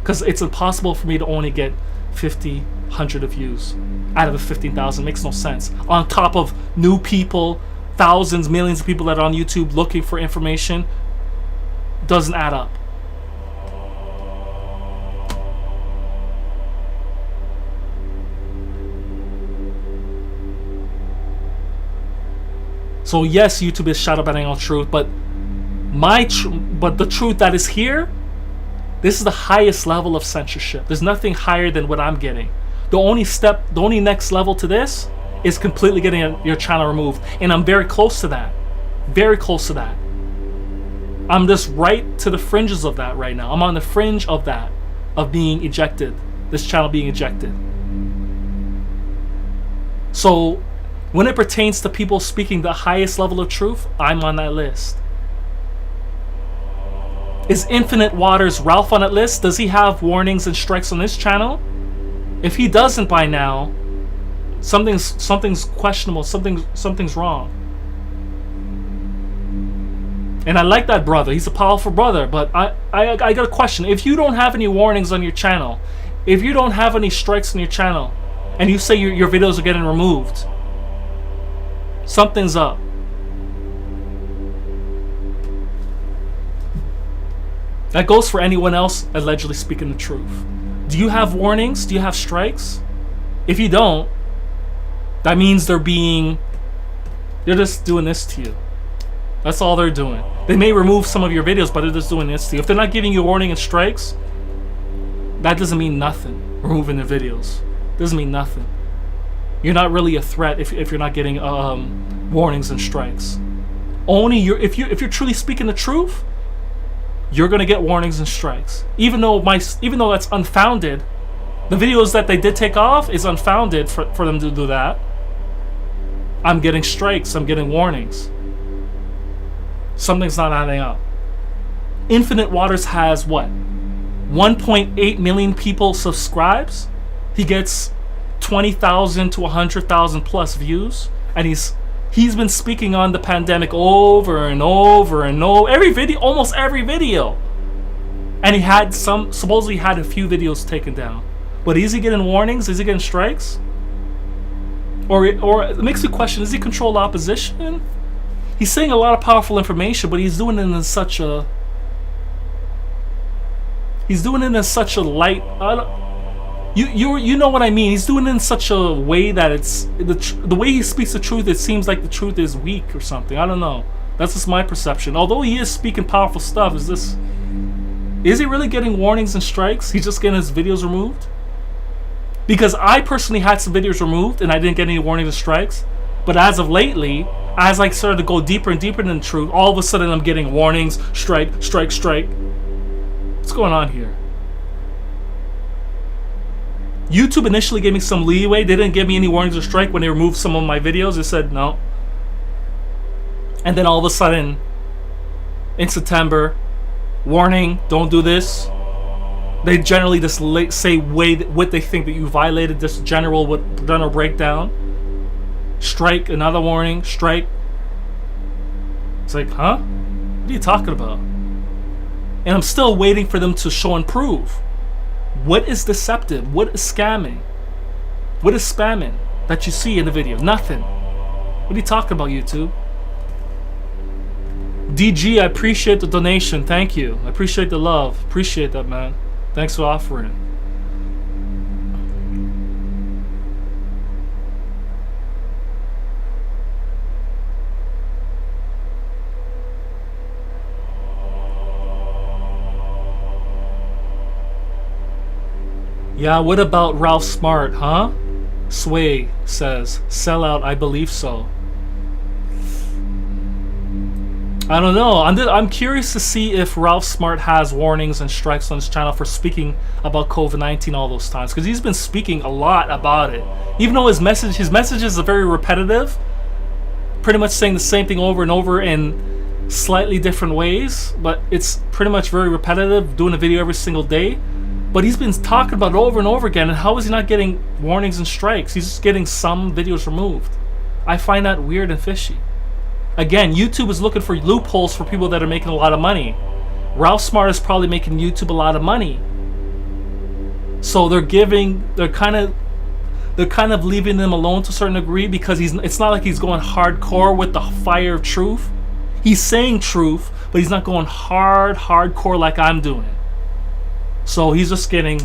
Because it's impossible for me to only get 50, 100 of views out of the 15,000. Makes no sense. On top of new people, thousands, millions of people that are on YouTube looking for information, doesn't add up. So yes, YouTube is shadow banning all truth, but the truth that is here, this is the highest level of censorship. There's nothing higher than what I'm getting. The only next level to this is completely getting your channel removed, and I'm very close to that. Very close to that. I'm just right to the fringes of that right now. I'm on the fringe of that, of being ejected. This channel being ejected. So when it pertains to people speaking the highest level of truth, I'm on that list. Is Infinite Waters Ralph on that list? Does he have warnings and strikes on this channel? If he doesn't by now, something's questionable, something's wrong. And I like that brother. He's a powerful brother, but I got a question. If you don't have any warnings on your channel, if you don't have any strikes on your channel, and you say your videos are getting removed, something's up. That goes for anyone else allegedly speaking the truth. Do you have warnings? Do you have strikes? If you don't, that means they're just doing this to you. That's all they're doing. They may remove some of your videos, but they're just doing this to you. If they're not giving you warning and strikes, that doesn't mean nothing. Removing the videos doesn't mean nothing. You're not really a threat if you're not getting warnings and strikes. Only if you're truly speaking the truth, you're gonna get warnings and strikes. Even though that's unfounded, the videos that they did take off is unfounded for them to do that. I'm getting strikes. I'm getting warnings. Something's not adding up. Infinite Waters has what? 1.8 million people subscribes. He gets 20,000 to 100,000 plus views, and he's been speaking on the pandemic over and over and over, almost every video. And he had supposedly had a few videos taken down. But is he getting warnings? Is he getting strikes? Or it makes me question, is he controlled opposition? He's saying a lot of powerful information, but he's doing it in such a light. You know what I mean? He's doing it in such a way that it's the way he speaks the truth. It seems like the truth is weak or something. I don't know. That's just my perception. Although he is speaking powerful stuff, is he really getting warnings and strikes? He's just getting his videos removed? Because I personally had some videos removed and I didn't get any warnings and strikes. But as of lately, as I started to go deeper and deeper into the truth, all of a sudden I'm getting warnings, strike. What's going on here? YouTube initially gave me some leeway. They didn't give me any warnings or strike when they removed some of my videos. They said no. And then all of a sudden, in September, warning, don't do this. They generally just say what they think that you violated, this general breakdown. Strike, another warning, strike. It's like, huh? What are you talking about? And I'm still waiting for them to show and prove. What is deceptive? What is scamming? What is spamming that you see in the video? Nothing. What are you talking about, YouTube? DG, I appreciate the donation. Thank you. I appreciate the love. Appreciate that, man. Thanks for offering. Yeah, what about Ralph Smart, huh? Sway says, sellout, I believe so. I don't know. I'm curious to see if Ralph Smart has warnings and strikes on his channel for speaking about COVID-19 all those times, because he's been speaking a lot about it. Even though his messages are very repetitive, pretty much saying the same thing over and over in slightly different ways, but it's pretty much very repetitive, doing a video every single day. But he's been talking about it over and over again, and how is he not getting warnings and strikes? He's just getting some videos removed. I find that weird and fishy. Again, YouTube is looking for loopholes for people that are making a lot of money. Ralph Smart is probably making YouTube a lot of money. So they're kind of leaving them alone to a certain degree, because it's not like he's going hardcore with the fire of truth. He's saying truth, but he's not going hardcore like I'm doing. So he's just getting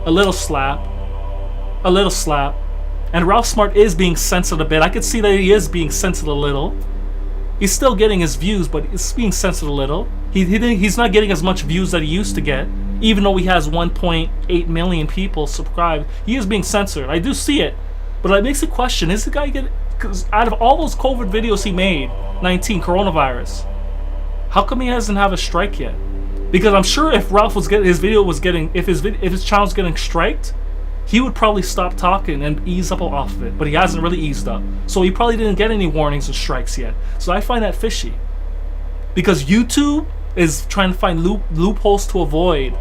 a little slap. And Ralph Smart is being censored a bit. I could see that he is being censored a little. He's still getting his views, but it's being censored a little. He's not getting as much views that he used to get, even though he has 1.8 million people subscribed. He is being censored. I do see it, but it makes a question: is the guy getting? Because out of all those COVID videos he made, 19 coronavirus, how come he hasn't have a strike yet? Because I'm sure if Ralph was getting his channel was getting striked, he would probably stop talking and ease up off of it, but he hasn't really eased up. So he probably didn't get any warnings or strikes yet. So I find that fishy. Because YouTube is trying to find loopholes to avoid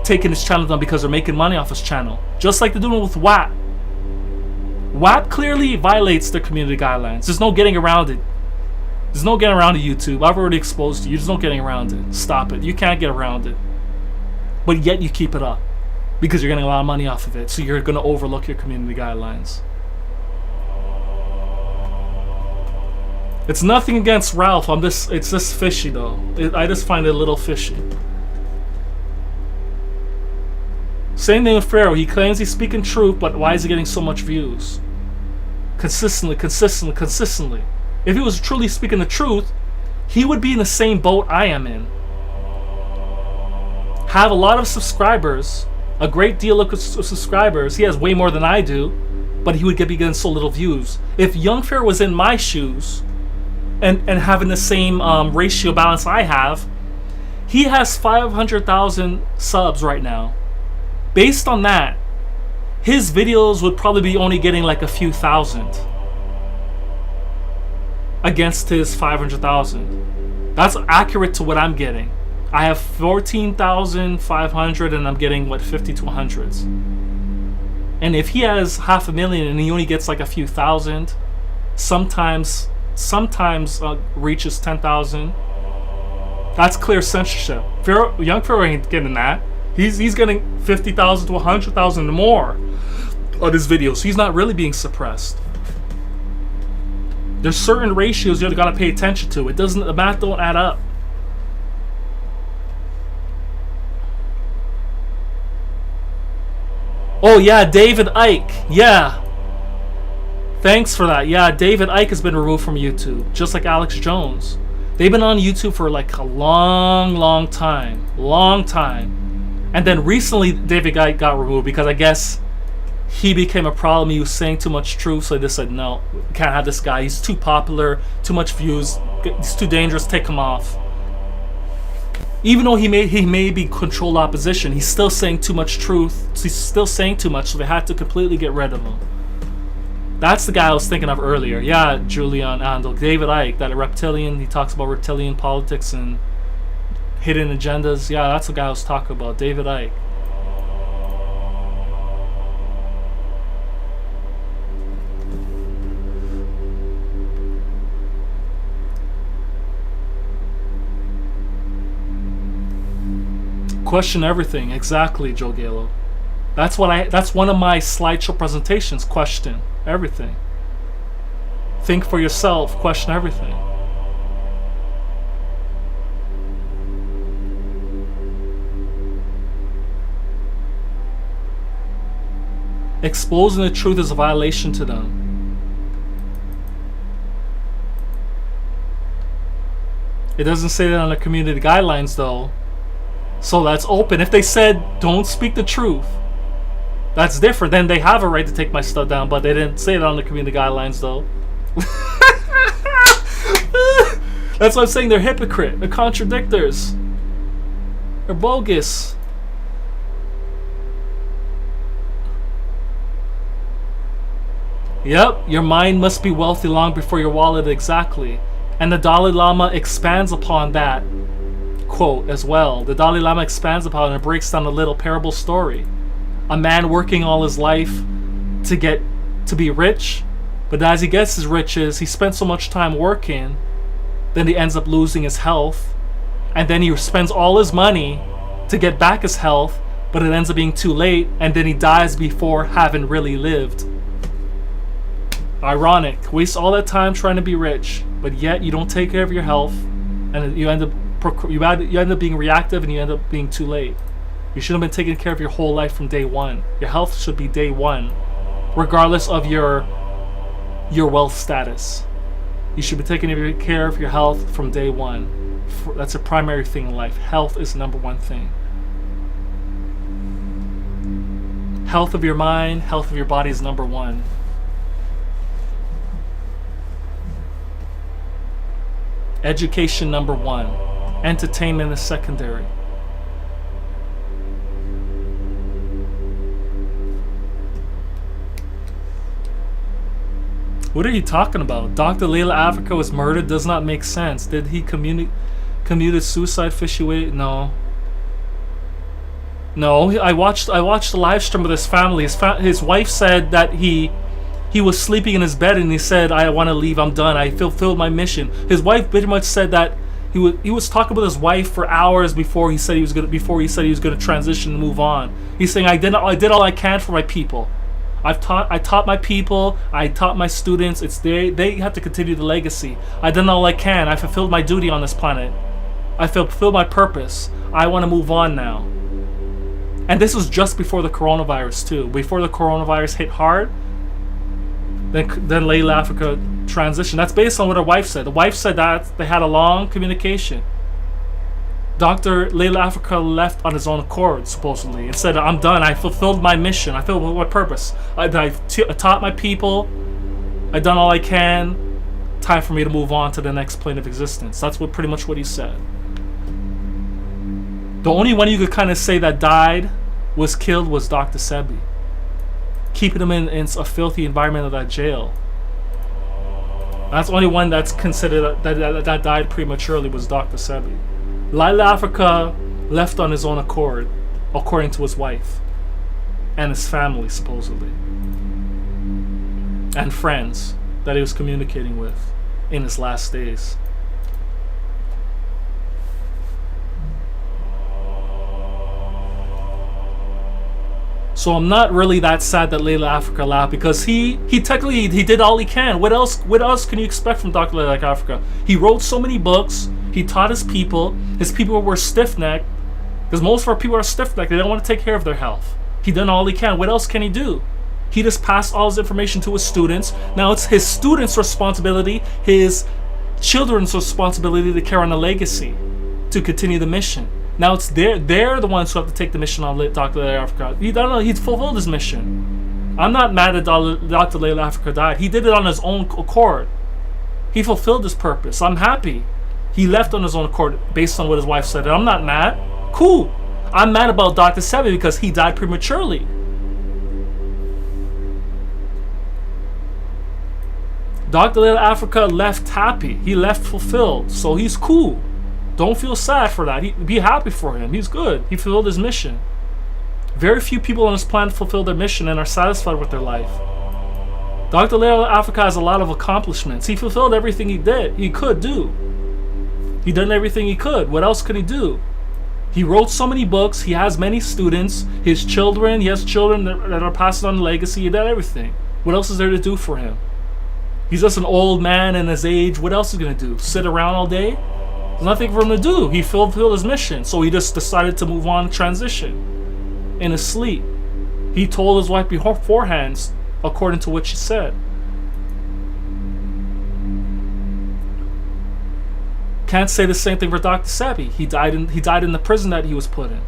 taking his channel down, because they're making money off his channel. Just like they're doing with WAP. WAP clearly violates their community guidelines. There's no getting around it. There's no getting around it, YouTube. I've already exposed you. There's no getting around it. Stop it. You can't get around it. But yet you keep it up, because you're getting a lot of money off of it, so you're going to overlook your community guidelines. It's nothing against Ralph. It's just fishy though. I just find it a little fishy. Same thing with Pharaoh. He claims he's speaking truth, but why is he getting so much views? Consistently. If he was truly speaking the truth, he would be in the same boat I am in. Have a lot of subscribers, a great deal of subscribers. He has way more than I do, but he would be getting so little views. If Young Fair was in my shoes and having the same ratio balance I have, he has 500,000 subs right now. Based on that, his videos would probably be only getting like a few thousand. against his 500,000. That's accurate to what I'm getting. I have 14,500 and I'm getting what, 50 to 100s. And if he has 500,000 and he only gets like a few thousand, sometimes reaches 10,000, that's clear censorship. Young Pharaoh ain't getting that. He's getting 50,000 to 100,000 more on his videos. He's not really being suppressed. There's certain ratios you gotta pay attention to. The math don't add up. Oh yeah, David Icke. Yeah. Thanks for that. Yeah, David Icke has been removed from YouTube, just like Alex Jones. They've been on YouTube for like a long time. And then recently David Icke got removed because I guess he became a problem. He was saying too much truth, so they said, no, we can't have this guy. He's too popular, too much views, he's too dangerous, take him off. Even though he may be controlled opposition, he's still saying too much truth. He's still saying too much, so they had to completely get rid of him. That's the guy I was thinking of earlier. Yeah, Julian Andel, David Icke, that reptilian. He talks about reptilian politics and hidden agendas. Yeah, that's the guy I was talking about, David Icke. Question everything, exactly, Joe Galo. That's one of my slideshow presentations. Question everything. Think for yourself. Question everything. Exposing the truth is a violation to them. It doesn't say that on the community guidelines, though. So that's open. If they said don't speak the truth, that's different. Then they have a right to take my stuff down, but they didn't say it on the community guidelines, though. That's what I'm saying. They're hypocrite. They're contradictors. They're bogus. Yep, your mind must be wealthy long before your wallet, exactly. And the Dalai Lama expands upon that quote as well. The Dalai Lama expands upon it and breaks down a little parable story. A man working all his life to be rich, but as he gets his riches, he spends so much time working, then he ends up losing his health, and then he spends all his money to get back his health, but it ends up being too late, and then he dies before having really lived. Ironic. Waste all that time trying to be rich, but yet you don't take care of your health, and you end up being reactive, and you end up being too late. You should have been taking care of your whole life from day one. Your health should be day one, regardless of your wealth status. You should be taking care of your health from day one. That's a primary thing in life. Health is the number one thing. Health of your mind, health of your body is number one. Education number one. Entertainment is secondary. What are you talking about? Dr. Layla Africa was murdered? Does not make sense. Did he committed suicide officiate? No. I watched the live stream with his family. His wife said that he was sleeping in his bed and he said, I want to leave, I'm done, I fulfilled my mission. His wife pretty much said that he was talking with his wife for hours before he said he was gonna transition and move on. He's saying, I did all I can for my people. I taught my people, I taught my students. It's they have to continue the legacy. I done all I can. I fulfilled my duty on this planet. I fulfilled my purpose. I want to move on now. And this was just before the coronavirus too. Before the coronavirus hit hard, then Layla Africa transitioned. That's based on what her wife said. The wife said that they had a long communication. Dr. Layla Africa left on his own accord, supposedly, and said, I'm done. I fulfilled my mission. I fulfilled my purpose. I taught my people. I done all I can. Time for me to move on to the next plane of existence. That's pretty much what he said. The only one you could kind of say that was killed was Dr. Sebi. Keeping him in a filthy environment of that jail. That's the only one that's considered that died prematurely was Dr. Sebi. Lila Africa left on his own accord, according to his wife and his family, supposedly, and friends that he was communicating with in his last days. So I'm not really that sad that Layla Africa left, because he technically he did all he can. What else can you expect from Dr. Layla Africa? He wrote so many books. He taught his people. His people were stiff-necked, because most of our people are stiff-necked. They don't want to take care of their health. He done all he can. What else can he do? He just passed all his information to his students. Now it's his students' responsibility, his children's responsibility to carry on the legacy, to continue the mission. Now it's they're the ones who have to take the mission on Dr. Layla Africa. He don't know, he fulfilled his mission. I'm not mad that Dr. Layla Africa died. He did it on his own accord. He fulfilled his purpose. I'm happy. He left on his own accord based on what his wife said. And I'm not mad. Cool. I'm mad about Dr. Sebi because he died prematurely. Dr. Layla Africa left happy. He left fulfilled. So he's cool. Don't feel sad for that. Be happy for him. He's good. He fulfilled his mission. Very few people on this planet fulfill their mission and are satisfied with their life. Dr. Layla Africa has a lot of accomplishments. He fulfilled everything he could do. He done everything he could. What else could he do? He wrote so many books. He has many students. He has children that are passing on the legacy. He did everything. What else is there to do for him? He's just an old man in his age. What else is he going to do? Sit around all day? There's nothing for him to do. He fulfilled his mission. So he just decided to move on and transition in his sleep. He told his wife beforehand, according to what she said. Can't say the same thing for Dr. Sebi. He died in the prison that he was put in.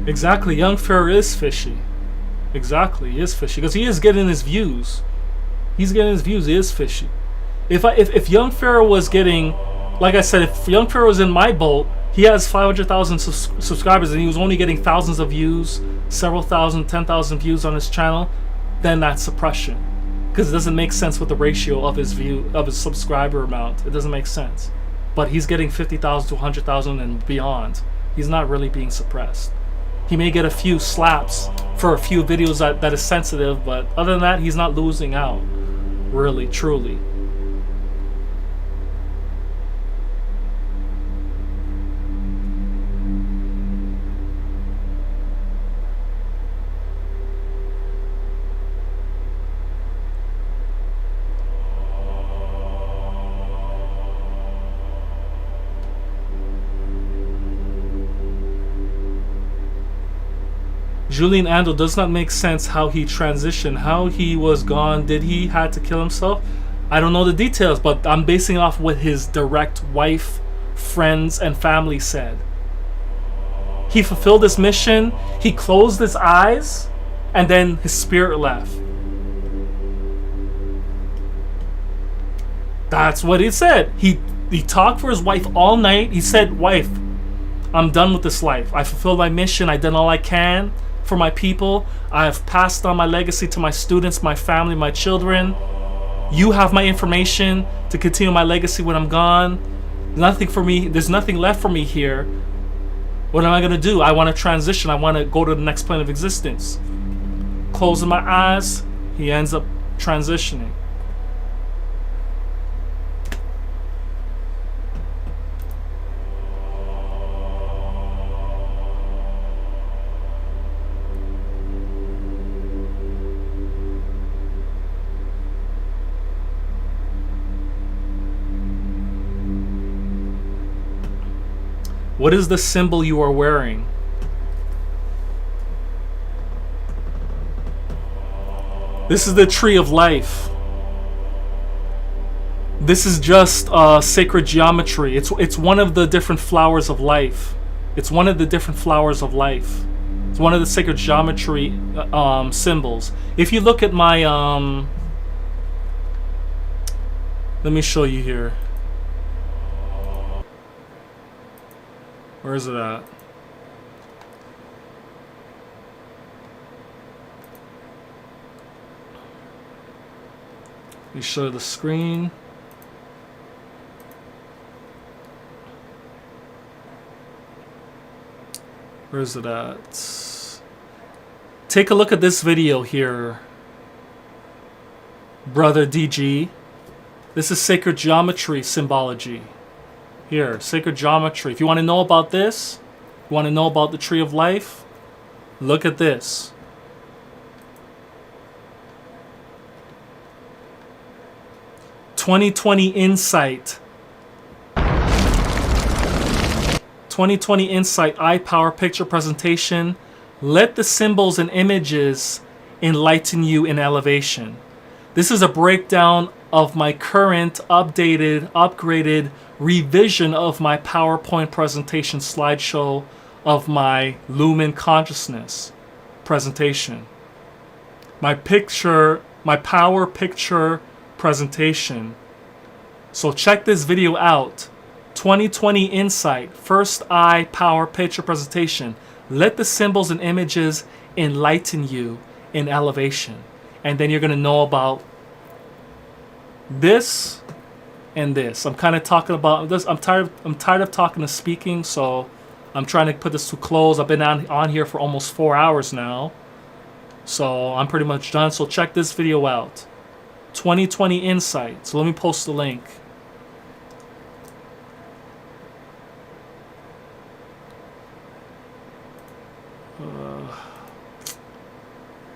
Exactly, young Pharaoh is fishy. Exactly, he is fishy because he is getting his views. He's getting his views. He is fishy. If young Pharaoh was getting, like I said, if young Pharaoh was in my boat, he has 500,000 subscribers and he was only getting thousands of views, several thousand, 10,000 views on his channel, then that's suppression, because it doesn't make sense with the ratio of his subscriber amount. It doesn't make sense. But he's getting 50,000 to 100,000 and beyond. He's not really being suppressed. He may get a few slaps for a few videos that is sensitive, but other than that, he's not losing out, really, truly. Julian Andel does not make sense how he transitioned, how he was gone. Did he had to kill himself? I don't know the details, but I'm basing off what his direct wife, friends, and family said. He fulfilled his mission, he closed his eyes, and then his spirit left. That's what he said. He talked for his wife all night. He said, "Wife, I'm done with this life. I fulfilled my mission. I done all I can for my people. I have passed on my legacy to my students, my family, my children. You have my information to continue my legacy when I'm gone. Nothing for me. There's nothing left for me here. What am I gonna do? I want to transition. I want to go to the next plane of existence." Closing my eyes, he ends up transitioning. What is the symbol you are wearing? This is the tree of life. This is just sacred geometry. It's one of the different flowers of life. It's one of the different flowers of life. It's one of the sacred geometry symbols. If you look at my let me show you here. Where is it at? Let me show the screen. Where is it at? Take a look at this video here, brother DG. This is sacred geometry symbology. Here, sacred geometry. If you want to know about this, you want to know about the tree of life, look at this. "2020 Insight." 2020 Insight Eye Power Picture Presentation. Let the symbols and images enlighten you in elevation. This is a breakdown of my current, updated, upgraded revision of my PowerPoint presentation slideshow of my Lumen consciousness presentation. My power picture presentation. So check this video out. 2020 Insight, First Eye Power Picture Presentation. Let the symbols and images enlighten you in elevation. And then you're going to know about this and this. I'm kind of talking about this. I'm tired of talking and speaking, so I'm trying to put this to close. I've been on here for almost 4 hours now. So I'm pretty much done. So check this video out. 2020 Insight. So let me post the link.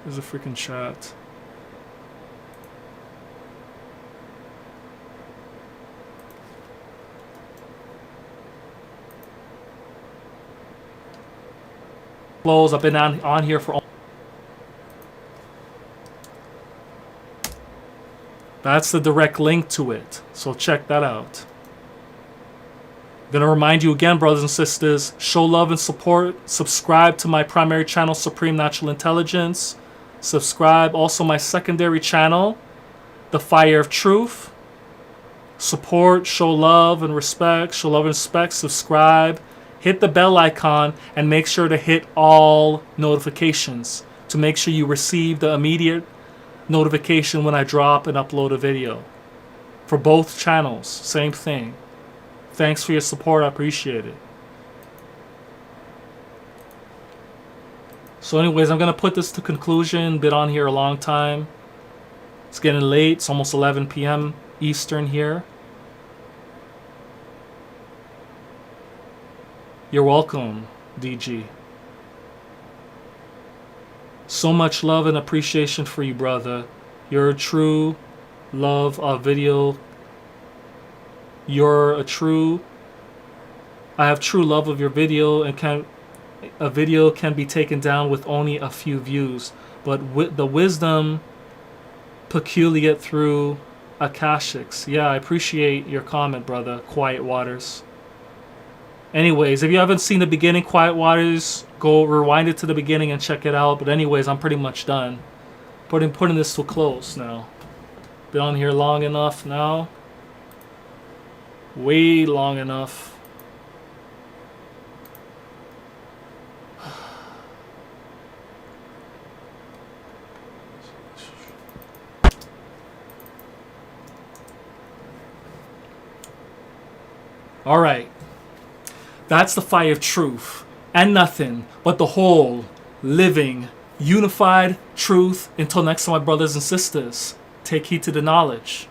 There's a freaking chat. Close. I've been on here for. That's the direct link to it. So check that out. I'm going to remind you again, brothers and sisters, show love and support. Subscribe to my primary channel, Supreme Natural Intelligence. Subscribe also my secondary channel, The Fire of Truth. Support, show love and respect. Show love and respect. Subscribe. Hit the bell icon and make sure to hit all notifications to make sure you receive the immediate notification when I drop and upload a video. For both channels, same thing. Thanks for your support. I appreciate it. So anyways, I'm going to put this to conclusion. Been on here a long time. It's getting late. It's almost 11 p.m. Eastern here. You're welcome, DG. So much love and appreciation for you, brother. You're a true love of video. I have true love of your video, and a video can be taken down with only a few views, but with the wisdom peculiar through Akashics. Yeah, I appreciate your comment, brother. Quiet Waters. Anyways, if you haven't seen the beginning, Quiet Waters, go rewind it to the beginning and check it out. But anyways, I'm pretty much done. Putting this to a close now. Been on here long enough now. Way long enough. All right. That's the fire of truth, and nothing but the whole, living, unified truth. Until next time, my brothers and sisters, take heed to the knowledge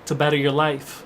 to better your life.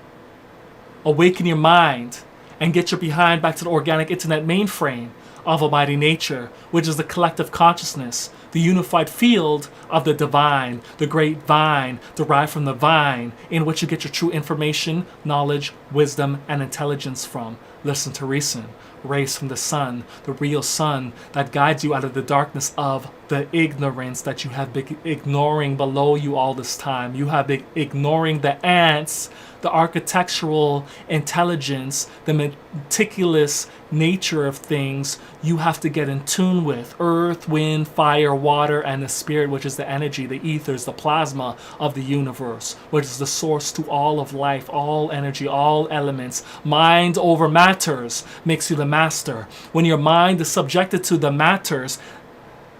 Awaken your mind and get your behind back to the organic internet mainframe of Almighty Nature, which is the collective consciousness, the unified field of the divine, the great vine derived from the vine, in which you get your true information, knowledge, wisdom, and intelligence from. Listen to reason. rays from the sun, the real sun that guides you out of the darkness of the ignorance that you have been ignoring below you all this time. You have been ignoring the ants, the architectural intelligence, the meticulous nature of things. You have to get in tune with earth, wind, fire, water, and the spirit, which is the energy, the ethers, the plasma of the universe, which is the source to all of life, all energy, all elements. Mind over matters makes you the master. When your mind is subjected to the matters,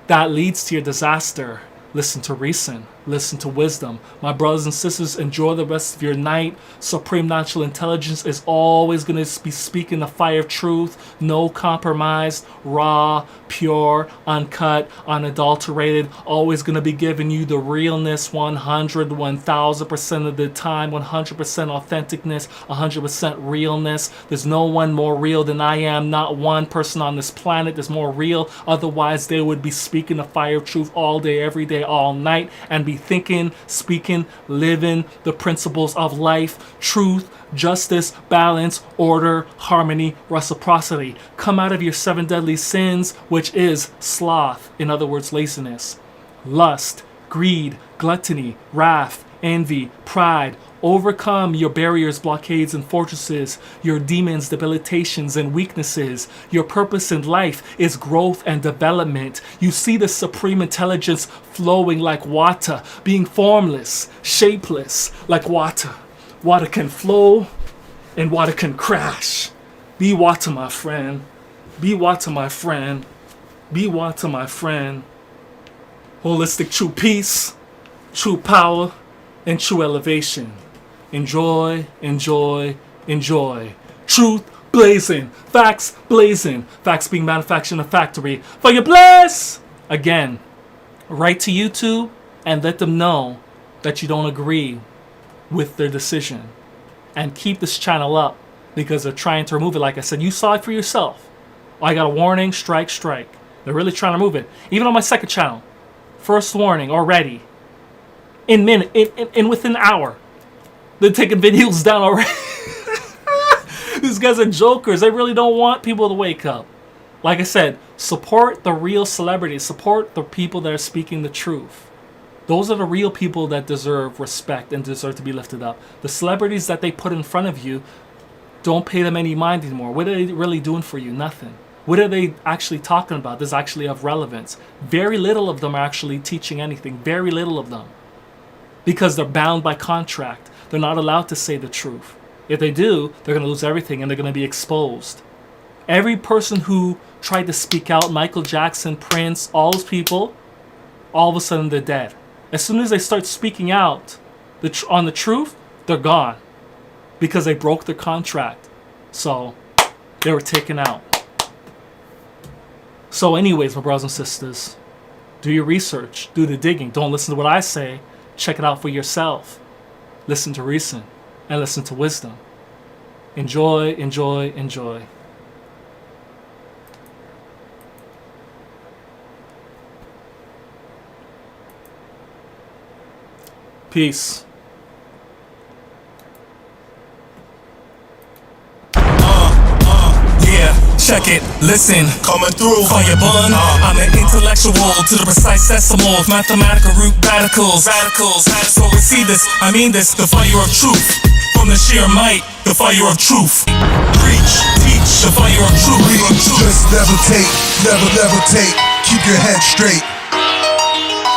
that leads to your disaster. Listen to reason. Listen to wisdom. My brothers and sisters, enjoy the rest of your night. Supreme Natural Intelligence is always going to be speaking the fire of truth. No compromise. Raw, pure, uncut, unadulterated. Always going to be giving you the realness 100, 1000% of the time. 100% authenticness. 100% realness. There's no one more real than I am. Not one person on this planet is more real. Otherwise, they would be speaking the fire of truth all day, every day, all night, and be thinking, speaking, living the principles of life, truth, justice, balance, order, harmony, reciprocity. Come out of your 7 deadly sins, which is sloth, in other words, laziness, lust, greed, gluttony, wrath, envy, pride. Overcome your barriers, blockades, and fortresses, your demons, debilitations, and weaknesses. Your purpose in life is growth and development. You see the supreme intelligence flowing like water, being formless, shapeless, like water. Water can flow and water can crash. Be water, my friend. Be water, my friend. Be water, my friend. Holistic true peace, true power, and true elevation. Enjoy, enjoy, enjoy. Truth blazing, facts blazing, facts being manufactured in a factory for your bliss. Again, write to YouTube and let them know that you don't agree with their decision. And keep this channel up because they're trying to remove it. Like I said, you saw it for yourself. I got a warning, strike, strike. They're really trying to remove it. Even on my second channel, first warning already. In within an hour. They're taking videos down already. These guys are jokers. They really don't want people to wake up. Like I said, support the real celebrities. Support the people that are speaking the truth. Those are the real people that deserve respect and deserve to be lifted up. The celebrities that they put in front of you, don't pay them any mind anymore. What are they really doing for you? Nothing. What are they actually talking about? This is actually of relevance. Very little of them are actually teaching anything. Very little of them. Because they're bound by contract. They're not allowed to say the truth. If they do, they're going to lose everything and they're going to be exposed. Every person who tried to speak out, Michael Jackson, Prince, all those people, all of a sudden they're dead. As soon as they start speaking out on the truth, they're gone. Because they broke their contract. So, they were taken out. So anyways, my brothers and sisters, do your research, do the digging. Don't listen to what I say. Check it out for yourself. Listen to reason and listen to wisdom. Enjoy, enjoy, enjoy. Peace. Check it, listen, Coming through. fire bun. I'm an intellectual to the precise decimals, mathematical root radicals. So we see this, I mean this, the fire of truth. From the sheer might, the fire of truth. Preach, teach, the fire of truth. We just levitate, never levitate. Keep your head straight.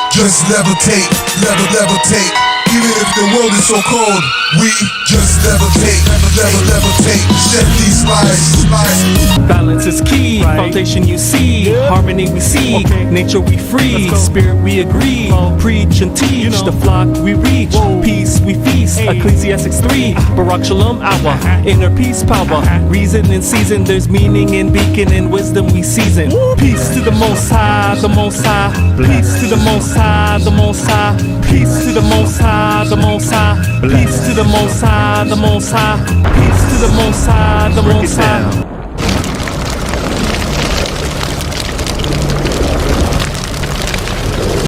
Just levitate, never levitate. Even if the world is so cold, we just levitate, never levitate. Shed these lies. Balance is key, foundation you see, harmony we seek, nature we free, spirit we agree, preach and teach, the flock we reach, peace we feast, Ecclesiastics 3, Barak Shalom hour, inner peace power, reason in season, there's meaning in beacon and wisdom we season. Peace to the Most High, the Most High, peace to the Most High, the Most High, peace to the Most High, the Most High, peace to the Most High, the Most High, peace to the Most High, the Most High.